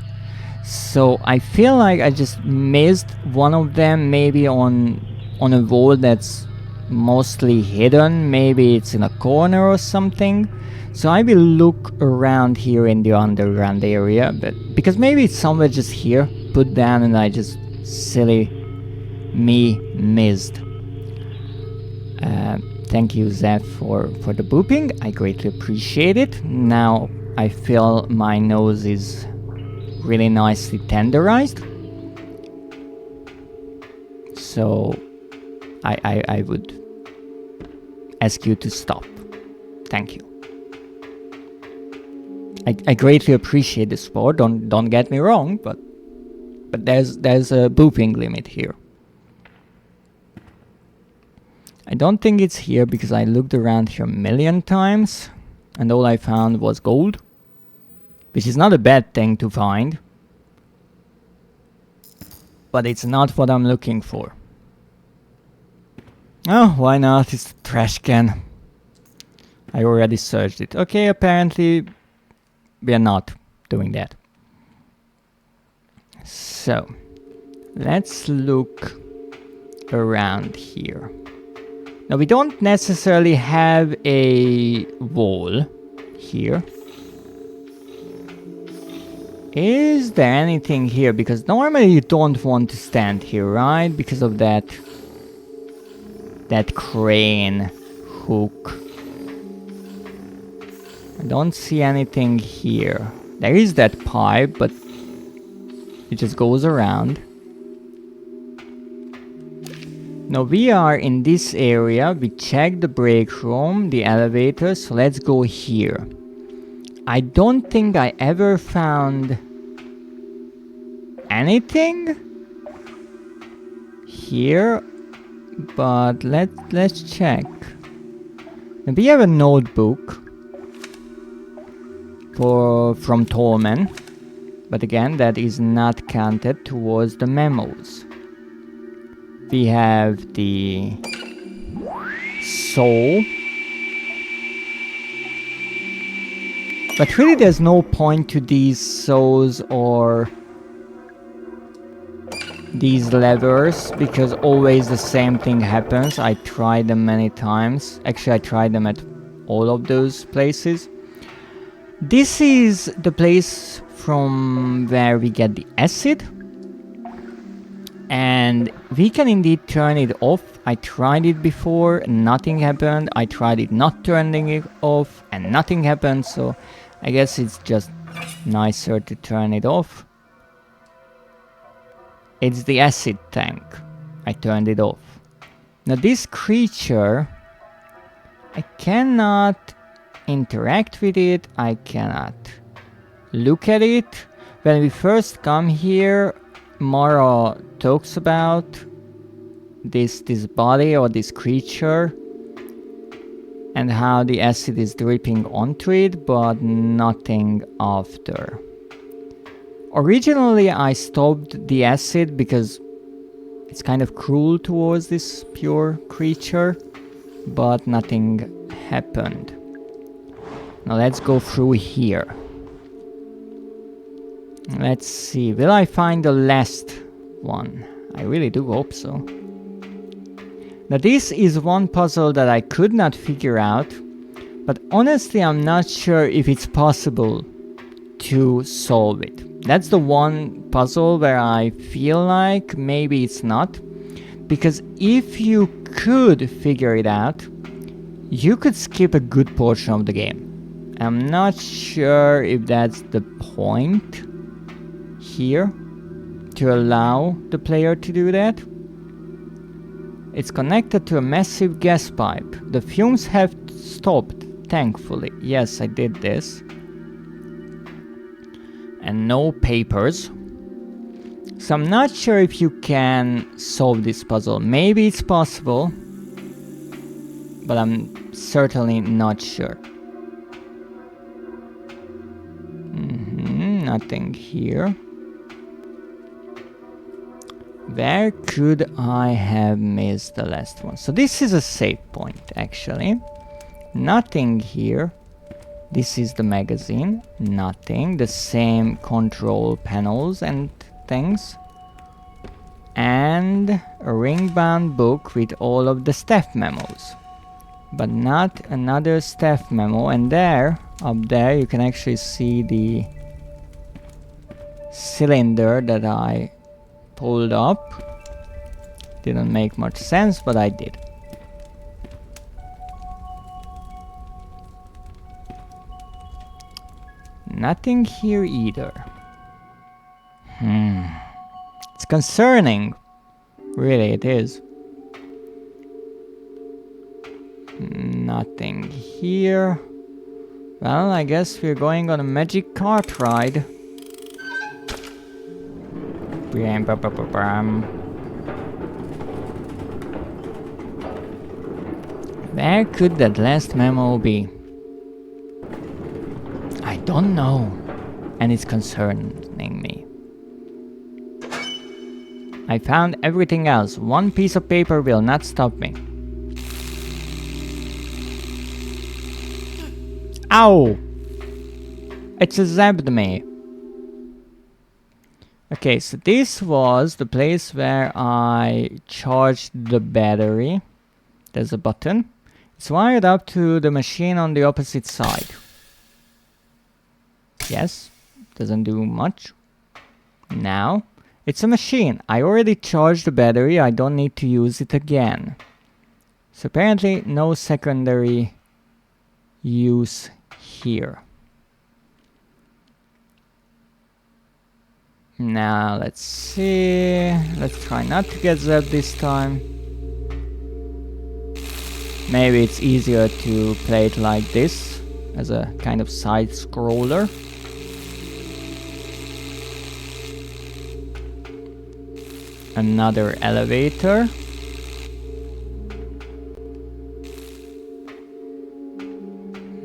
So I feel like I just missed one of them, maybe on a wall that's mostly hidden. Maybe it's in a corner or something. So I will look around here in the underground area, but because maybe it's somewhere just here, put down, and I just silly me missed. Thank you, Zeph, for the booping. I greatly appreciate it. Now I feel my nose is really nicely tenderized. So I would ask you to stop. Thank you. I greatly appreciate the support. Don't get me wrong, but there's a booping limit here. I don't think it's here because I looked around here a million times and all I found was gold, which is not a bad thing to find, but it's not what I'm looking for. Oh, why not? It's a trash can. I already searched it. Okay, apparently we are not doing that. So let's look around here. Now we don't necessarily have a wall here. Is there anything here? Because normally you don't want to stand here, right? Because of that crane hook. I don't see anything here. There is that pipe, but it just goes around. Now we are in this area. We checked the break room, the elevator, so let's go here. I don't think I ever found anything here, but let's check. Now we have a notebook from Tolman, but again that is not counted towards the memos. We have the soul, but really there's no point to these souls or these levers because always the same thing happens. I tried them many times. Actually, I tried them at all of those places. This is the place from where we get the acid. And we can indeed turn it off. I tried it before, nothing happened. I tried it not turning it off and nothing happened. So I guess it's just nicer to turn it off. It's the acid tank. I turned it off. Now this creature, I cannot interact with it. I cannot look at it. When we first come here, Mara talks about this body or this creature and how the acid is dripping onto it, but nothing after. Originally I stopped the acid because it's kind of cruel towards this pure creature, but nothing happened. Now let's go through here. Let's see, will I find the last one? I really do hope so. Now this is one puzzle that I could not figure out, but honestly I'm not sure if it's possible to solve it. That's the one puzzle where I feel like maybe it's not, because if you could figure it out, you could skip a good portion of the game. I'm not sure if that's the point here to allow the player to do that. It's connected to a massive gas pipe. The fumes have stopped, thankfully. Yes, I did this. And no papers. So I'm not sure if you can solve this puzzle. Maybe it's possible, but I'm certainly not sure. Nothing here. Where could I have missed the last one? So this is a save point, actually. Nothing here. This is the magazine. Nothing. The same control panels and things. And a ring-bound book with all of the staff memos. But not another staff memo. And there, up there, you can actually see the cylinder that I pulled up. Didn't make much sense, but I did. Nothing here either. It's concerning. Really, it is. Nothing here. Well, I guess we're going on a magic cart ride. Where could that last memo be? I don't know, and it's concerning me. I found everything else. One piece of paper will not stop me. Ow! It's zapped me. Okay, so this was the place where I charged the battery. There's a button. It's wired up to the machine on the opposite side. Yes, doesn't do much. Now, it's a machine. I already charged the battery. I don't need to use it again. So apparently no secondary use here. Now, let's see. Let's try not to get zapped this time. Maybe it's easier to play it like this, as a kind of side scroller. Another elevator.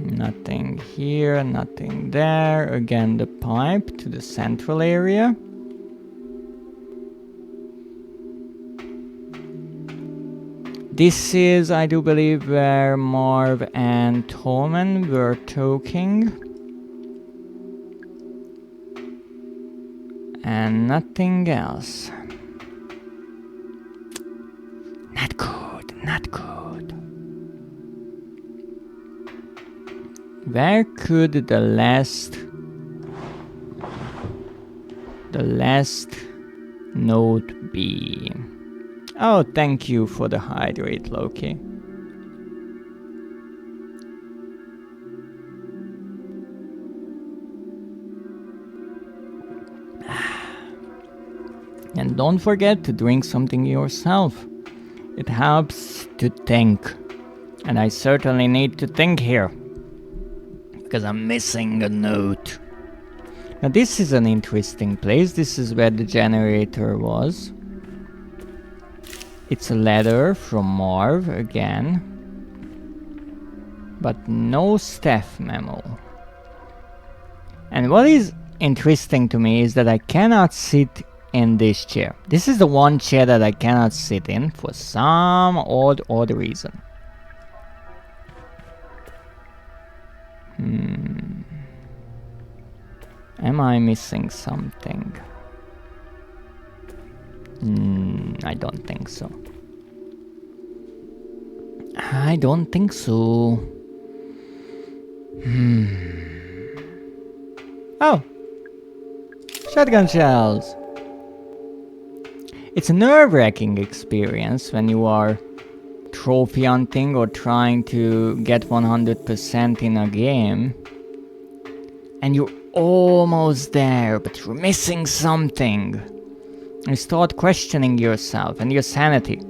Nothing here, nothing there. Again, the pipe to the central area. This is, I do believe, where Marv and Tolman were talking. And nothing else. Not good, not good. Where could the last note be? Oh, thank you for the hydrate, Loki. And don't forget to drink something yourself. It helps to think. And I certainly need to think here. Because I'm missing a note. Now this is an interesting place. This is where the generator was. It's a letter from Marv again. But no staff memo. And what is interesting to me is that I cannot sit in this chair. This is the one chair that I cannot sit in for some odd reason. Am I missing something? I don't think so. I don't think so. Oh! Shotgun shells! It's a nerve-wracking experience when you are trophy hunting or trying to get 100% in a game. And you're almost there, but you're missing something. You start questioning yourself and your sanity.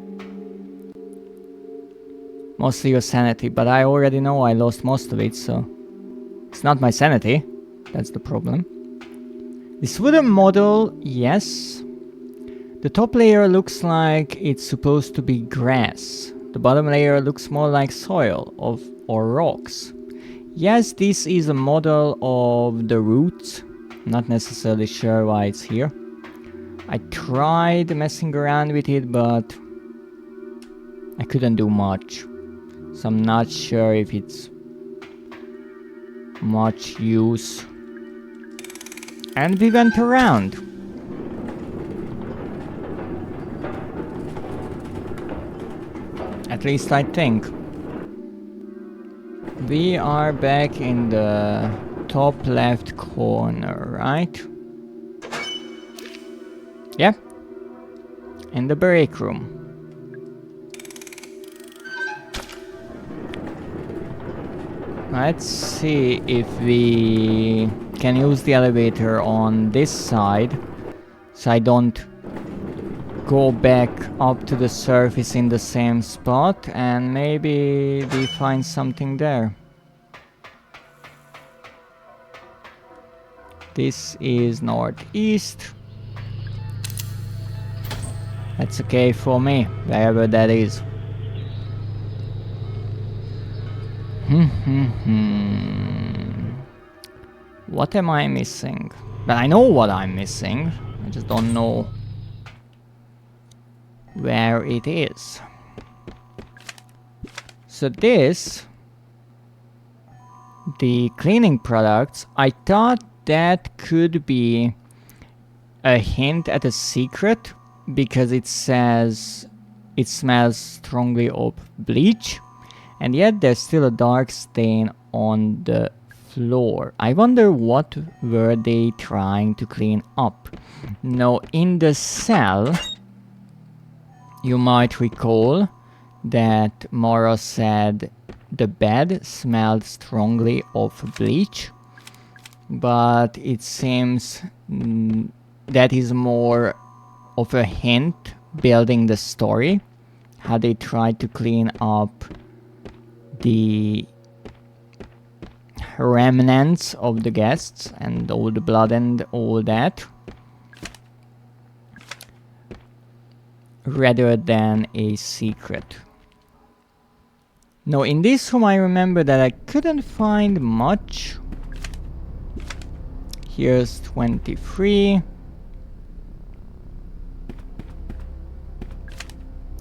Mostly your sanity, but I already know I lost most of it, so... It's not my sanity. That's the problem. This wooden model, yes. The top layer looks like it's supposed to be grass. The bottom layer looks more like soil or rocks. Yes, this is a model of the roots. Not necessarily sure why it's here. I tried messing around with it, but I couldn't do much. So I'm not sure if it's much use. And we went around. At least I think. We are back in the top left corner, right? Yeah. In the break room. Let's see if we can use the elevator on this side, so I don't go back up to the surface in the same spot, and maybe we find something there. This is northeast. That's okay for me, wherever that is. What am I missing? But I know what I'm missing. I just don't know where it is. So this, the cleaning products, I thought that could be a hint at a secret, because it says it smells strongly of bleach, and yet there's still a dark stain on the floor. I wonder what were they trying to clean up. Now, in the cell, you might recall that Mara said the bed smelled strongly of bleach, but it seems that is more of a hint building the story, how they tried to clean up the remnants of the guests and all the blood and all that, rather than a secret. Now, in this room I remember that I couldn't find much. Here's 23.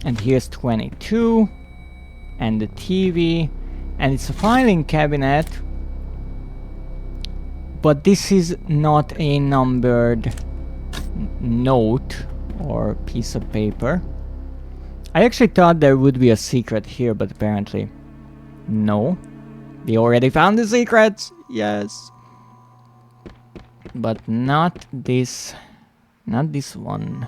And here's 22. And the TV. And it's a filing cabinet. But this is not a numbered note or piece of paper. I actually thought there would be a secret here, but apparently no. We already found the secrets! Yes! But not this one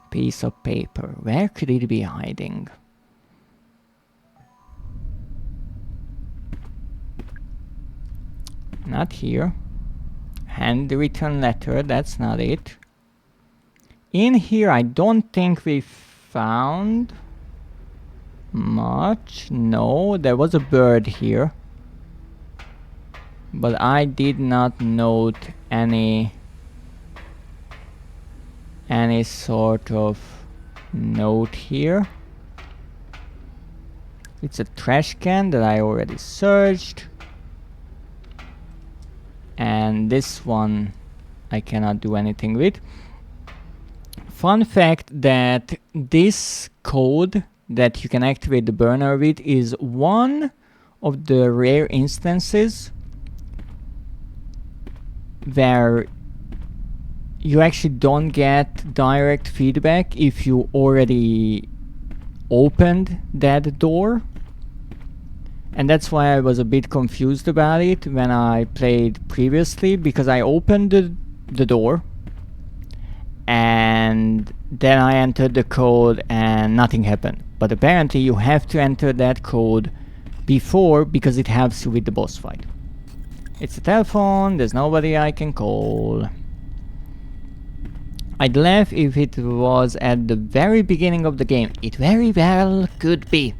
piece of paper. Where could it be hiding? Not here. Handwritten letter, that's not it. In here I don't think we found much. No, there was a bird here, but I did not note any sort of note here. It's a trash can that I already searched, and this one I cannot do anything with. Fun fact that this code that you can activate the burner with is one of the rare instances where you actually don't get direct feedback if you already opened that door. And that's why I was a bit confused about it when I played previously, because I opened the door and then I entered the code and nothing happened. But apparently you have to enter that code before, because it helps you with the boss fight. It's a telephone, there's nobody I can call. I'd laugh if it was at the very beginning of the game. It very well could be.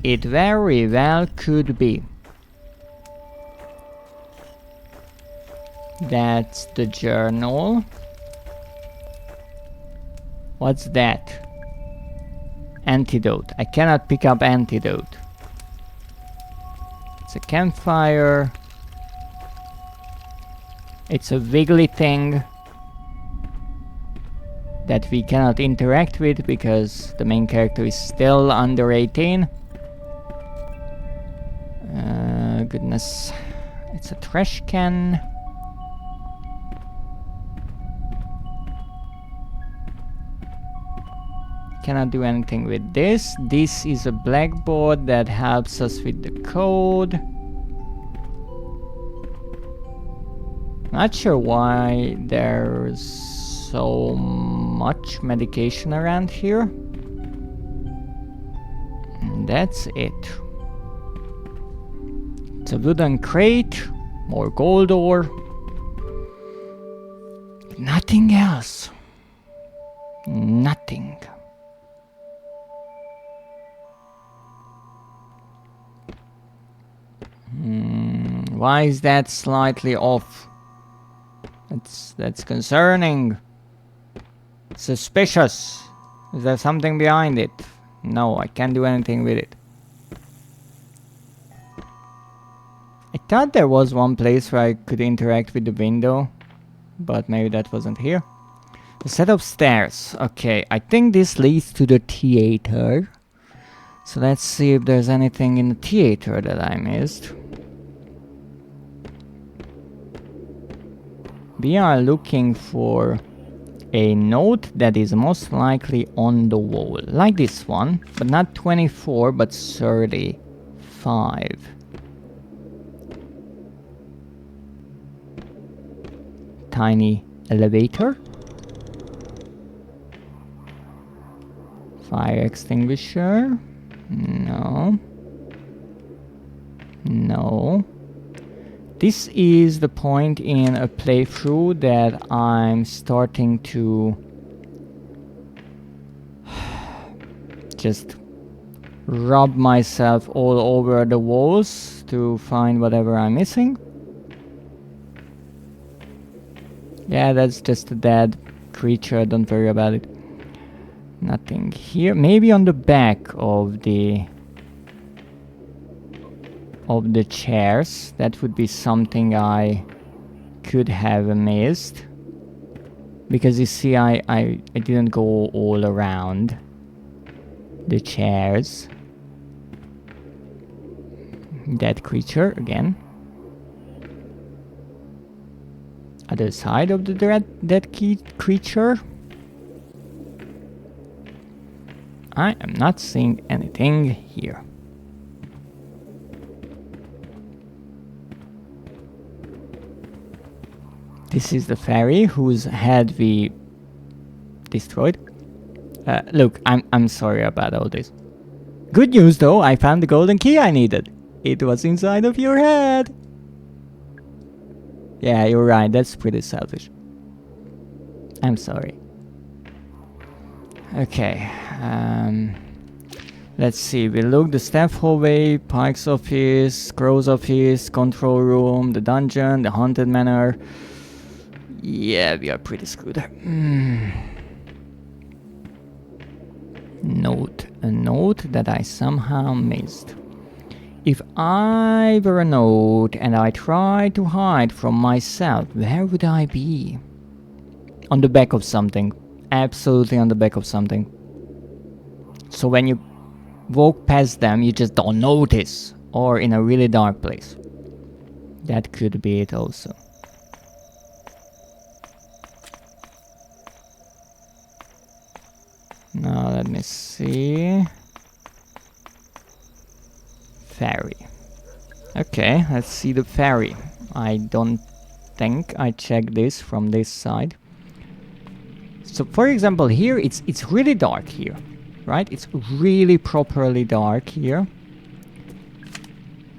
It very well could be. That's the journal. What's that? Antidote. I cannot pick up antidote. It's a campfire. It's a wiggly thing. that we cannot interact with because the main character is still under 18. Goodness. It's a trash can. Cannot do anything with this. This is a blackboard that helps us with the code. Not sure why there's so much medication around here. And that's it. It's a wooden crate, more gold ore. Nothing else. Nothing. Why is that slightly off? That's concerning. Suspicious. Is there something behind it? No, I can't do anything with it. I thought there was one place where I could interact with the window, but maybe that wasn't here. A set of stairs. Okay, I think this leads to the theater. So let's see if there's anything in the theater that I missed. We are looking for a note that is most likely on the wall. Like this one, but not 24, but 35. Tiny elevator. Fire extinguisher. No. No. This is the point in a playthrough that I'm starting to just rub myself all over the walls to find whatever I'm missing. Yeah, that's just a dead creature, don't worry about it. Nothing here. Maybe on the back of the chairs. That would be something I could have missed. Because you see, I didn't go all around the chairs. That creature again. Other side of the dead creature. I am not seeing anything here. This is the fairy whose head we destroyed. Look, I'm sorry about all this. Good news though, I found the golden key I needed. It was inside of your head. Yeah, you're right, that's pretty selfish. I'm sorry. Okay, let's see, we look the staff hallway, Pike's office, Crow's office, control room, the dungeon, the haunted manor. Yeah, we are pretty screwed. Note. A note that I somehow missed. If I were a note and I tried to hide from myself, where would I be? On the back of something. Absolutely on the back of something. So when you walk past them, you just don't notice. Or in a really dark place. That could be it also. Now let me see. Fairy. Okay, let's see the fairy. I don't think I checked this from this side. So for example here, it's really dark here. Right? It's really properly dark here.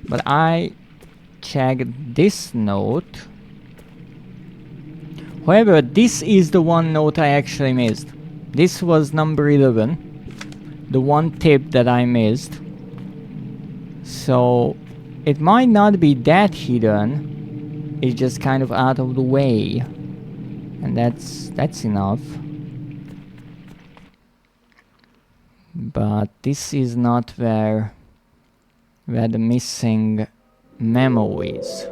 But I checked this note. However, this is the one note I actually missed. This was number 11, the one tip that I missed. So it might not be that hidden, it's just kind of out of the way. And that's enough. But this is not where the missing memo is.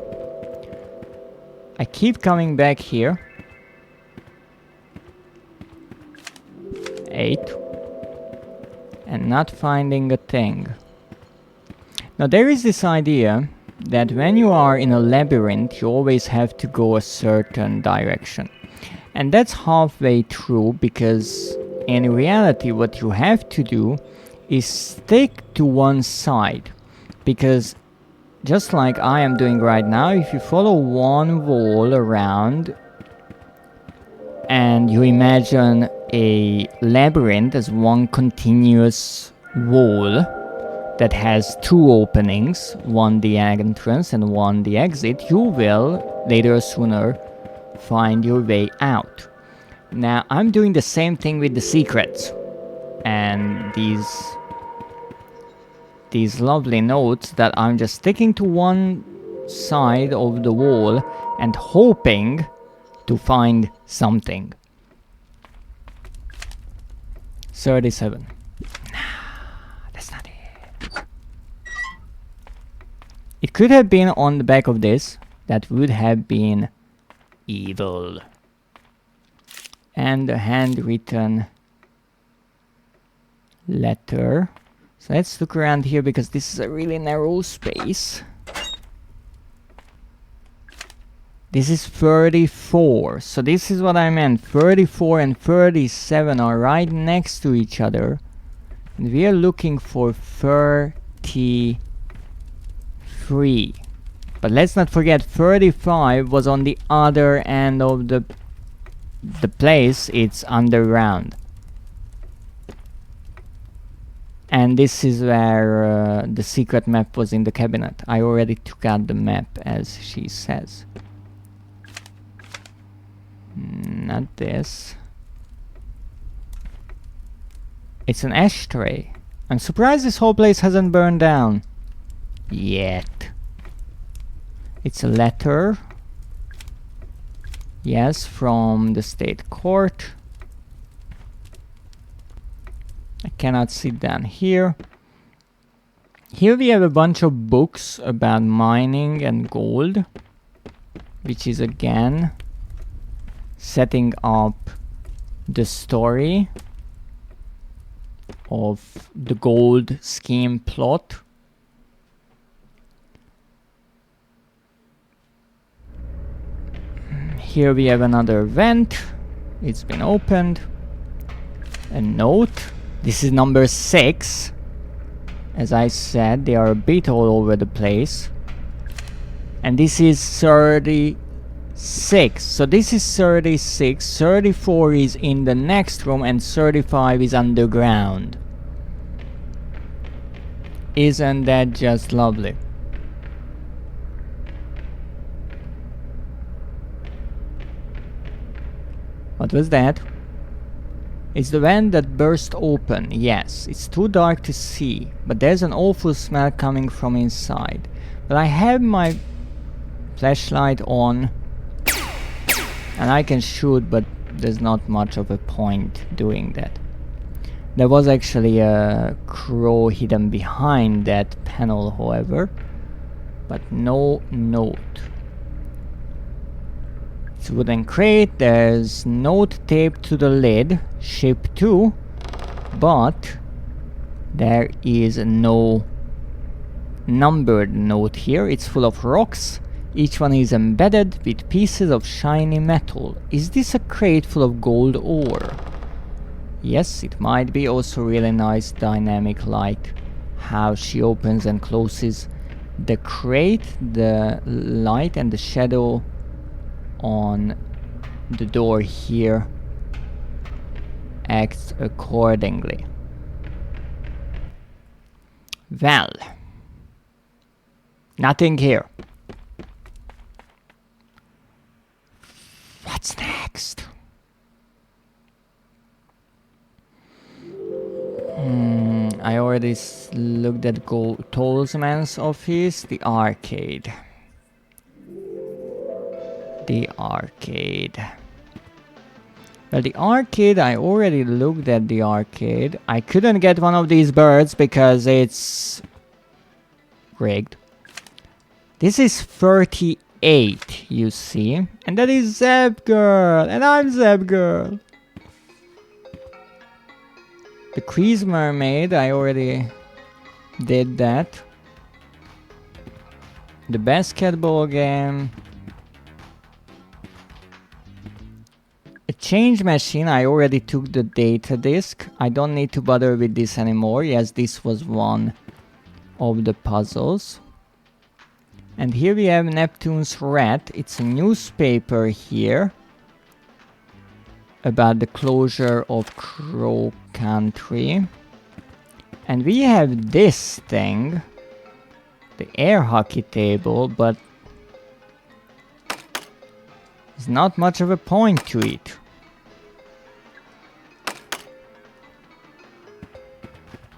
I keep coming back here. 8 and not finding a thing. Now there is this idea that when you are in a labyrinth, you always have to go a certain direction. And that's halfway true, because in reality what you have to do is stick to one side. Because just like I am doing right now, if you follow one wall around and you imagine a labyrinth as one continuous wall that has two openings, one the entrance and one the exit, you will, later or sooner, find your way out. Now, I'm doing the same thing with the secrets. And these lovely notes that I'm just sticking to one side of the wall and hoping to find something. 37. That's not it. It could have been on the back of this. That would have been evil. And a handwritten letter. So let's look around here, because this is a really narrow space. This is 34. So this is what I meant. 34 and 37 are right next to each other. And we are looking for 33. But let's not forget 35 was on the other end of the place. It's underground. And this is where the secret map was in the cabinet. I already took out the map, as she says. Not this. It's an ashtray. I'm surprised this whole place hasn't burned down yet. It's a letter. Yes, from the state court. I cannot sit down here. Here we have a bunch of books about mining and gold, which is again setting up the story of the gold scheme plot. Here we have another vent. It's been opened. A note. This is number 6. As I said, they are a bit all over the place. And this is 36. So this is 36. 34 is in the next room and 35 is underground. Isn't that just lovely? What was that? It's the vent that burst open. Yes, it's too dark to see, but there's an awful smell coming from inside. But I have my flashlight on and I can shoot, but there's not much of a point doing that. There was actually a crow hidden behind that panel, however, but no note. It's a wooden crate. There's note taped to the lid, ship to, but there is no numbered note here. It's full of rocks. Each one is embedded with pieces of shiny metal. Is this a crate full of gold ore? Yes, it might be. Also really nice dynamic light. How she opens and closes the crate, the light and the shadow on the door here acts accordingly. Well, nothing here. What's next? I already looked at Tolzman's office. The arcade. The arcade. Well, the arcade, I already looked at the arcade. I couldn't get one of these birds because it's rigged. This is 38, you see. And that is Zeb Girl. And I'm Zeb Girl. The Crease Mermaid, I already did that. The basketball game. A change machine, I already took the data disk. I don't need to bother with this anymore. Yes, this was one of the puzzles. And here we have Neptune's Rat. It's a newspaper here about the closure of Crow Country. And we have this thing, the air hockey table, but there's not much of a point to it.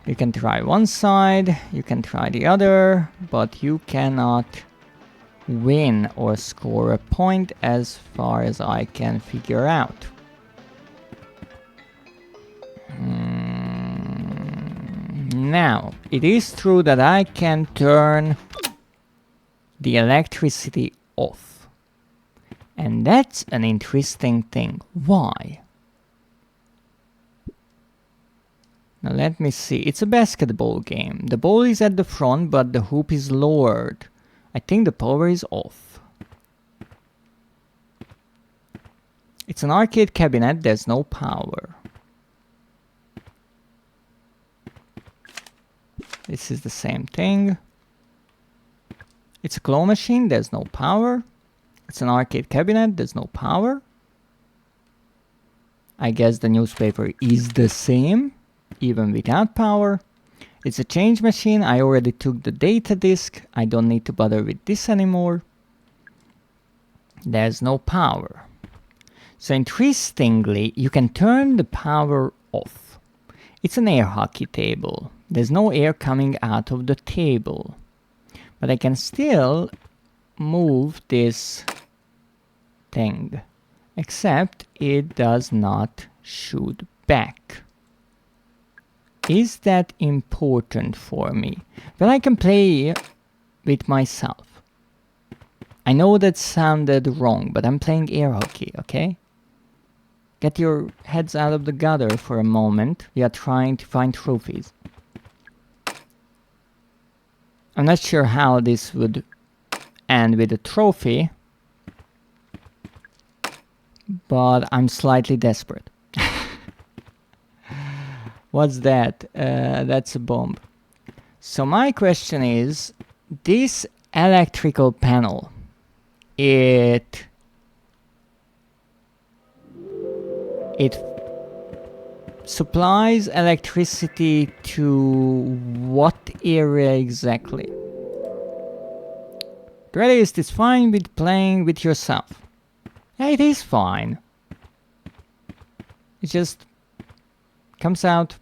You can try one side, you can try the other, but you cannot win or score a point as far as I can figure out. Now, it is true that I can turn the electricity off. And that's an interesting thing. Why? Now let me see. It's a basketball game. The ball is at the front, but the hoop is lowered. I think the power is off. It's an arcade cabinet. There's no power. This is the same thing. It's a claw machine. There's no power. It's an arcade cabinet. There's no power. I guess the newspaper is the same, even without power. It's a change machine. I already took the data disk. I don't need to bother with this anymore. There's no power. So interestingly, you can turn the power off. It's an air hockey table. There's no air coming out of the table. But I can still move this thing. Except it does not shoot back. Is that important for me? Well, I can play with myself. I know that sounded wrong, but I'm playing air hockey, okay? Get your heads out of the gutter for a moment. We are trying to find trophies. I'm not sure how this would end with a trophy, but I'm slightly desperate. What's that? That's a bomb. So my question is, this electrical panel, it supplies electricity to what area exactly? Dreadist is fine with playing with yourself. Yeah, it is fine. It just comes out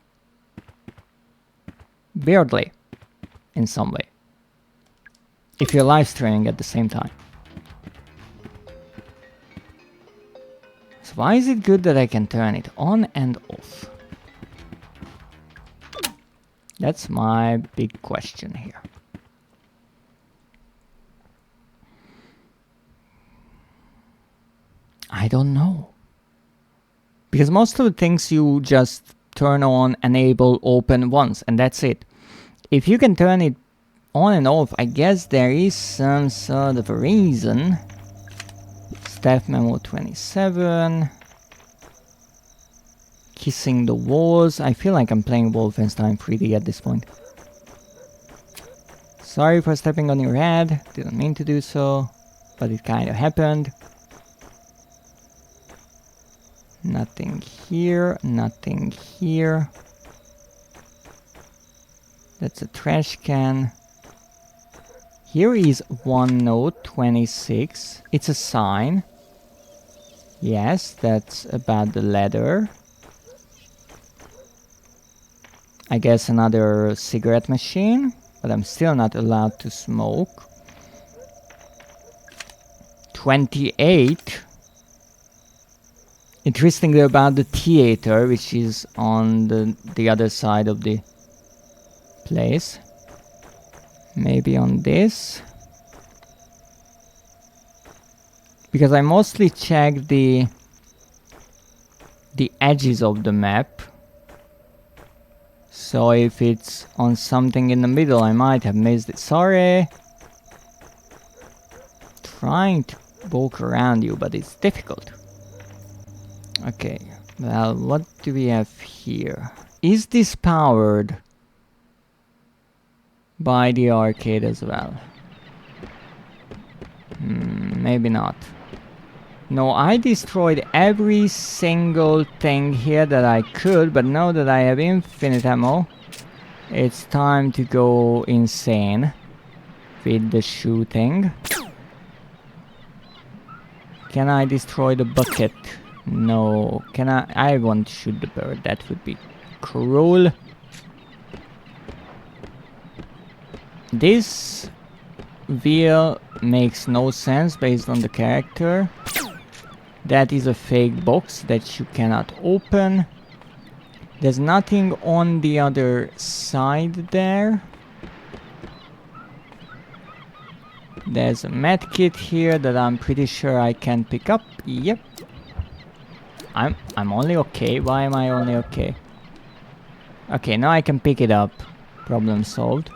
weirdly in some way. If you're live streaming at the same time. So why is it good that I can turn it on and off? That's my big question here. I don't know. Because most of the things you just turn on, enable, open once, and that's it. If you can turn it on and off, I guess there is some sort of a reason. Staff memo 27. Kissing the walls. I feel like I'm playing Wolfenstein 3D at this point. Sorry for stepping on your head. Didn't mean to do so, but it kind of happened. Nothing here, nothing here. That's a trash can. Here is one note, 26. It's a sign. Yes, that's about the letter. I guess another cigarette machine, but I'm still not allowed to smoke. 28. Interestingly about the theater, which is on the other side of the place. Maybe on this. Because I mostly check the edges of the map. So if it's on something in the middle, I might have missed it. Sorry. Trying to walk around you, but it's difficult. Okay, well, what do we have here? Is this powered by the arcade as well? Maybe not. No, I destroyed every single thing here that I could, but now that I have infinite ammo, it's time to go insane with the shooting. Can I destroy the bucket? No. Can I? I won't shoot the bird. That would be cruel. This wheel makes no sense based on the character. That is a fake box that you cannot open. There's nothing on the other side there. There's a medkit here that I'm pretty sure I can pick up. Yep. I'm only okay. Why am I only okay? Okay, now I can pick it up. Problem solved.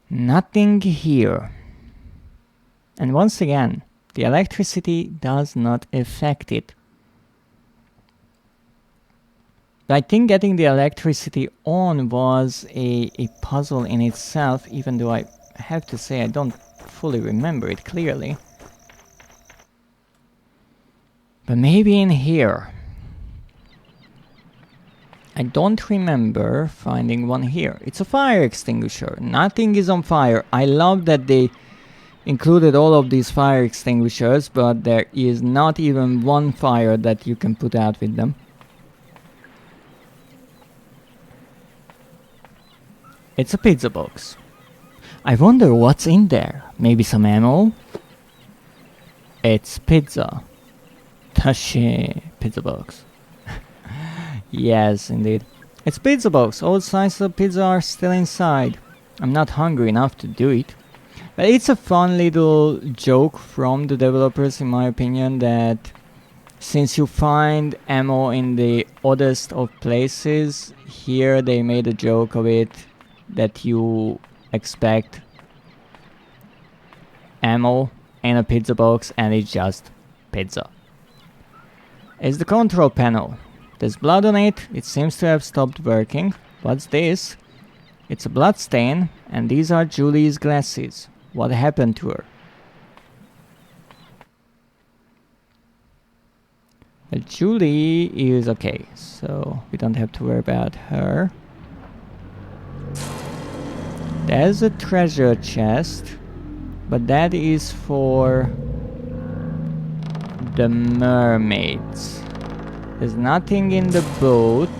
Nothing here. And once again, the electricity does not affect it. I think getting the electricity on was a puzzle in itself, even though I have to say I don't fully remember it clearly. But maybe in here. I don't remember finding one here. It's a fire extinguisher. Nothing is on fire. I love that they included all of these fire extinguishers, but there is not even one fire that you can put out with them. It's a pizza box. I wonder what's in there. Maybe some ammo? It's pizza. Tashi pizza box. Yes, indeed. It's pizza box. All slices of pizza are still inside. I'm not hungry enough to do it. But it's a fun little joke from the developers, in my opinion, that since you find ammo in the oddest of places, here they made a joke of it that you expect ammo in a pizza box and it's just pizza. It's the control panel. There's blood on it. It seems to have stopped working. What's this? It's a blood stain, and these are Julie's glasses. What happened to her? Well, Julie is okay, so we don't have to worry about her. There's a treasure chest, but that is for the mermaids. There's nothing in the boat.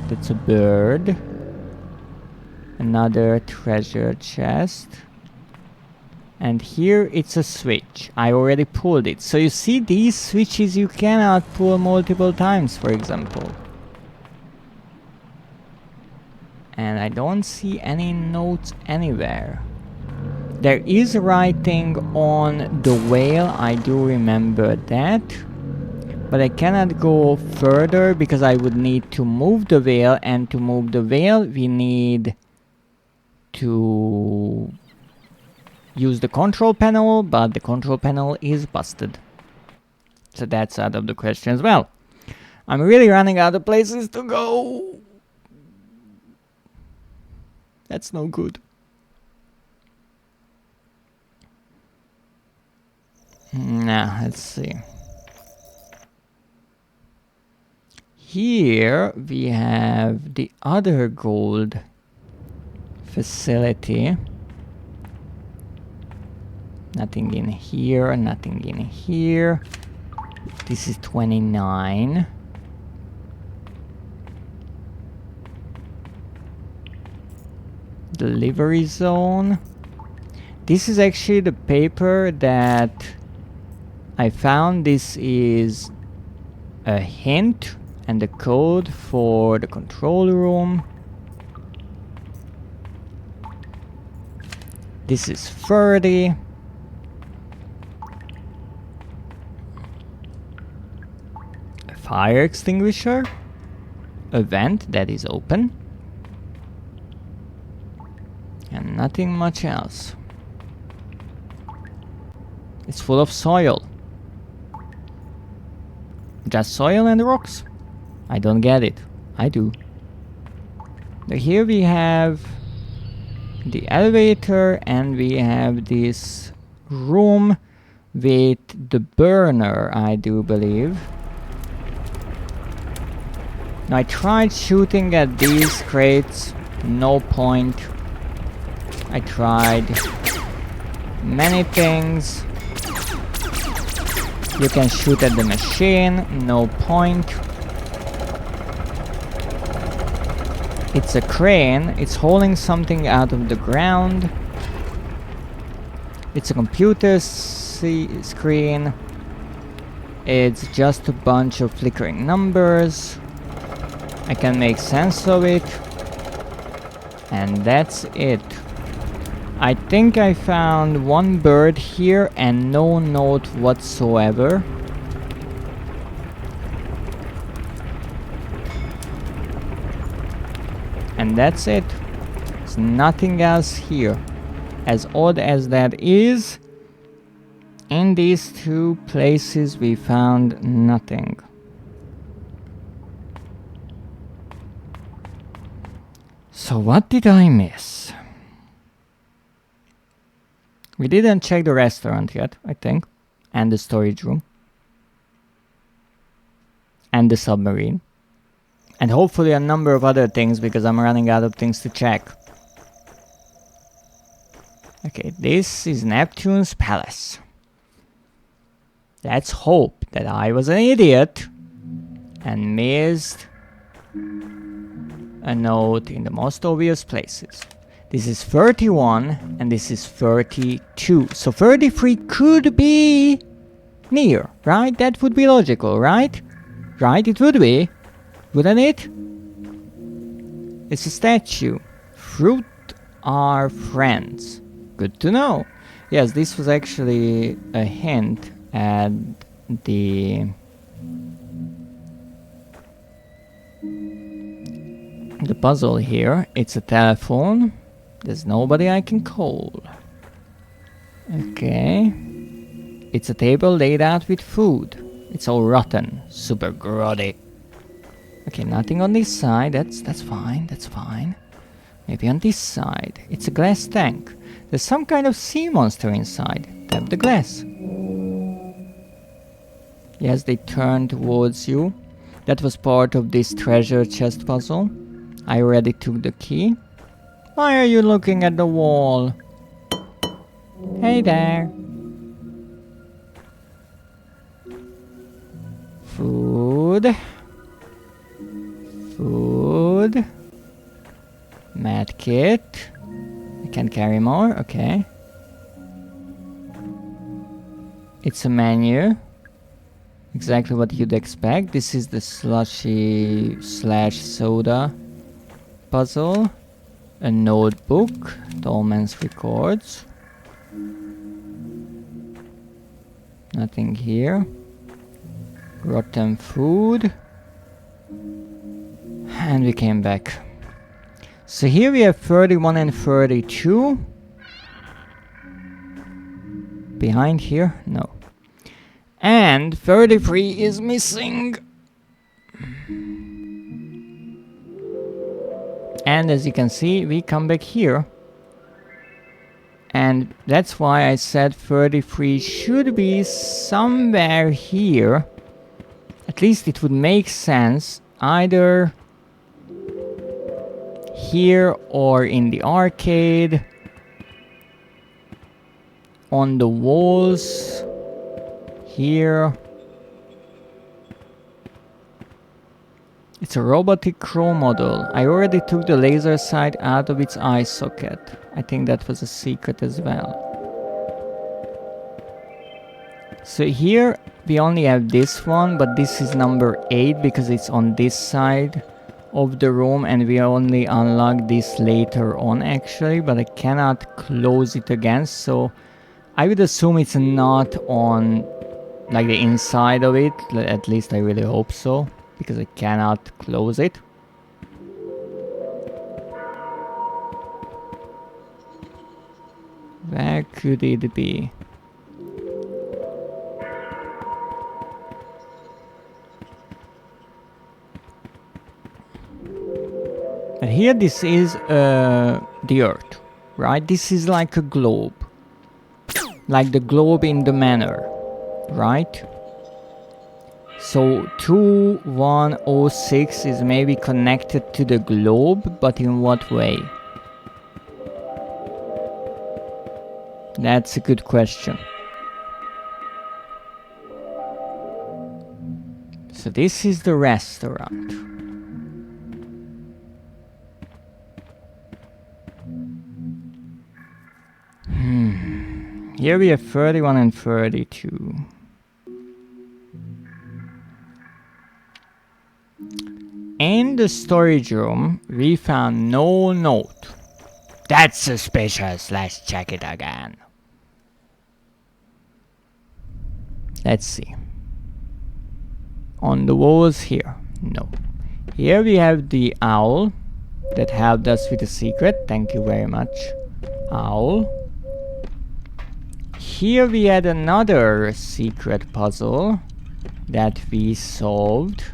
That's a bird. Another treasure chest. And here it's a switch. I already pulled it. So you see, these switches you cannot pull multiple times, for example. And I don't see any notes anywhere. There is writing on the whale, I do remember that. But I cannot go further because I would need to move the whale, and to move the whale we need to use the control panel, but the control panel is busted. So that's out of the question as well. I'm really running out of places to go. That's no good. Now, let's see. Here we have the other gold facility. Nothing in here, nothing in here. This is 29. Delivery zone. This is actually the paper that I found. This is a hint and the code for the control room. This is 30. fire extinguisher, a vent that is open, and nothing much else. It's full of soil. Just soil and rocks. I don't get it. I do. Now here we have the elevator and we have this room with the burner, I do believe. Now I tried shooting at these crates, no point. I tried many things. You can shoot at the machine, no point. It's a crane, it's hauling something out of the ground. It's a computer screen. It's just a bunch of flickering numbers. I can make sense of it. And that's it. I think I found one bird here and no note whatsoever. And that's it. There's nothing else here. As odd as that is, in these two places we found nothing. So what did I miss? We didn't check the restaurant yet, I think. And the storage room. And the submarine. And hopefully a number of other things, because I'm running out of things to check. Okay, this is Neptune's palace. Let's hope that I was an idiot and missed a note in the most obvious places. This is 31 and this is 32. So 33 could be near, right? That would be logical, right? Right, it would be. Wouldn't it? It's a statue. Fruit are friends. Good to know. Yes, this was actually a hint at the puzzle here. It's a telephone. There's nobody I can call. Okay. It's a table laid out with food. It's all rotten. Super grody. Okay, nothing on this side. That's fine. That's fine. Maybe on this side. It's a glass tank. There's some kind of sea monster inside. Tap the glass. Yes, they turn towards you. That was part of this treasure chest puzzle. I already took the key. Why are you looking at the wall? Hey there. Food. Food. Medkit. I can carry more, okay. It's a menu. Exactly what you'd expect. This is the slushy / soda puzzle. A notebook. Dolman's records. Nothing here. Rotten food. And we came back. So here we have 31 and 32. Behind here? No. And 33 is missing. And as you can see, we come back here. And that's why I said 33 should be somewhere here. At least it would make sense. Either here or in the arcade. On the walls. Here. It's a robotic crow model. I already took the laser sight out of its eye socket. I think that was a secret as well. So here we only have this one, but this is number 8 because it's on this side of the room and we only unlock this later on actually, but I cannot close it again, so I would assume it's not on Like the inside of it, at least I really hope so, because I cannot close it. Where could it be? But here this is the Earth, right? This is like a globe. Like the globe in the manor, right? So 2106 is maybe connected to the globe, but in what way? That's a good question. So this is the restaurant. Here we have 31 and 32. In the storage room, we found no note. That's suspicious. Let's check it again. Let's see. On the walls here, no. Here we have the owl that helped us with the secret. Thank you very much, owl. Here we had another secret puzzle that we solved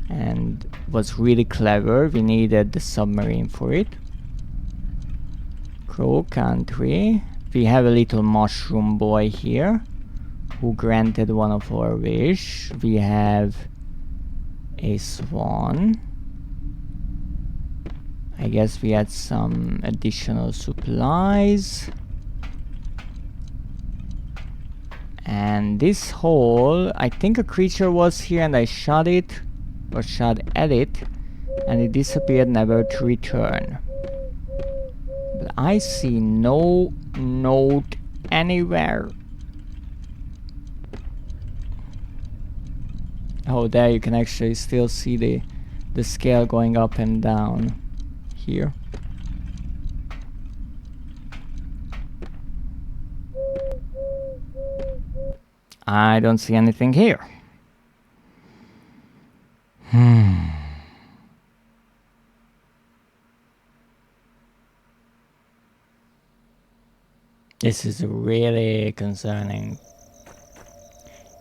and was really clever. We needed the submarine for it. Crow Country. We have a little mushroom boy here who granted one of our wish. We have a swan. I guess we had some additional supplies. And this hole, I think a creature was here and I shot it, or shot at it, and it disappeared never to return. But I see no note anywhere. Oh, there you can actually still see the scale going up and down here. I don't see anything here. This is really concerning.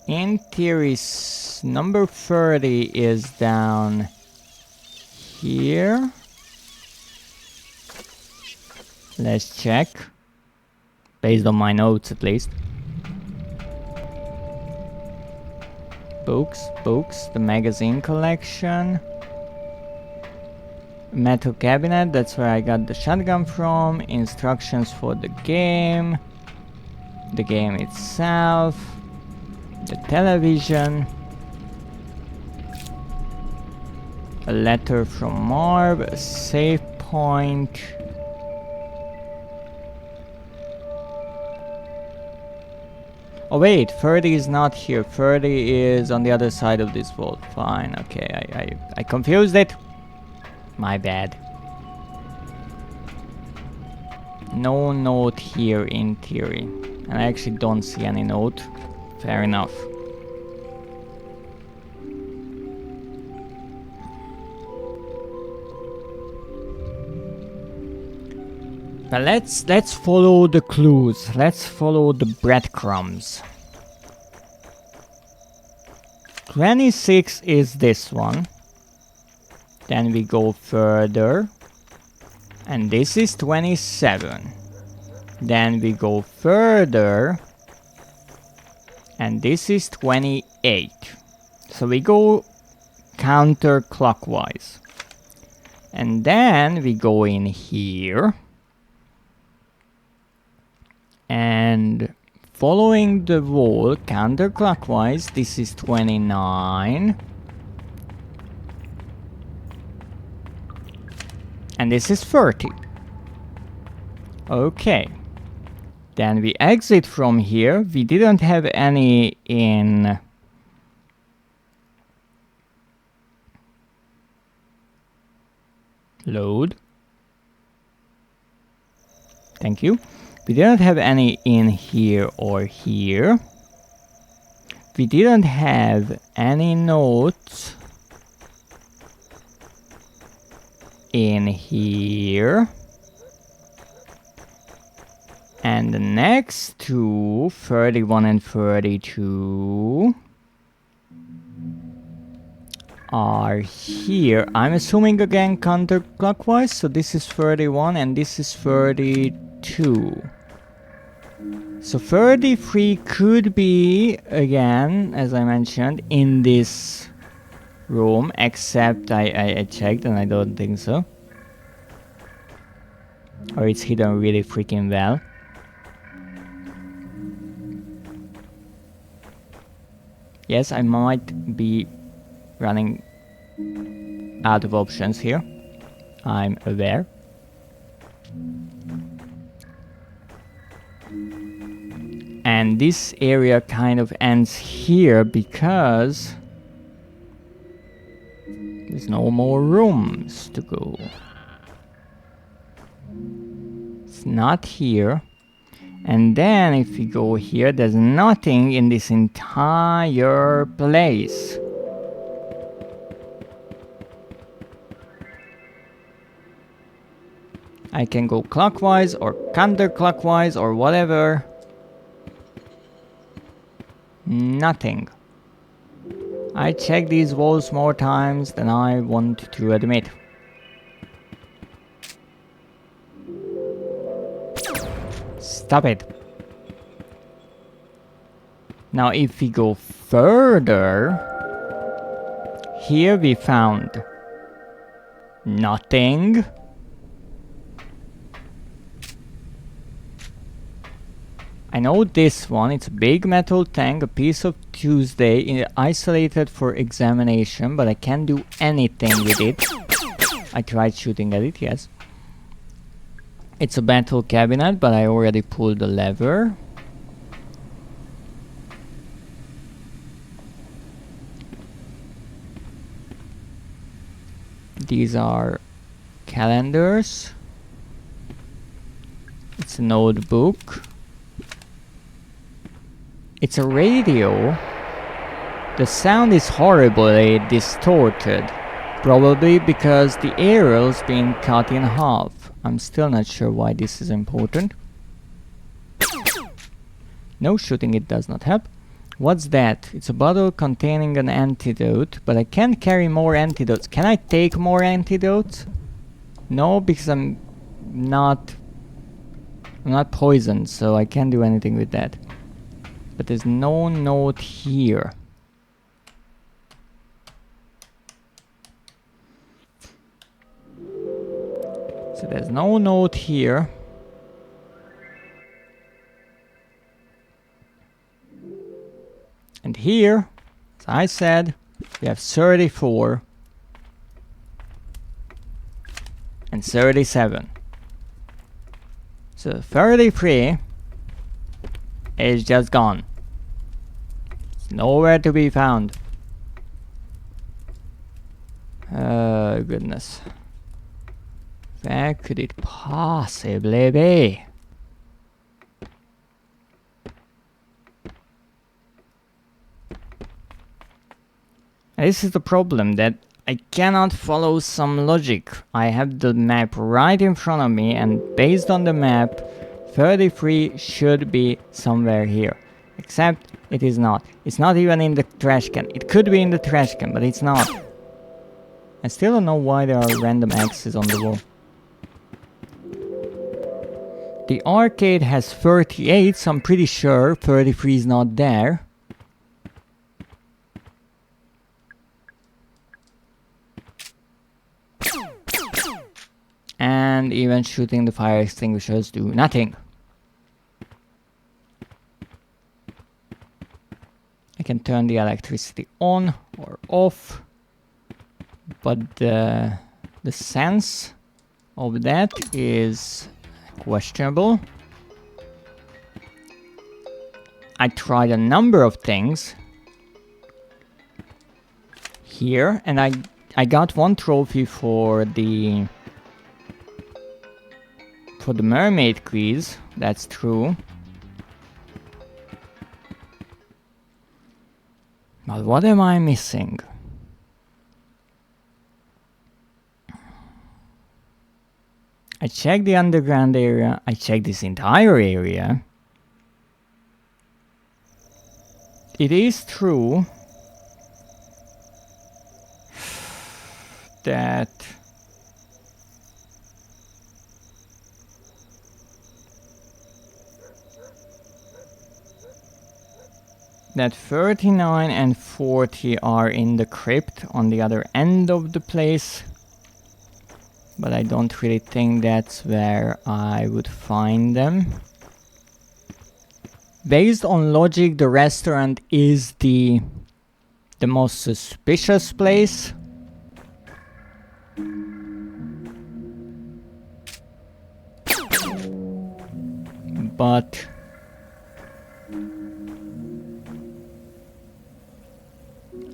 In theory, number 30 is down here. Let's check. Based on my notes, at least. Books, the magazine collection. Metal cabinet, that's where I got the shotgun from. Instructions for the game. The game itself. The television. A letter from Marv, a save point. Oh wait, 30 is not here. 30 is on the other side of this wall. Fine, okay, I confused it. My bad. No note here in theory. And I actually don't see any note. Fair enough. But let's follow the clues. Let's follow the breadcrumbs. 26 is this one. Then we go further. And this is 27. Then we go further. And this is 28. So we go counterclockwise. And then we go in here. And following the wall counterclockwise, this is 29. And this is 30. Okay. Then we exit from here. We didn't have any in load. Thank you. We didn't have any in here or here. we didn't have any notes in here, and the next two, 31 and 32, are here. I'm assuming again counterclockwise, so this is 31 and this is 32. So 33 could be, again, as I mentioned, in this room, except I checked and I don't think so. Or it's hidden really freaking well. Yes, I might be running out of options here. I'm aware. And this area kind of ends here because there's no more rooms to go. It's not here. And then if we go here, there's nothing in this entire place. I can go clockwise or counterclockwise or whatever. Nothing. I checked these walls more times than I want to admit. Stop it. Now if we go further, here we found nothing. I know this one, it's a big metal tank, a piece of Tuesday, isolated for examination, but I can't do anything with it. I tried shooting at it, yes. It's a metal cabinet, but I already pulled the lever. These are calendars. It's a notebook. It's a radio. The sound is horribly distorted. Probably because the aerial's been cut in half. I'm still not sure why this is important. No, shooting it does not help. What's that? It's a bottle containing an antidote, but I can't carry more antidotes. Can I take more antidotes? No, because I'm not poisoned, so I can't do anything with that. But there's no note here. So there's no note here. And here, as I said, we have 34 and 37. So 33 is just gone. It's nowhere to be found. Oh goodness. Where could it possibly be? This is the problem, that I cannot follow some logic. I have the map right in front of me, and based on the map, 33 should be somewhere here. Except it is not. It's not even in the trash can. It could be in the trash can, but it's not. I still don't know why there are random X's on the wall. The arcade has 38, so I'm pretty sure 33 is not there. And even shooting the fire extinguishers do nothing. I can turn the electricity on or off, but the sense of that is questionable. I tried a number of things here, and I got one trophy for the mermaid quiz. That's true. But what am I missing? I checked the underground area. I checked this entire area. It is true that that 39 and 40 are in the crypt on the other end of the place, but I don't really think that's where I would find them. Based on logic, the restaurant is the most suspicious place. But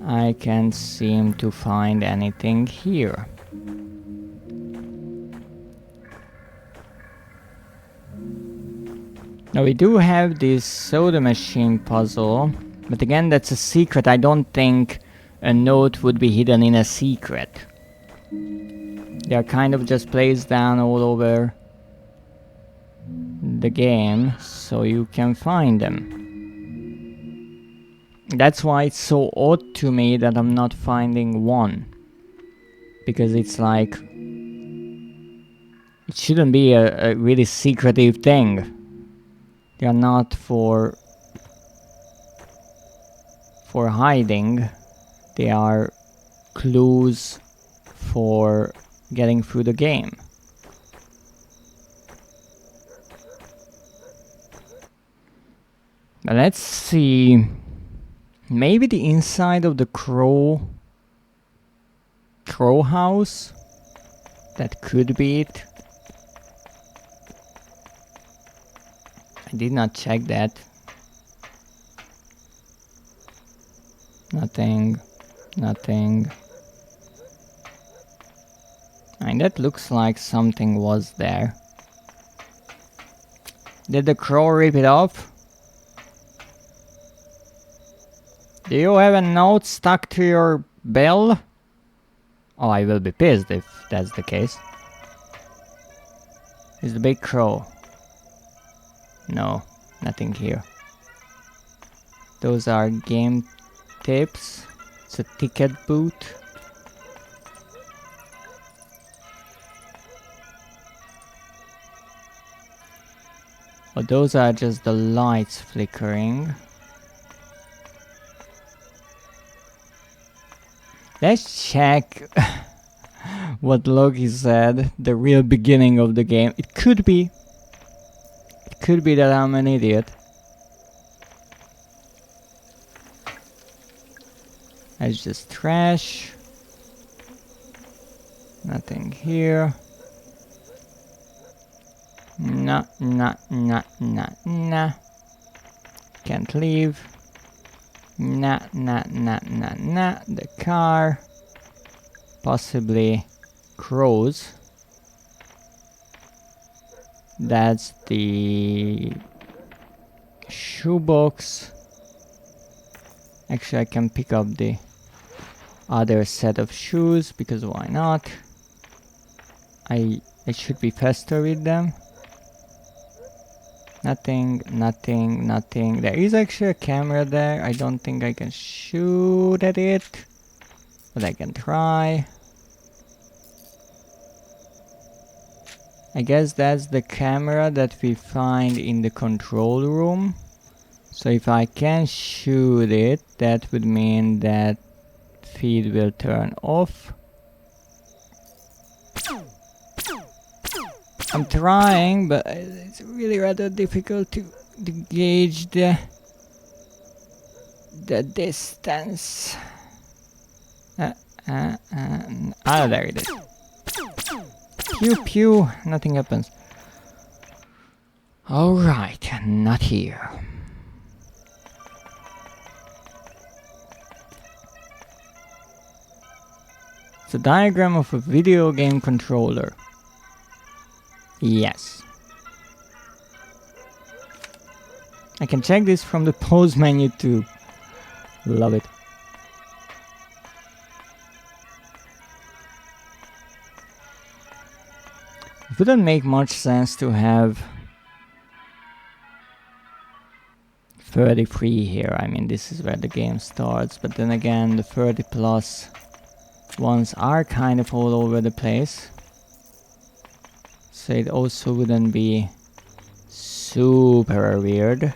I can't seem to find anything here. Now we do have this soda machine puzzle, but again that's a secret. I don't think a note would be hidden in a secret. They are kind of just placed down all over the game so you can find them. That's why it's so odd to me that I'm not finding one. Because it's like, it shouldn't be a really secretive thing. They are not for hiding. They are clues for getting through the game. Now let's see. Maybe the inside of the crow house? That could be it. I did not check that. Nothing. Nothing. And that looks like something was there. Did the crow rip it off? Do you have a note stuck to your bell? Oh, I will be pissed if that's the case. Is the big crow? No, nothing here. Those are game tips. It's a ticket booth. Oh, those are just the lights flickering. Let's check what Loki said, the real beginning of the game. It could be that I'm an idiot. That's just trash. Nothing here. Nah. Can't leave. Nah. The car. Possibly crows. That's the shoebox. Actually, I can pick up the other set of shoes because why not? I should be faster with them. Nothing. There is actually a camera there. I don't think I can shoot at it, but I can try. I guess that's the camera that we find in the control room. So if I can shoot it, that would mean that feed will turn off. I'm trying, but it's really rather difficult to gauge the distance. Ah, there it is. Pew pew, nothing happens. Alright, not here. It's a diagram of a video game controller. Yes. I can check this from the pause menu too. Love it. It wouldn't make much sense to have 33 here. I mean, this is where the game starts, but then again, the 30 plus ones are kind of all over the place. So it also wouldn't be super weird.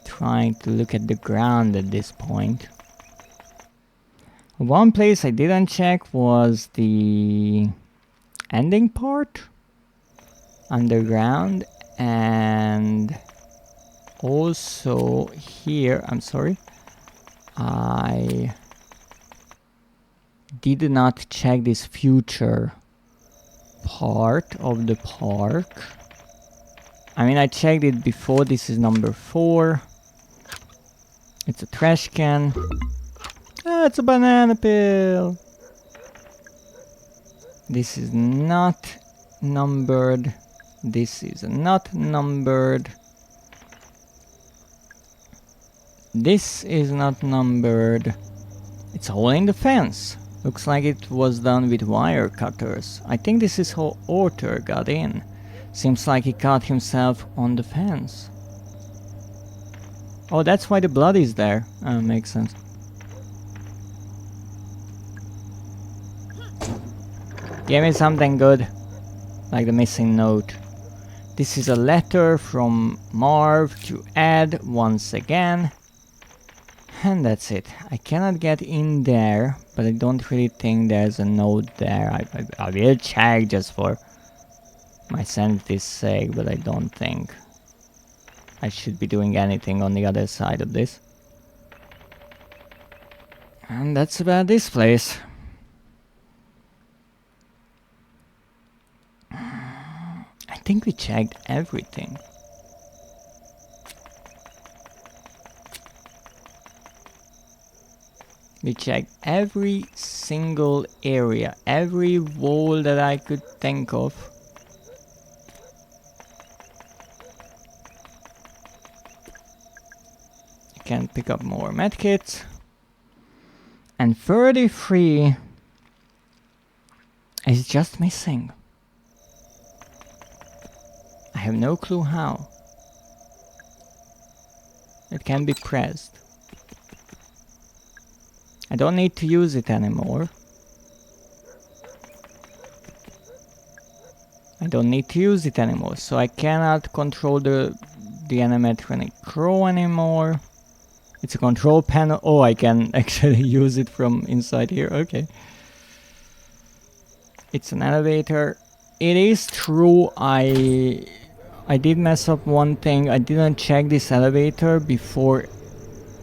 Trying to look at the ground at this point. One place I didn't check was the ending part underground, and also here, I'm sorry, I did not check this future part of the park. I mean, I checked it before. This is number 4. It's a trash can. Ah, it's a banana peel. This is not numbered. This is not numbered. This is not numbered. It's a hole in the fence. Looks like it was done with wire cutters. I think this is how Arthur got in. Seems like he cut himself on the fence. Oh, that's why the blood is there. Makes sense. Give me something good. Like the missing note. This is a letter from Marv to Ed once again. And that's it. I cannot get in there, but I don't really think there's a note there. I will check just for my sanity's sake, but I don't think I should be doing anything on the other side of this. And that's about this place. I think we checked everything. We checked every single area, every wall that I could think of. You can pick up more medkits. And 33 is just missing. I have no clue how. It can be pressed. I don't need to use it anymore. I don't need to use it anymore, so I cannot control the animatronic crow anymore. It's a control panel. Oh, I can actually use it from inside here. Okay. It's an elevator. It is true, I did mess up one thing. I didn't check this elevator before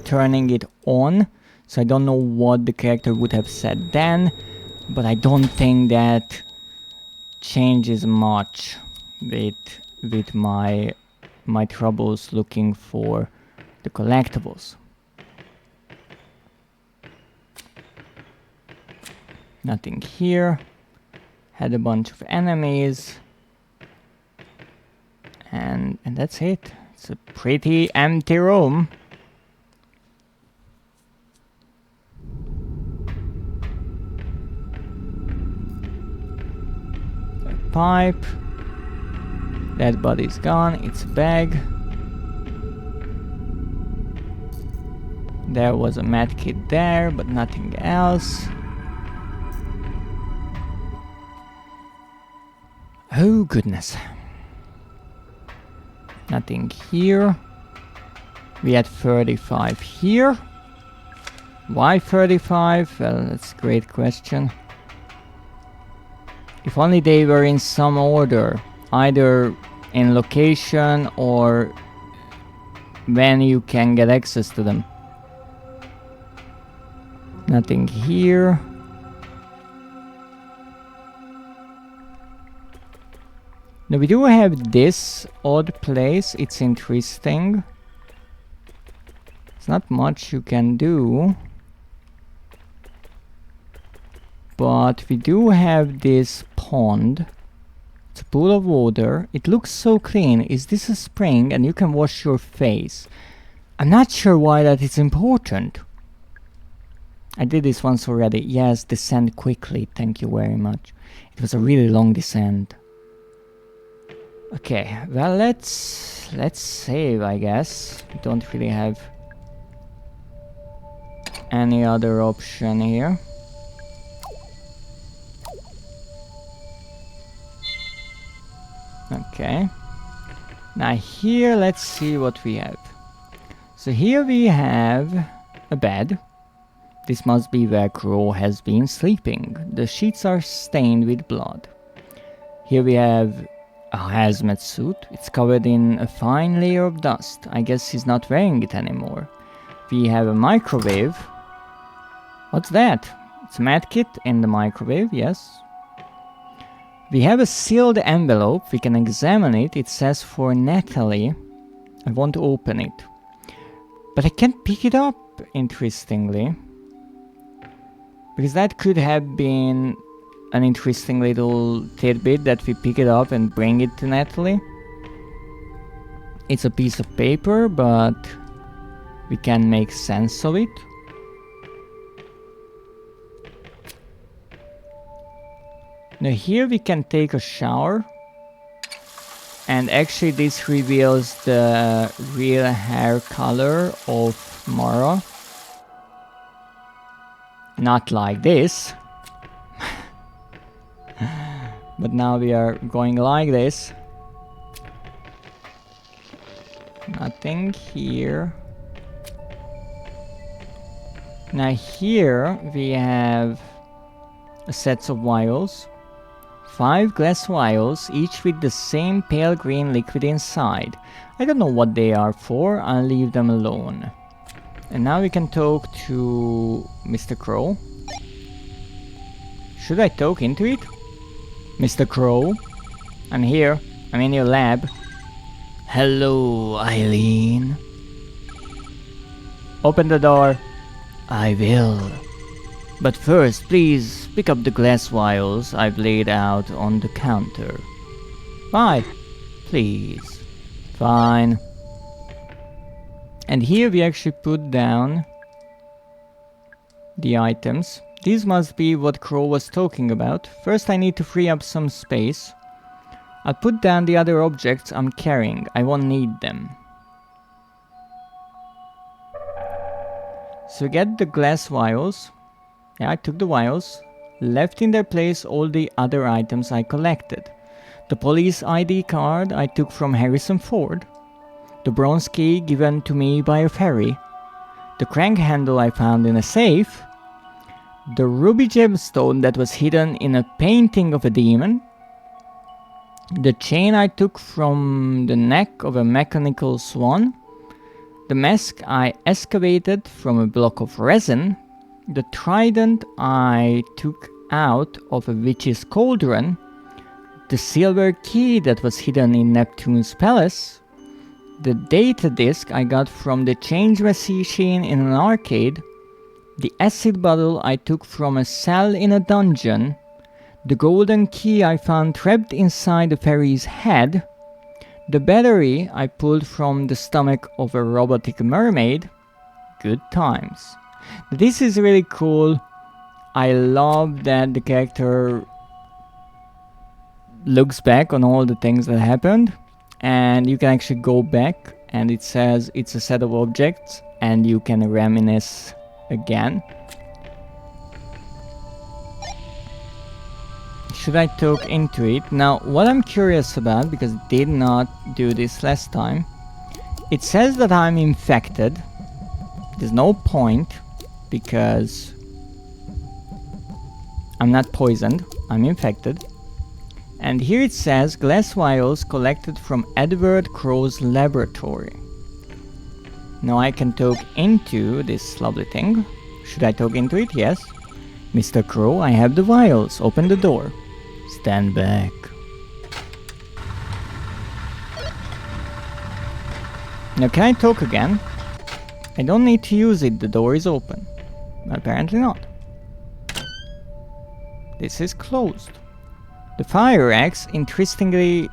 turning it on. So I don't know what the character would have said then, but I don't think that changes much with my troubles looking for the collectibles. Nothing here. Had a bunch of enemies. And that's it. It's a pretty empty room. Pipe. That body's gone. It's a bag. There was a medkit there, but nothing else. Oh goodness. Nothing here. We had 35 here. Why 35? Well, that's a great question. If only they were in some order, either in location or when you can get access to them. Nothing here. Now we do have this odd place. It's interesting. It's not much you can do. But we do have this pond. It's a pool of water. It looks so clean. Is this a spring? And you can wash your face. I'm not sure why that is important. I did this once already. Yes, descend quickly. Thank you very much. It was a really long descent. Okay, well, let's save, I guess. We don't really have any other option here. Okay. Now here, let's see what we have. So here we have a bed. This must be where Crow has been sleeping. The sheets are stained with blood. Here we have a hazmat suit. It's covered in a fine layer of dust. I guess he's not wearing it anymore. We have a microwave. What's that? It's a medkit in the microwave, yes. We have a sealed envelope. We can examine it. It says for Natalie. I want to open it. But I can't pick it up, interestingly. Because that could have been an interesting little tidbit that we pick it up and bring it to Natalie. It's a piece of paper, but we can make sense of it. Now here we can take a shower. And actually this reveals the real hair color of Mara. Not like this. But now we are going like this. Nothing here. Now here we have a set of vials. 5 glass vials, each with the same pale green liquid inside. I don't know what they are for, I'll leave them alone. And now we can talk to Mr. Crow. Should I talk into it? Mr. Crow, I'm here. I'm in your lab. Hello, Eileen. Open the door. I will. But first, please pick up the glass vials I've laid out on the counter. Why? Please. Fine. And here we actually put down the items. These must be what Crow was talking about. First I need to free up some space. I'll put down the other objects I'm carrying. I won't need them. So get the glass vials. Yeah, I took the vials. Left in their place all the other items I collected. The police ID card I took from Harrison Ford. The bronze key given to me by a fairy. The crank handle I found in a safe. The ruby gemstone that was hidden in a painting of a demon. The chain I took from the neck of a mechanical swan. The mask I excavated from a block of resin. The trident I took out of a witch's cauldron. The silver key that was hidden in Neptune's palace. The data disc I got from the change machine in an arcade. The acid bottle I took from a cell in a dungeon. The golden key I found trapped inside the fairy's head. The battery I pulled from the stomach of a robotic mermaid. Good times. This is really cool. I love that the character looks back on all the things that happened, and you can actually go back and it says it's a set of objects and you can reminisce again. Should I talk into it? Now, what I'm curious about, because I did not do this last time, it says that I'm infected. There's no point, because I'm not poisoned, I'm infected. And here it says glass vials collected from Edward Crow's laboratory. Now I can talk into this lovely thing. Should I talk into it? Yes. Mr. Crow, I have the vials. Open the door. Stand back. Now can I talk again? I don't need to use it, the door is open. Apparently not. This is closed. The fire axe, interestingly,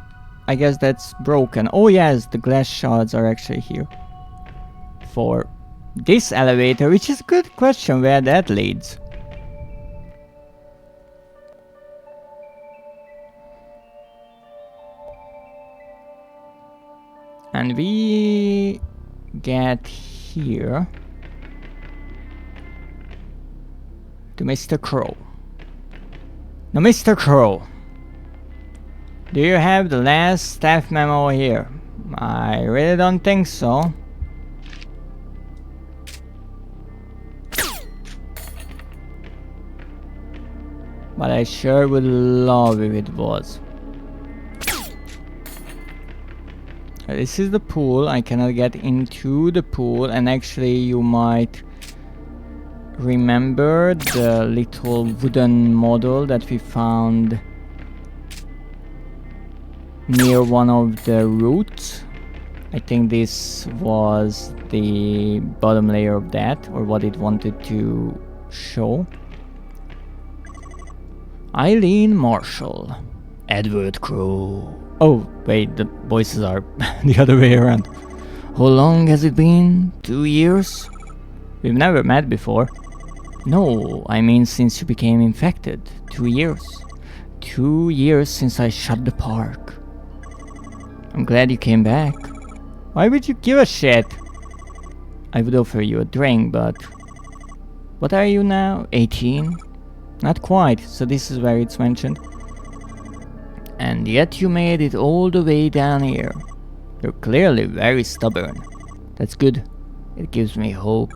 I guess that's broken. Oh yes, the glass shards are actually here. For this elevator, which is a good question where that leads. And we get here to Mr. Crow. Now, Mr. Crow, do you have the last staff memo here? I really don't think so. But I sure would love if it was. This is the pool. I cannot get into the pool, and actually you might remember the little wooden model that we found near one of the roots. I think this was the bottom layer of that, or what it wanted to show. Eileen Marshall. Edward Crow. Oh, wait, the voices are the other way around. How long has it been? 2 years? We've never met before. No, I mean since you became infected. 2 years. 2 years since I shut the park. I'm glad you came back. Why would you give a shit? I would offer you a drink, but... What are you now? 18? Not quite, so this is where it's mentioned. And yet you made it all the way down here. You're clearly very stubborn. That's good. It gives me hope.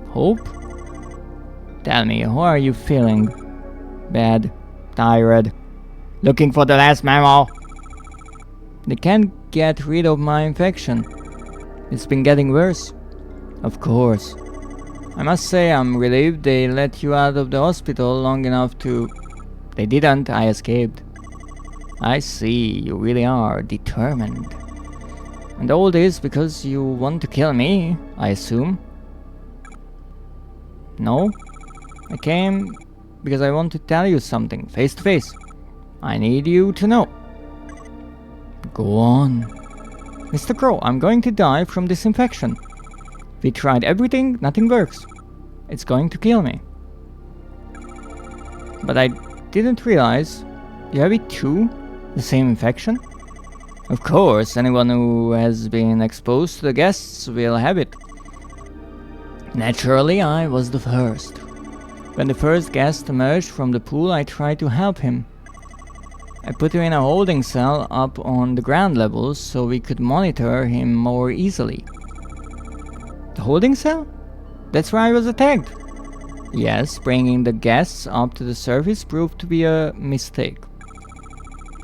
Hope? Tell me, how are you feeling? Bad? Tired? Looking for the last memo? They can't get rid of my infection. It's been getting worse. Of course. I must say I'm relieved they let you out of the hospital long enough to... They didn't, I escaped. I see, you really are determined. And all this because you want to kill me, I assume? No? I came because I want to tell you something, face to face. I need you to know. Go on. Mr. Crow, I'm going to die from this infection. We tried everything, nothing works. It's going to kill me. But I didn't realize you have it too? The same infection? Of course, anyone who has been exposed to the guests will have it. Naturally, I was the first. When the first guest emerged from the pool, I tried to help him. I put him in a holding cell up on the ground level so we could monitor him more easily. The holding cell? That's where I was attacked. Yes, bringing the guests up to the surface proved to be a mistake.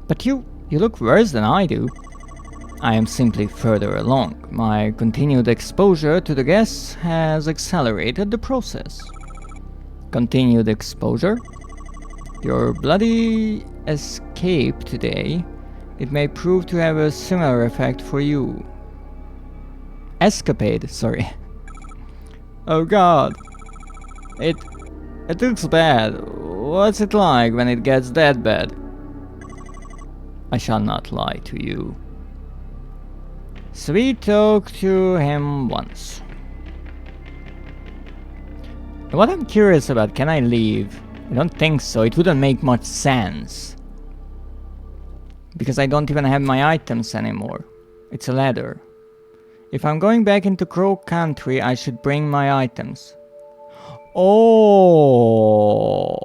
But you look worse than I do. I am simply further along. My continued exposure to the guests has accelerated the process. Continued exposure? Your bloody escape today, it may prove to have a similar effect for you. Escapade, sorry. Oh god. It looks bad. What's it like when it gets that bad? I shall not lie to you. So we talked to him once. What I'm curious about, can I leave? I don't think so, it wouldn't make much sense. Because I don't even have my items anymore. It's a ladder. If I'm going back into Crow Country, I should bring my items. Oh!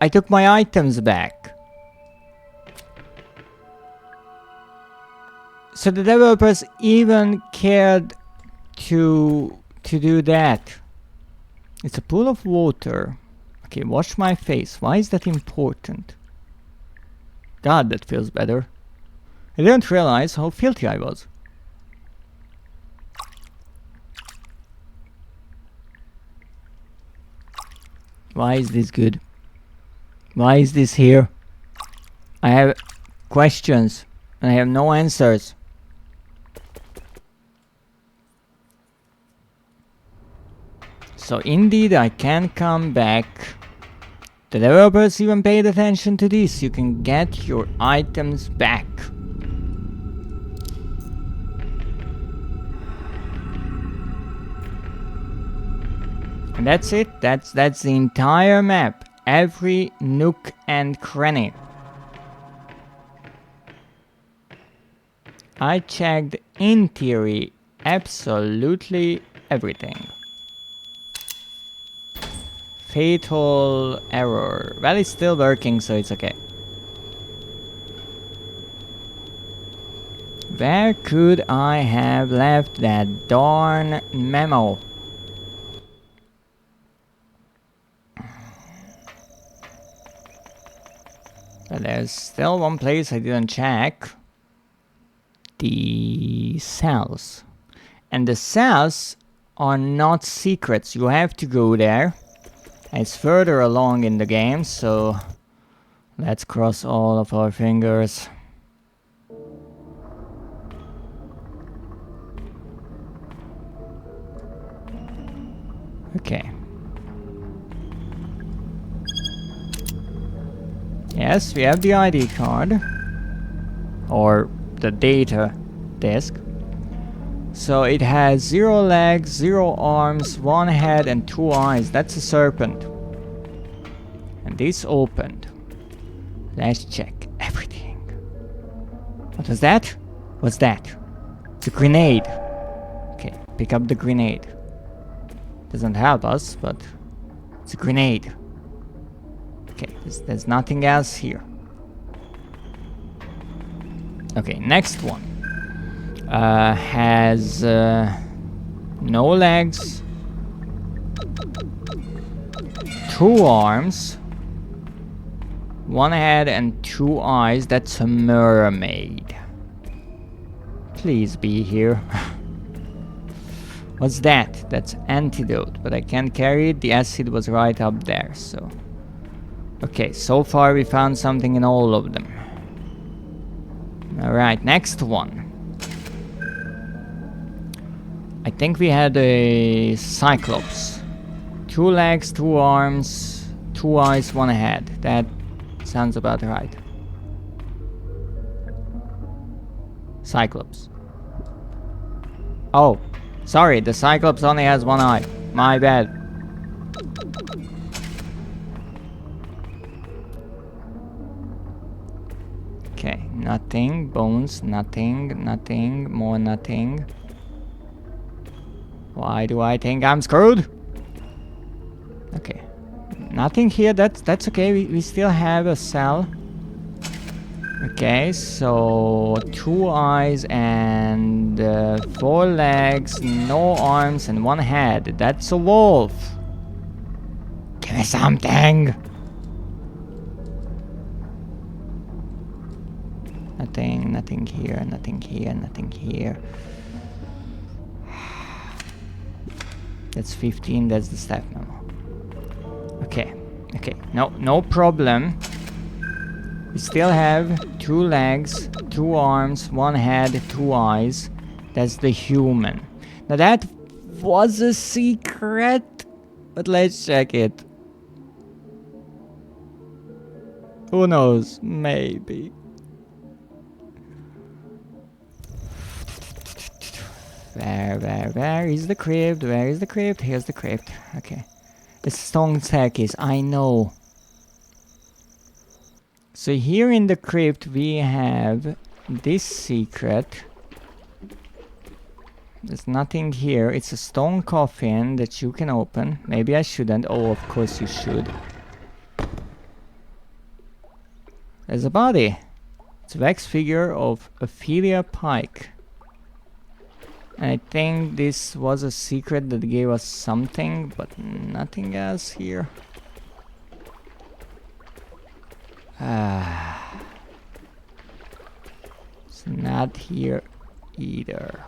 I took my items back. So the developers even cared to do that. It's a pool of water. Okay, wash my face. Why is that important? God, that feels better. I didn't realize how filthy I was. Why is this good? Why is this here? I have questions and I have no answers. So indeed I can come back. The developers even paid attention to this. You can get your items back. And that's it. That's the entire map. Every nook and cranny. I checked, in theory, absolutely everything. Fatal error. Well, it's still working, so it's okay. Where could I have left that darn memo? But there's still one place I didn't check. The cells. And the cells are not secrets. You have to go there. It's further along in the game, so let's cross all of our fingers. Okay. Yes, we have the ID card. Or the data disk. So it has 0 legs, 0 arms, 1 head and 2 eyes. That's a serpent. And this opened. Let's check everything. What was that? What's that? It's a grenade. Okay, pick up the grenade. Doesn't help us, but it's a grenade. Okay, there's nothing else here. Okay, next one. Has no legs, 2 arms, 1 head and 2 eyes. That's a mermaid. Please be here. What's that? That's antidote, but I can't carry it. The acid was right up there, so... Okay, so far we found something in all of them. Alright, next one. I think we had a Cyclops. 2 legs, 2 arms, 2 eyes, 1 head. That sounds about right. Cyclops. Oh, sorry, the Cyclops only has 1 eye. My bad. Okay, nothing. Bones, nothing, nothing, more nothing. Why do I think I'm screwed? Okay. Nothing here, that's okay, we still have a cell. Okay, so 2 eyes and 4 legs, no arms and 1 head. That's a wolf. Give me something. Nothing, nothing here, nothing here, nothing here. That's 15, that's the staff memo. Okay, okay, no problem. We still have 2 legs, 2 arms, 1 head, 2 eyes. That's the human. Now that was a secret, but let's check it. Who knows? Maybe. Where is the crypt? Where is the crypt? Here's the crypt. Okay. The stone staircase, I know. So here in the crypt we have this secret. There's nothing here. It's a stone coffin that you can open. Maybe I shouldn't. Oh, of course you should. There's a body. It's a wax figure of Ophelia Pike. And I think this was a secret that gave us something, but nothing else here. It's not here either.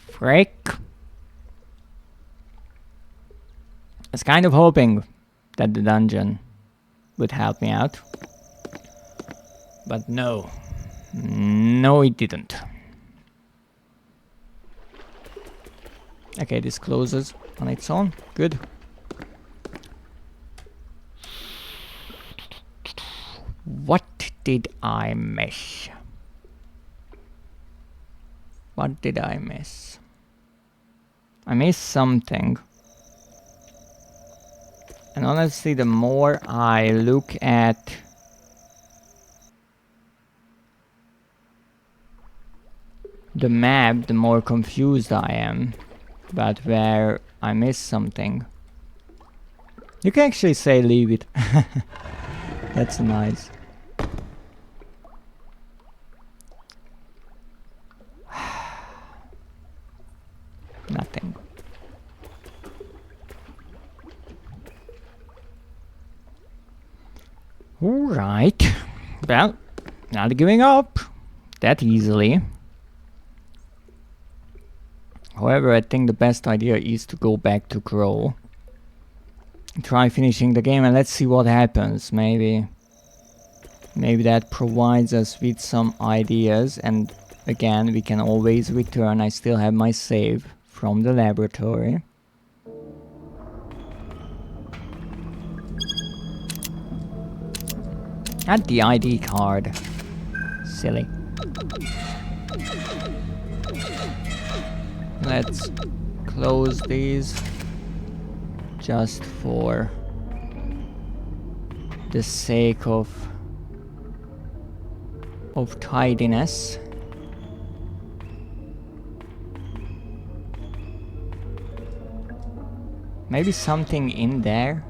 Frick. I was kind of hoping that the dungeon would help me out. But no. No, it didn't. Okay, this closes on its own. Good. What did I miss? What did I miss? I missed something. And honestly, the more I look at the map, the more confused I am about where I missed something. You can actually say leave it. That's nice. Nothing. Alright. Well, not giving up that easily. However, I think the best idea is to go back to Grow. Try finishing the game and let's see what happens. Maybe that provides us with some ideas, and again we can always return. I still have my save from the laboratory. Not the ID card. Silly. Let's close these just for the sake of tidiness. Maybe something in there?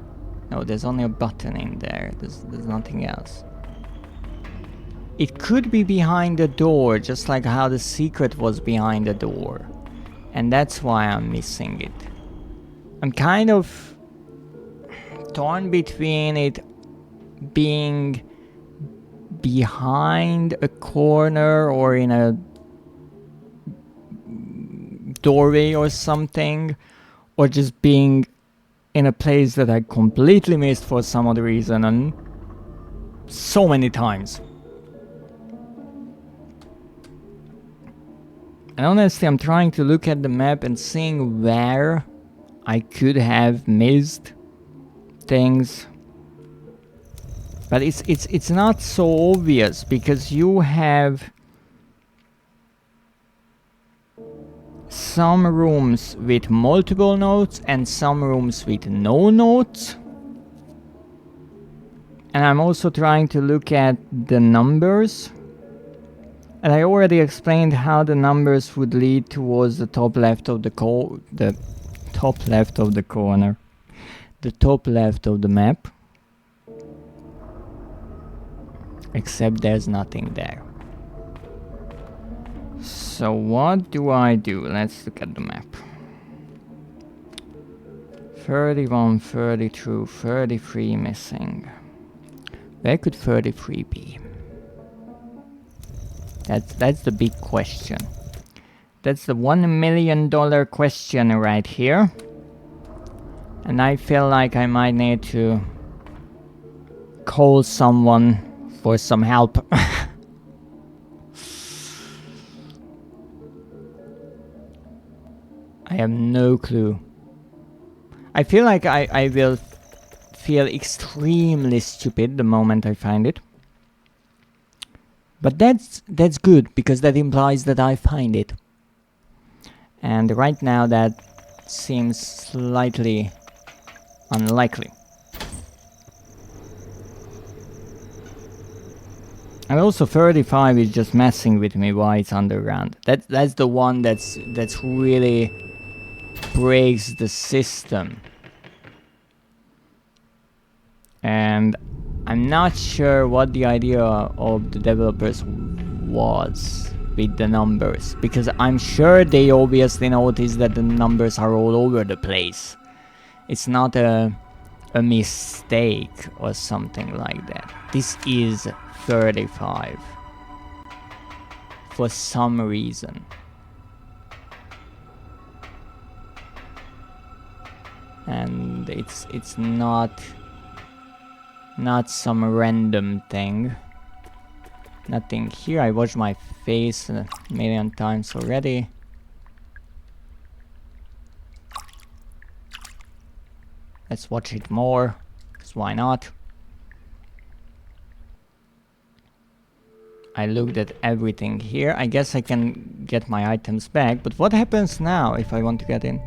No, there's only a button in there. There's nothing else. It could be behind the door, just like how the secret was behind the door. And that's why I'm missing it. I'm kind of torn between it being behind a corner or in a doorway or something, or just being in a place that I completely missed for some other reason, and so many times. And honestly, I'm trying to look at the map and seeing where I could have missed things. But it's not so obvious, because you have some rooms with multiple notes and some rooms with no notes. And I'm also trying to look at the numbers. And I already explained how the numbers would lead towards the top left of the top left of the corner. The top left of the map. Except there's nothing there. So what do I do? Let's look at the map. 31, 32, 33 missing. Where could 33 be? That's the big question. That's the $1 million question right here. And I feel like I might need to call someone for some help. I have no clue. I feel like I will feel extremely stupid the moment I find it. But that's good, because that implies that I find it. And right now that seems slightly unlikely. And also 35 is just messing with me why it's underground. That's the one that's really breaks the system. And I'm not sure what the idea of the developers was with the numbers, because I'm sure they obviously noticed that the numbers are all over the place. It's not a mistake or something like that. This is 35 for some reason. And it's not some random thing. Nothing here. I watched my face a million times already. Let's watch it more, because why not? I looked at everything here. I guess I can get my items back, but what happens now if I want to get in?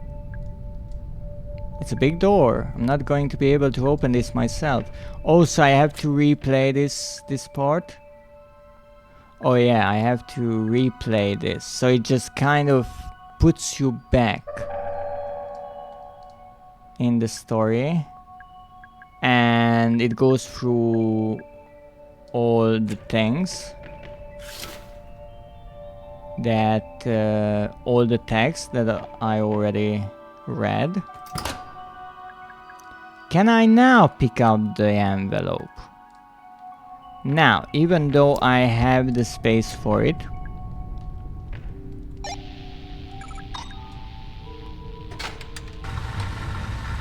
It's a big door. I'm not going to be able to open this myself. Oh, so I have to replay this part? Oh yeah, I have to replay this. So it just kind of puts you back in the story. And it goes through all the things that all the text that I already read. Can I now pick up the envelope? Now, even though I have the space for it,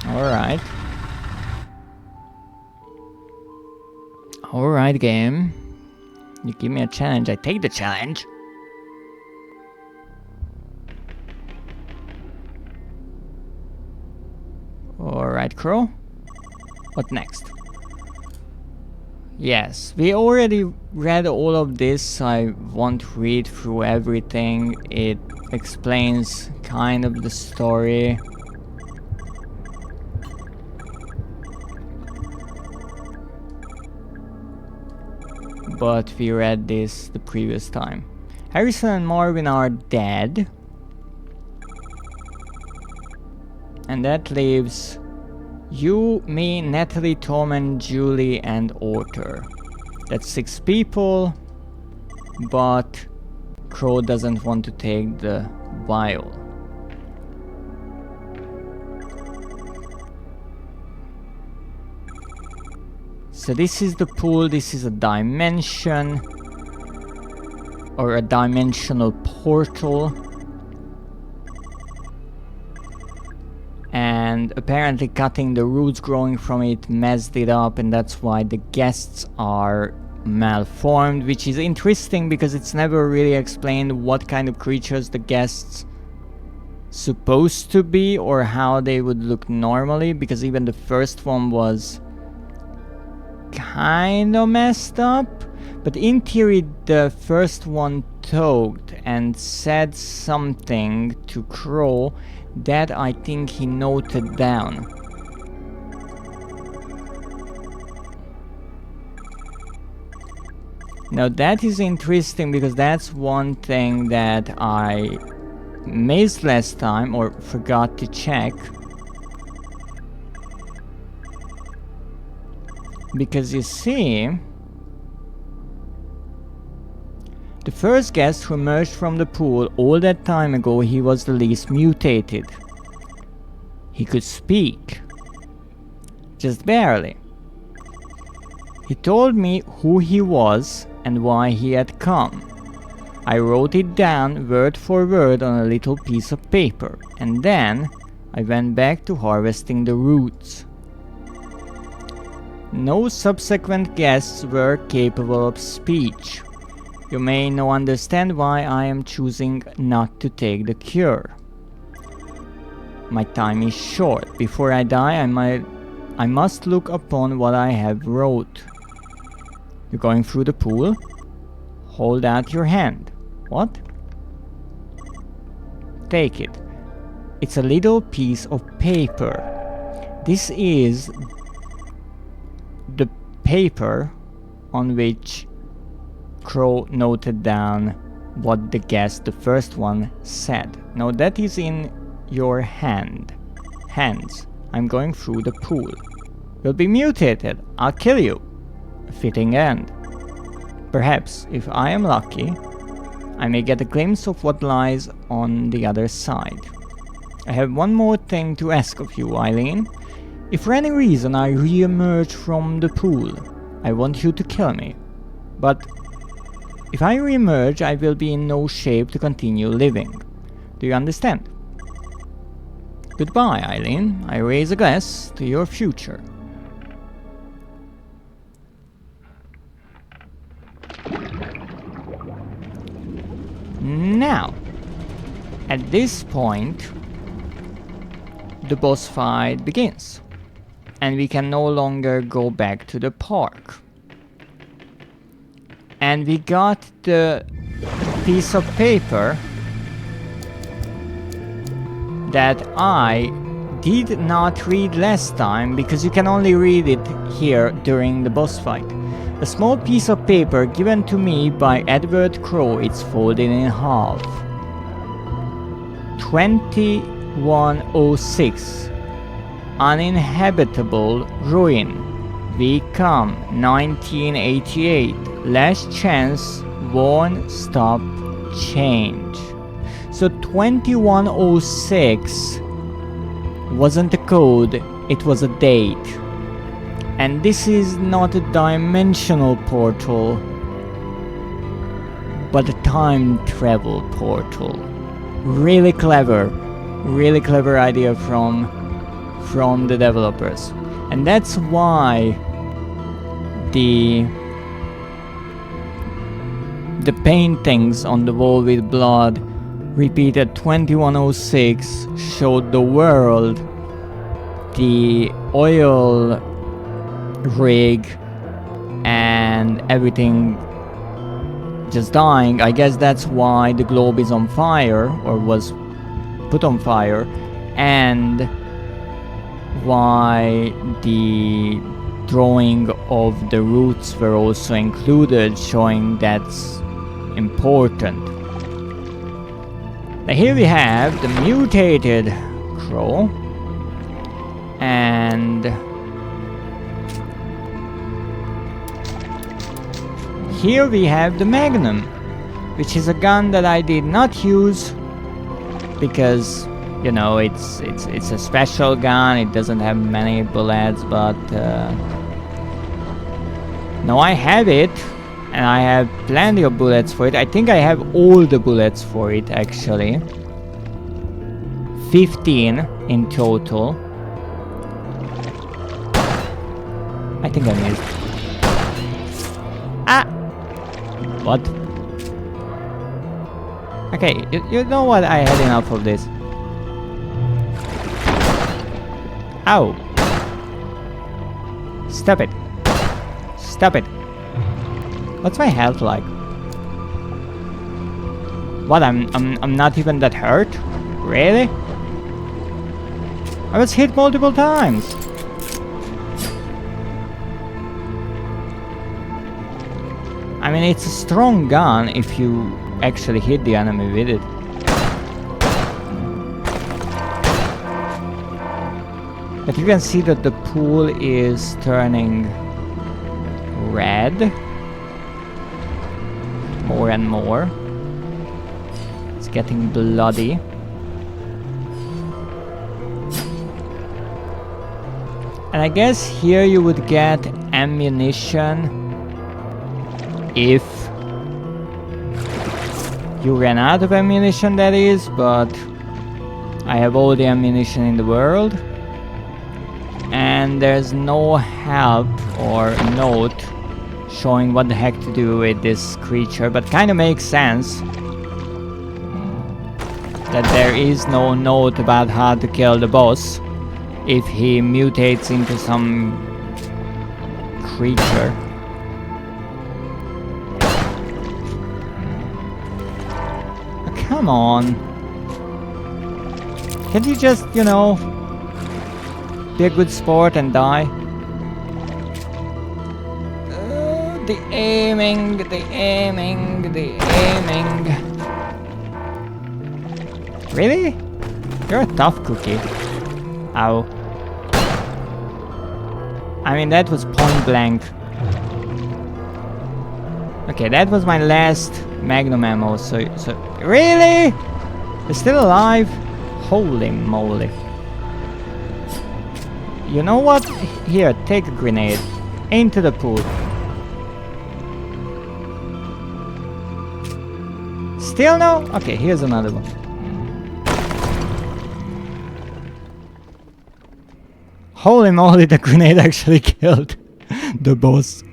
alright. Alright, game. You give me a challenge, I take the challenge. Alright, Crow. What next? Yes, we already read all of this. I won't read through everything. It explains kind of the story. But we read this the previous time. Harrison and Marvin are dead. And that leaves you, me, Natalie, Tom, and Julie, and Arthur. That's 6 people. But Crow doesn't want to take the vial. So this is the pool, this is a dimension. Or a dimensional portal. And apparently cutting the roots growing from it messed it up, and that's why the guests are malformed, which is interesting because it's never really explained what kind of creatures the guests supposed to be or how they would look normally, because even the first one was kind of messed up. But in theory the first one talked and said something to Crow that I think he noted down. Now that is interesting because that's one thing that I missed last time or forgot to check. Because you see, the first guest who emerged from the pool all that time ago, he was the least mutated. He could speak. Just barely. He told me who he was and why he had come. I wrote it down word for word on a little piece of paper, and then I went back to harvesting the roots. No subsequent guests were capable of speech. You may now understand why I am choosing not to take the cure. My time is short. Before I die, I must look upon what I have wrote. You're going through the pool? Hold out your hand. What? Take it. It's a little piece of paper. This is the paper on which Crow noted down what the guest, the first one, said. Now that is in your hands. I'm going through the pool. You'll be mutated. I'll kill you. A fitting end. Perhaps, if I am lucky, I may get a glimpse of what lies on the other side. I have one more thing to ask of you, Eileen. If for any reason I re-emerge from the pool, I want you to kill me. But if I re-emerge, I will be in no shape to continue living. Do you understand? Goodbye, Eileen. I raise a glass to your future. Now, at this point, the boss fight begins. And we can no longer go back to the park. And we got the piece of paper that I did not read last time, because you can only read it here during the boss fight. A small piece of paper given to me by Edward Crow. It's folded in half. 2106. Uninhabitable ruin. We come 1988. Last chance. Won't stop change. So 2106 wasn't a code, it was a date. And this is not a dimensional portal, but a time travel portal. Really clever idea from the developers. And that's why the paintings on the wall with blood repeated 2106 showed the world, the oil rig and everything just dying. I guess that's why the globe is on fire, or was put on fire, and why the drawing of the roots were also included, showing that's important. Now here we have the mutated crow, and here we have the Magnum, which is a gun that I did not use because, you know, it's a special gun. It doesn't have many bullets, but now I have it, and I have plenty of bullets for it. I think I have all the bullets for it, actually. 15 in total. I think I missed. Ah! What? Okay, you know what? I had enough of this. Ow! Stop it. Stop it. What's my health like? What? I'm not even that hurt? Really? I was hit multiple times. I mean, it's a strong gun if you actually hit the enemy with it. But you can see that the pool is turning red. More and more. It's getting bloody. And I guess here you would get ammunition if you ran out of ammunition, that is, but I have all the ammunition in the world. And there's no help or note showing what the heck to do with this creature, but kind of makes sense that there is no note about how to kill the boss if he mutates into some creature. Oh, come on. Can't you just, you know, be a good sport and die? The aiming. Really? You're a tough cookie. Ow. I mean, that was point blank. Okay, that was my last magnum ammo, so really? You're still alive? Holy moly. You know what? Here, take a grenade. Into the pool. Still no? Okay, here's another one. Holy moly, the grenade actually killed the boss.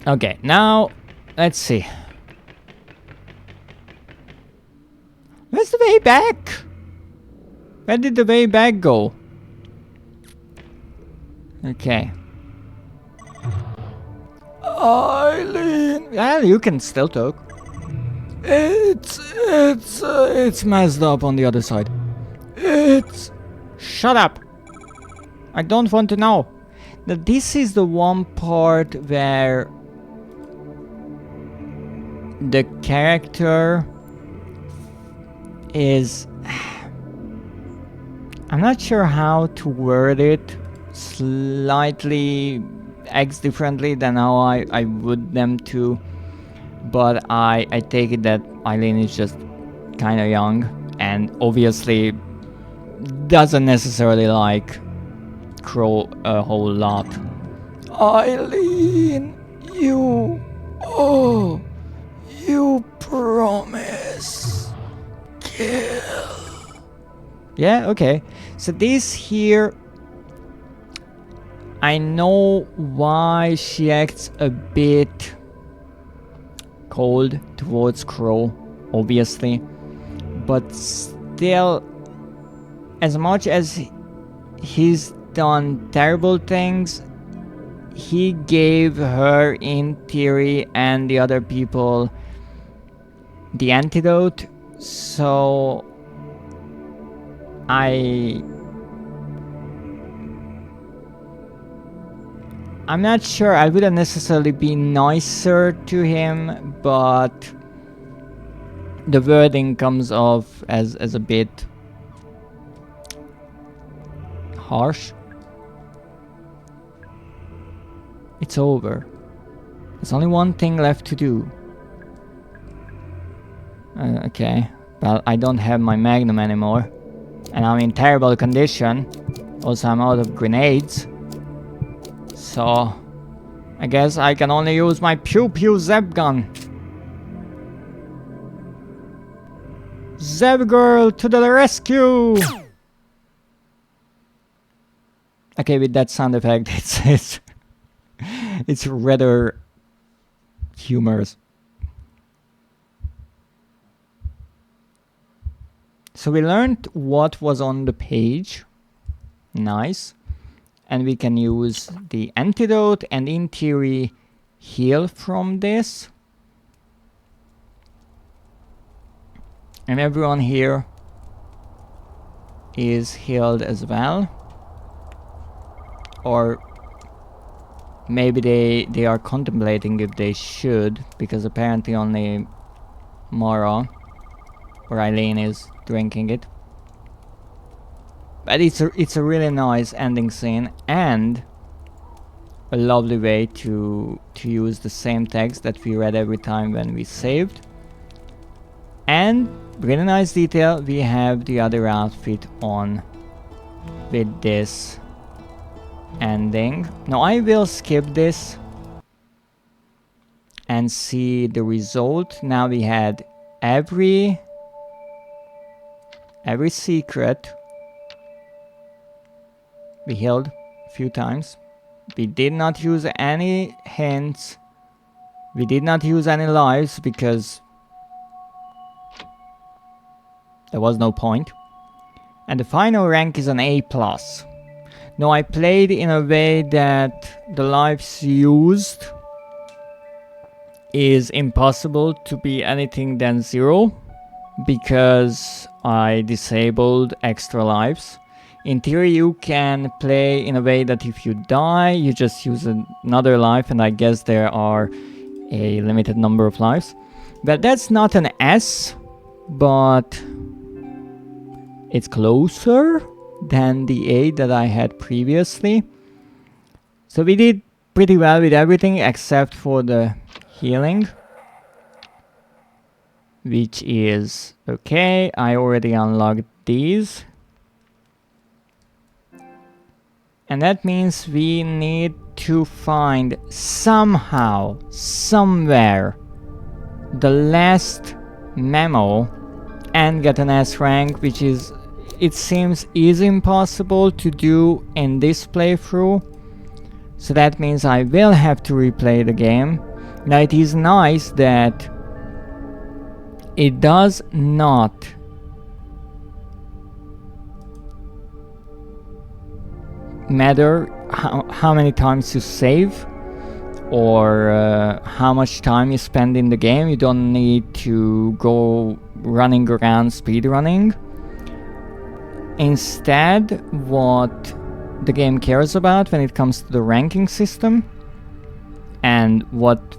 Okay, now, let's see. Where's the way back? Where did the way back go? Eileen. Yeah, you can still talk. It's messed up on the other side. Shut up. I don't want to know. Now, this is the one part where the character is... I'm not sure how to word it. Slightly acts differently than how I would them to. But I take it that Eileen is just kind of young and obviously doesn't necessarily like Crow a whole lot. Eileen, you promise kill. Yeah, okay. So this here, I know why she acts a bit cold towards Crow, obviously, but still, as much as he's done terrible things, he gave her, in theory, and the other people the antidote, so I'm not sure. I wouldn't necessarily be nicer to him, but the wording comes off as a bit harsh. It's over. There's only one thing left to do. Okay. Well, I don't have my magnum anymore. And I'm in terrible condition. Also, I'm out of grenades. So, I guess I can only use my pew-pew zap gun. Zap girl to the rescue! Okay, with that sound effect, it's rather humorous. So we learned what was on the page. Nice. And we can use the antidote and, in theory, heal from this. And everyone here is healed as well. Or maybe they are contemplating if they should, because apparently only Mara or Eileen is drinking it. But it's a really nice ending scene and a lovely way to use the same text that we read every time when we saved. And really nice detail, we have the other outfit on with this ending. Now I will skip this and see the result. Now we had every secret. We healed a few times. We did not use any hints. We did not use any lives because there was no point. And the final rank is an A+. Now I played in a way that the lives used is impossible to be anything than 0 because I disabled extra lives. In theory, you can play in a way that if you die, you just use another life, and I guess there are a limited number of lives. But that's not an S, but it's closer than the A that I had previously. So we did pretty well with everything except for the healing, which is okay. I already unlocked these. And that means we need to find somehow, somewhere, the last memo and get an S rank, which is, it seems, is impossible to do in this playthrough. So that means I will have to replay the game. Now it is nice that it does not matter how many times you save or how much time you spend in the game. You don't need to go running around speedrunning. Instead, what the game cares about when it comes to the ranking system and what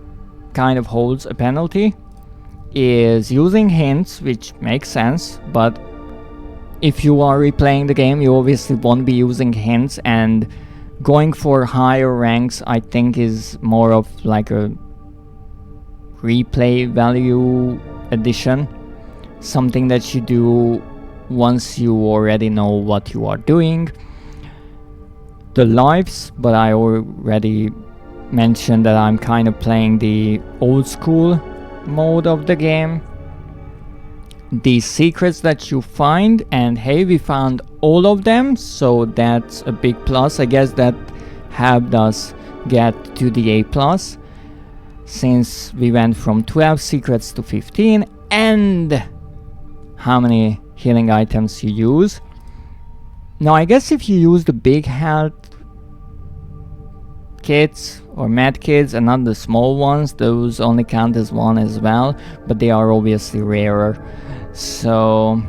kind of holds a penalty is using hints, which makes sense, but if you are replaying the game, you obviously won't be using hints, and going for higher ranks, I think, is more of like a replay value addition. Something that you do once you already know what you are doing. The lives, but I already mentioned that I'm kind of playing the old school mode of the game. The secrets that you find, and hey, we found all of them, so that's a big plus. I guess that helped us get to the A+, since we went from 12 secrets to 15, and how many healing items you use. Now I guess if you use the big health kits or med kits and not the small ones, those only count as one as well, but they are obviously rarer, so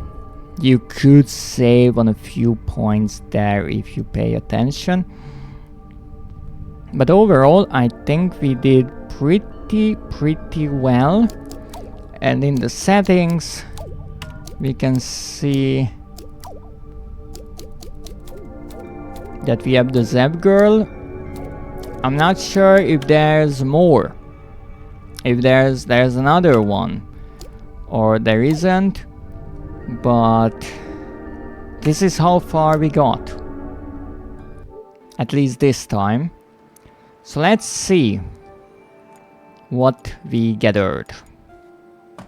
you could save on a few points there if you pay attention. But overall, I think we did pretty well. And in the settings, we can see that we have the Zeb girl. I'm not sure if there's more. If there's another one, or there isn't, but this is how far we got, at least this time. So let's see what we gathered.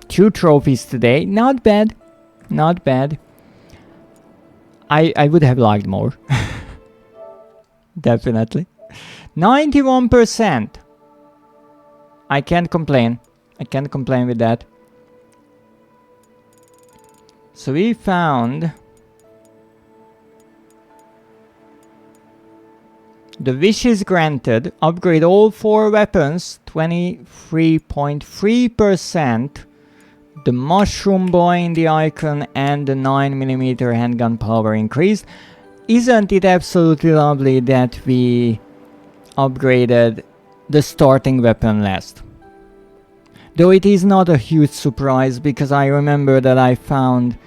2 trophies today, not bad, not bad. I would have liked more. Definitely. 91%. I can't complain. I can't complain with that. So we found the wishes granted. Upgrade all 4 weapons. 23.3%. The mushroom boy in the icon and the 9mm handgun power increased. Isn't it absolutely lovely that we upgraded the starting weapon last? Though it is not a huge surprise, because I remember that I found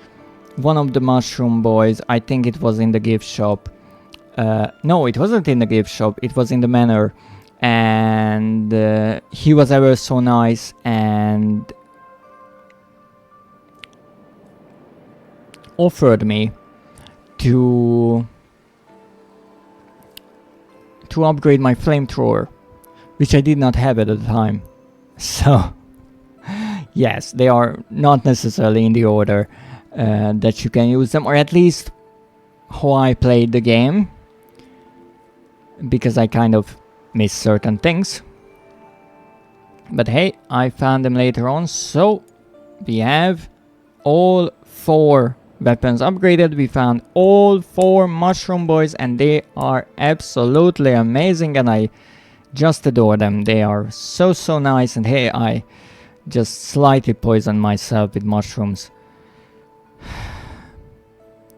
one of the mushroom boys, I think it was in the gift shop. No, it wasn't in the gift shop, it was in the manor. And he was ever so nice and offered me to upgrade my flamethrower, which I did not have at the time. So yes, they are not necessarily in the order that you can use them, or at least how I played the game, because I kind of missed certain things. But hey, I found them later on, so we have all 4 weapons upgraded. We found all 4 mushroom boys, and they are absolutely amazing, and I just adore them. They are so nice, and hey, I just slightly poisoned myself with mushrooms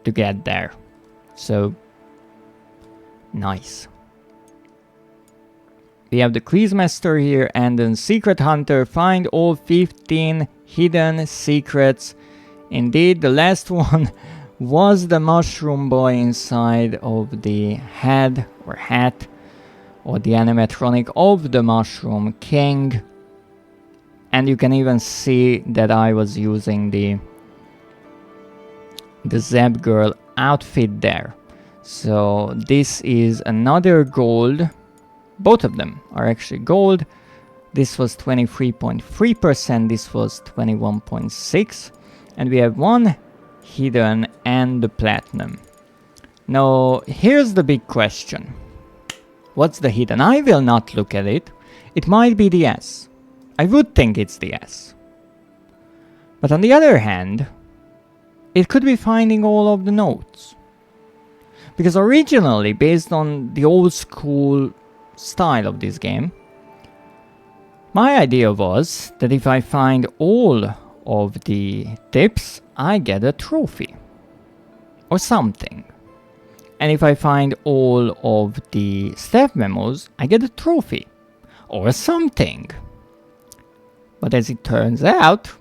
to get there. So nice. We have the Quizmaster here and then Secret Hunter. Find all 15 hidden secrets. Indeed, the last one was the mushroom boy inside of the head or hat, or the animatronic of the Mushroom King. And you can even see that I was using the Zeb girl outfit there. So this is another gold. Both of them are actually gold. This was 23.3%, this was 21.6%. And we have one hidden and the platinum. Now, here's the big question. What's the hidden? I will not look at it. It might be the S. I would think it's the S. But on the other hand, it could be finding all of the notes. Because originally, based on the old school style of this game, My idea was that if I find all of the tips, I get a trophy or something. And if I find all of the staff memos, I get a trophy or something. But as it turns out,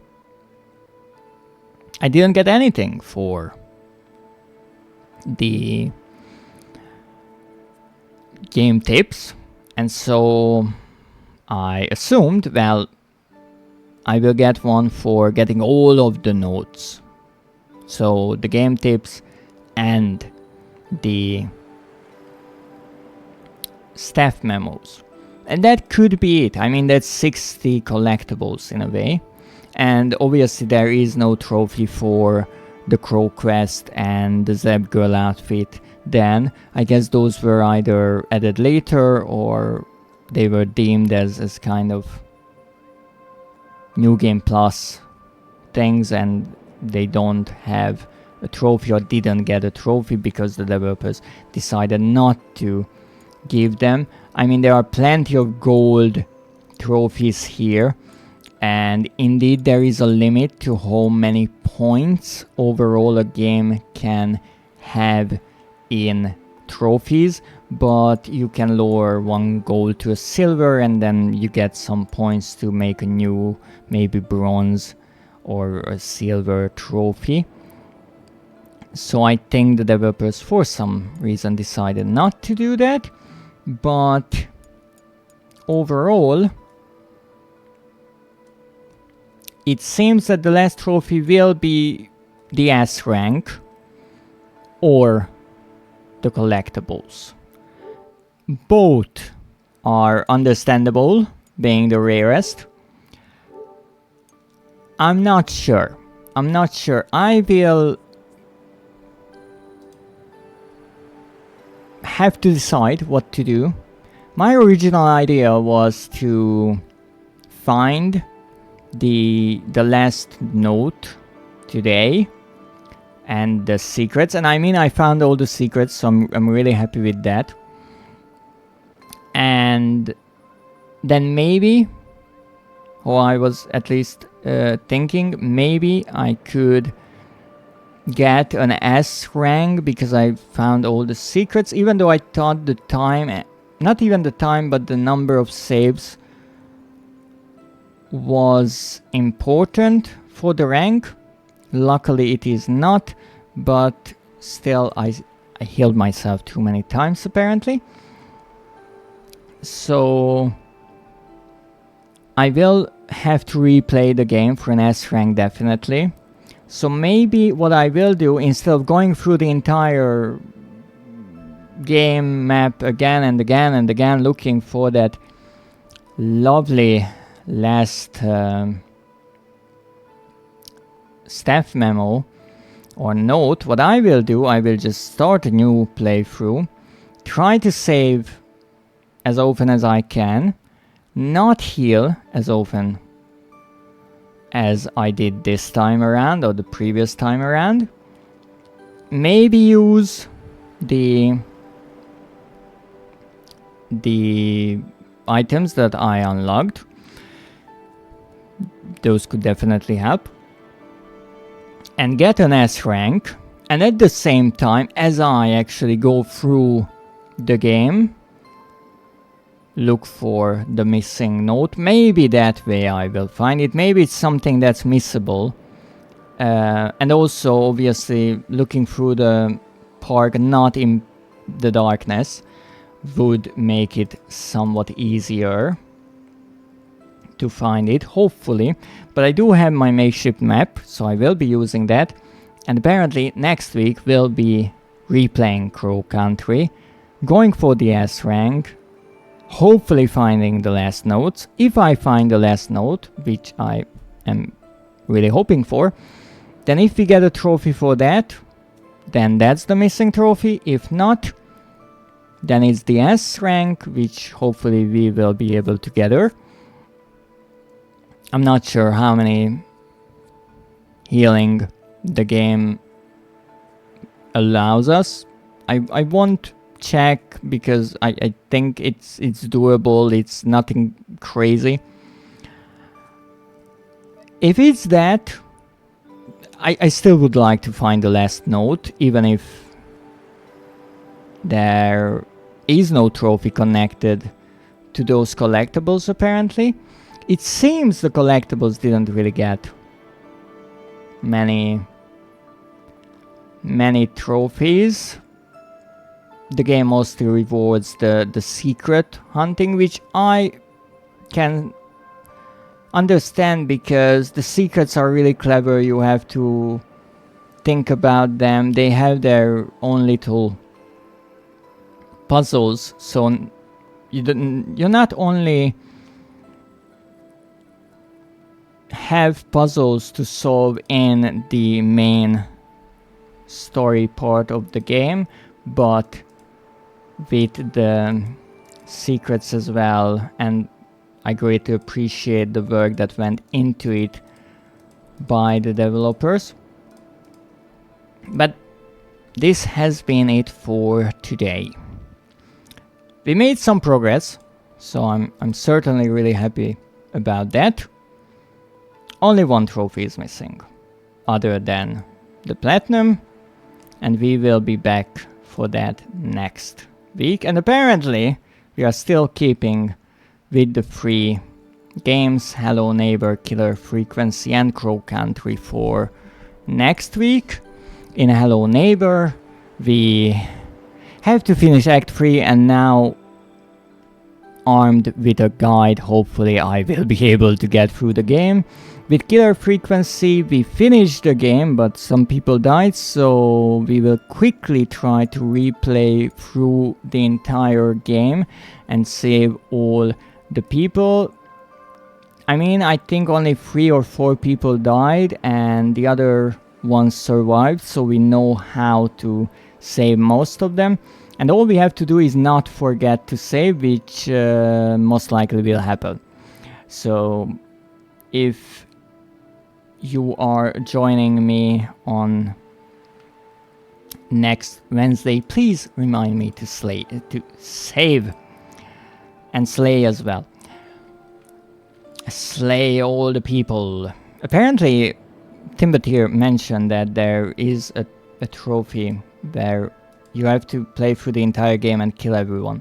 I didn't get anything for the game tips, and so I assumed, well, I will get one for getting all of the notes. So the game tips and the staff memos. And that could be it. I mean, that's 60 collectibles in a way. And obviously there is no trophy for the Crow Quest and the Zeb Girl outfit. Then I guess those were either added later or they were deemed as kind of New Game Plus things, and they don't have a trophy or didn't get a trophy because the developers decided not to give them. I mean, there are plenty of gold trophies here, and indeed there is a limit to how many points overall a game can have in trophies, but you can lower one gold to a silver and then you get some points to make a new, maybe bronze or a silver trophy. So I think the developers for some reason decided not to do that, but overall it seems that the last trophy will be the S rank or the collectibles. Both are understandable, being the rarest. I'm not sure. I will have to decide what to do. My original idea was to find the last note today and the secrets, and I mean I found all the secrets, so I'm really happy with that. And then maybe, or I was at least thinking, maybe I could get an S rank because I found all the secrets, even though I thought the time, not even the time, but the number of saves was important for the rank. Luckily it is not, but still I healed myself too many times apparently. So I will have to replay the game for an S rank definitely. So maybe what I will do, instead of going through the entire game map again and again and again looking for that lovely last staff memo or note, what I will do, I will just start a new playthrough, try to save as often as I can, not heal as often as I did this time around or the previous time around, maybe use the items that I unlocked. Those could definitely help, and get an S rank, and at the same time as I actually go through the game, look for the missing note. Maybe that way I will find it. Maybe it's something that's missable. And also obviously looking through the park not in the darkness would make it somewhat easier to find it, hopefully. But I do have my makeshift map, so I will be using that. And apparently next week we'll be replaying Crow Country, going for the S rank, hopefully finding the last notes. If I find the last note, which I am really hoping for, then if we get a trophy for that, then that's the missing trophy. If not, then it's the S rank, which hopefully we will be able to gather. I'm not sure how many healing the game allows us. I won't check because I think it's doable. It's nothing crazy. If it's that, I still would like to find the last note, even if there is no trophy connected to those collectibles apparently. It seems the collectibles didn't really get many trophies. The game mostly rewards the secret hunting, which I can understand because the secrets are really clever. You have to think about them. They have their own little puzzles, so you not only have puzzles to solve in the main story part of the game, but with the secrets as well, and I greatly appreciate the work that went into it by the developers. But this has been it for today. We made some progress, so I'm certainly really happy about that. Only one trophy is missing, other than the platinum, and we will be back for that next week. And apparently we are still keeping with the free games, Hello Neighbor, Killer Frequency and Crow Country for next week. In Hello Neighbor we have to finish Act 3, and now, armed with a guide, hopefully I will be able to get through the game. With Killer Frequency we finished the game, but some people died, so we will quickly try to replay through the entire game and save all the people. I mean, I think only 3 or 4 people died and the other ones survived, so we know how to save most of them. And all we have to do is not forget to save, which most likely will happen. So if you are joining me on next Wednesday, please remind me to save and slay as well. Slay all the people. Apparently Timbatir mentioned that there is a trophy where you have to play through the entire game and kill everyone.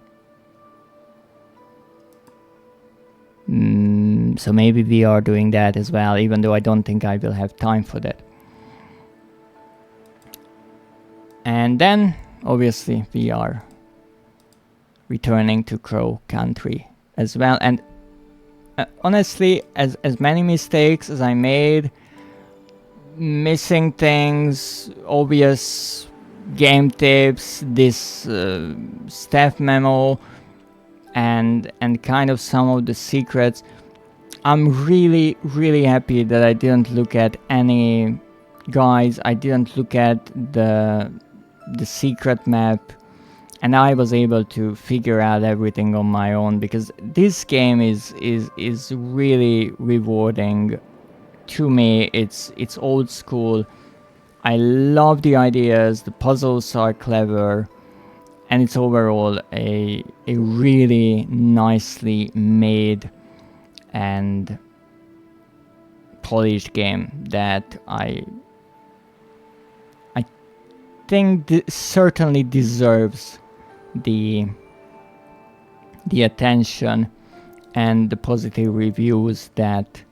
So maybe we are doing that as well, even though I don't think I will have time for that. And then, obviously, we are returning to Crow Country as well. And honestly, as many mistakes as I made, missing things, obvious game tips, this staff memo, and kind of some of the secrets, I'm really happy that I didn't look at any guides. I didn't look at the secret map, and I was able to figure out everything on my own, because this game is really rewarding to me. It's old school. I love the ideas, the puzzles are clever, and it's overall a really nicely made and polished game that I think certainly deserves the attention and the positive reviews that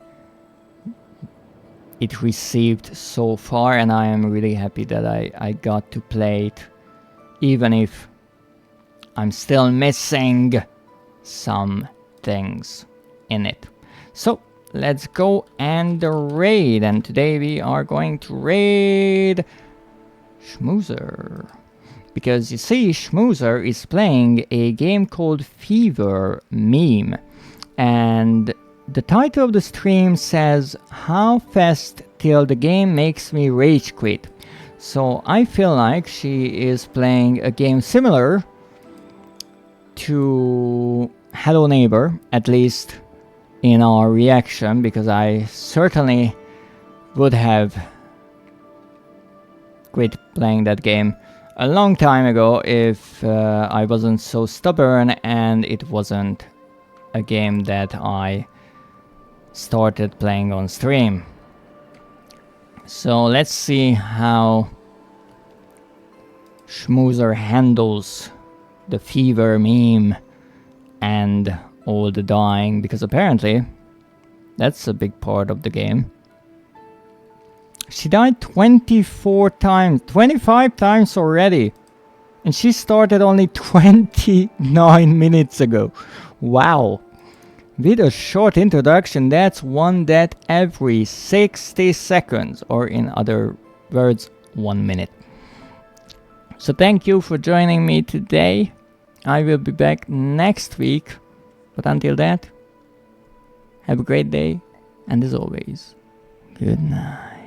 it received so far, and I am really happy that I got to play it, even if I'm still missing some things in it. So let's go and raid, and today we are going to raid Schmoozer, because you see, Schmoozer is playing a game called Fever Meme, and the title of the stream says, "How fast till the game makes me rage quit." So I feel like she is playing a game similar to Hello Neighbor, at least in our reaction, because I certainly would have quit playing that game a long time ago if I wasn't so stubborn and it wasn't a game that I started playing on stream. So let's see how Schmoozer handles the fever meme and all the dying, because apparently that's a big part of the game. She died 24 times, 25 times already. And she started only 29 minutes ago. Wow. With a short introduction, that's one death every 60 seconds. Or in other words, 1 minute. So thank you for joining me today. I will be back next week. But until that, have a great day. And as always, good night.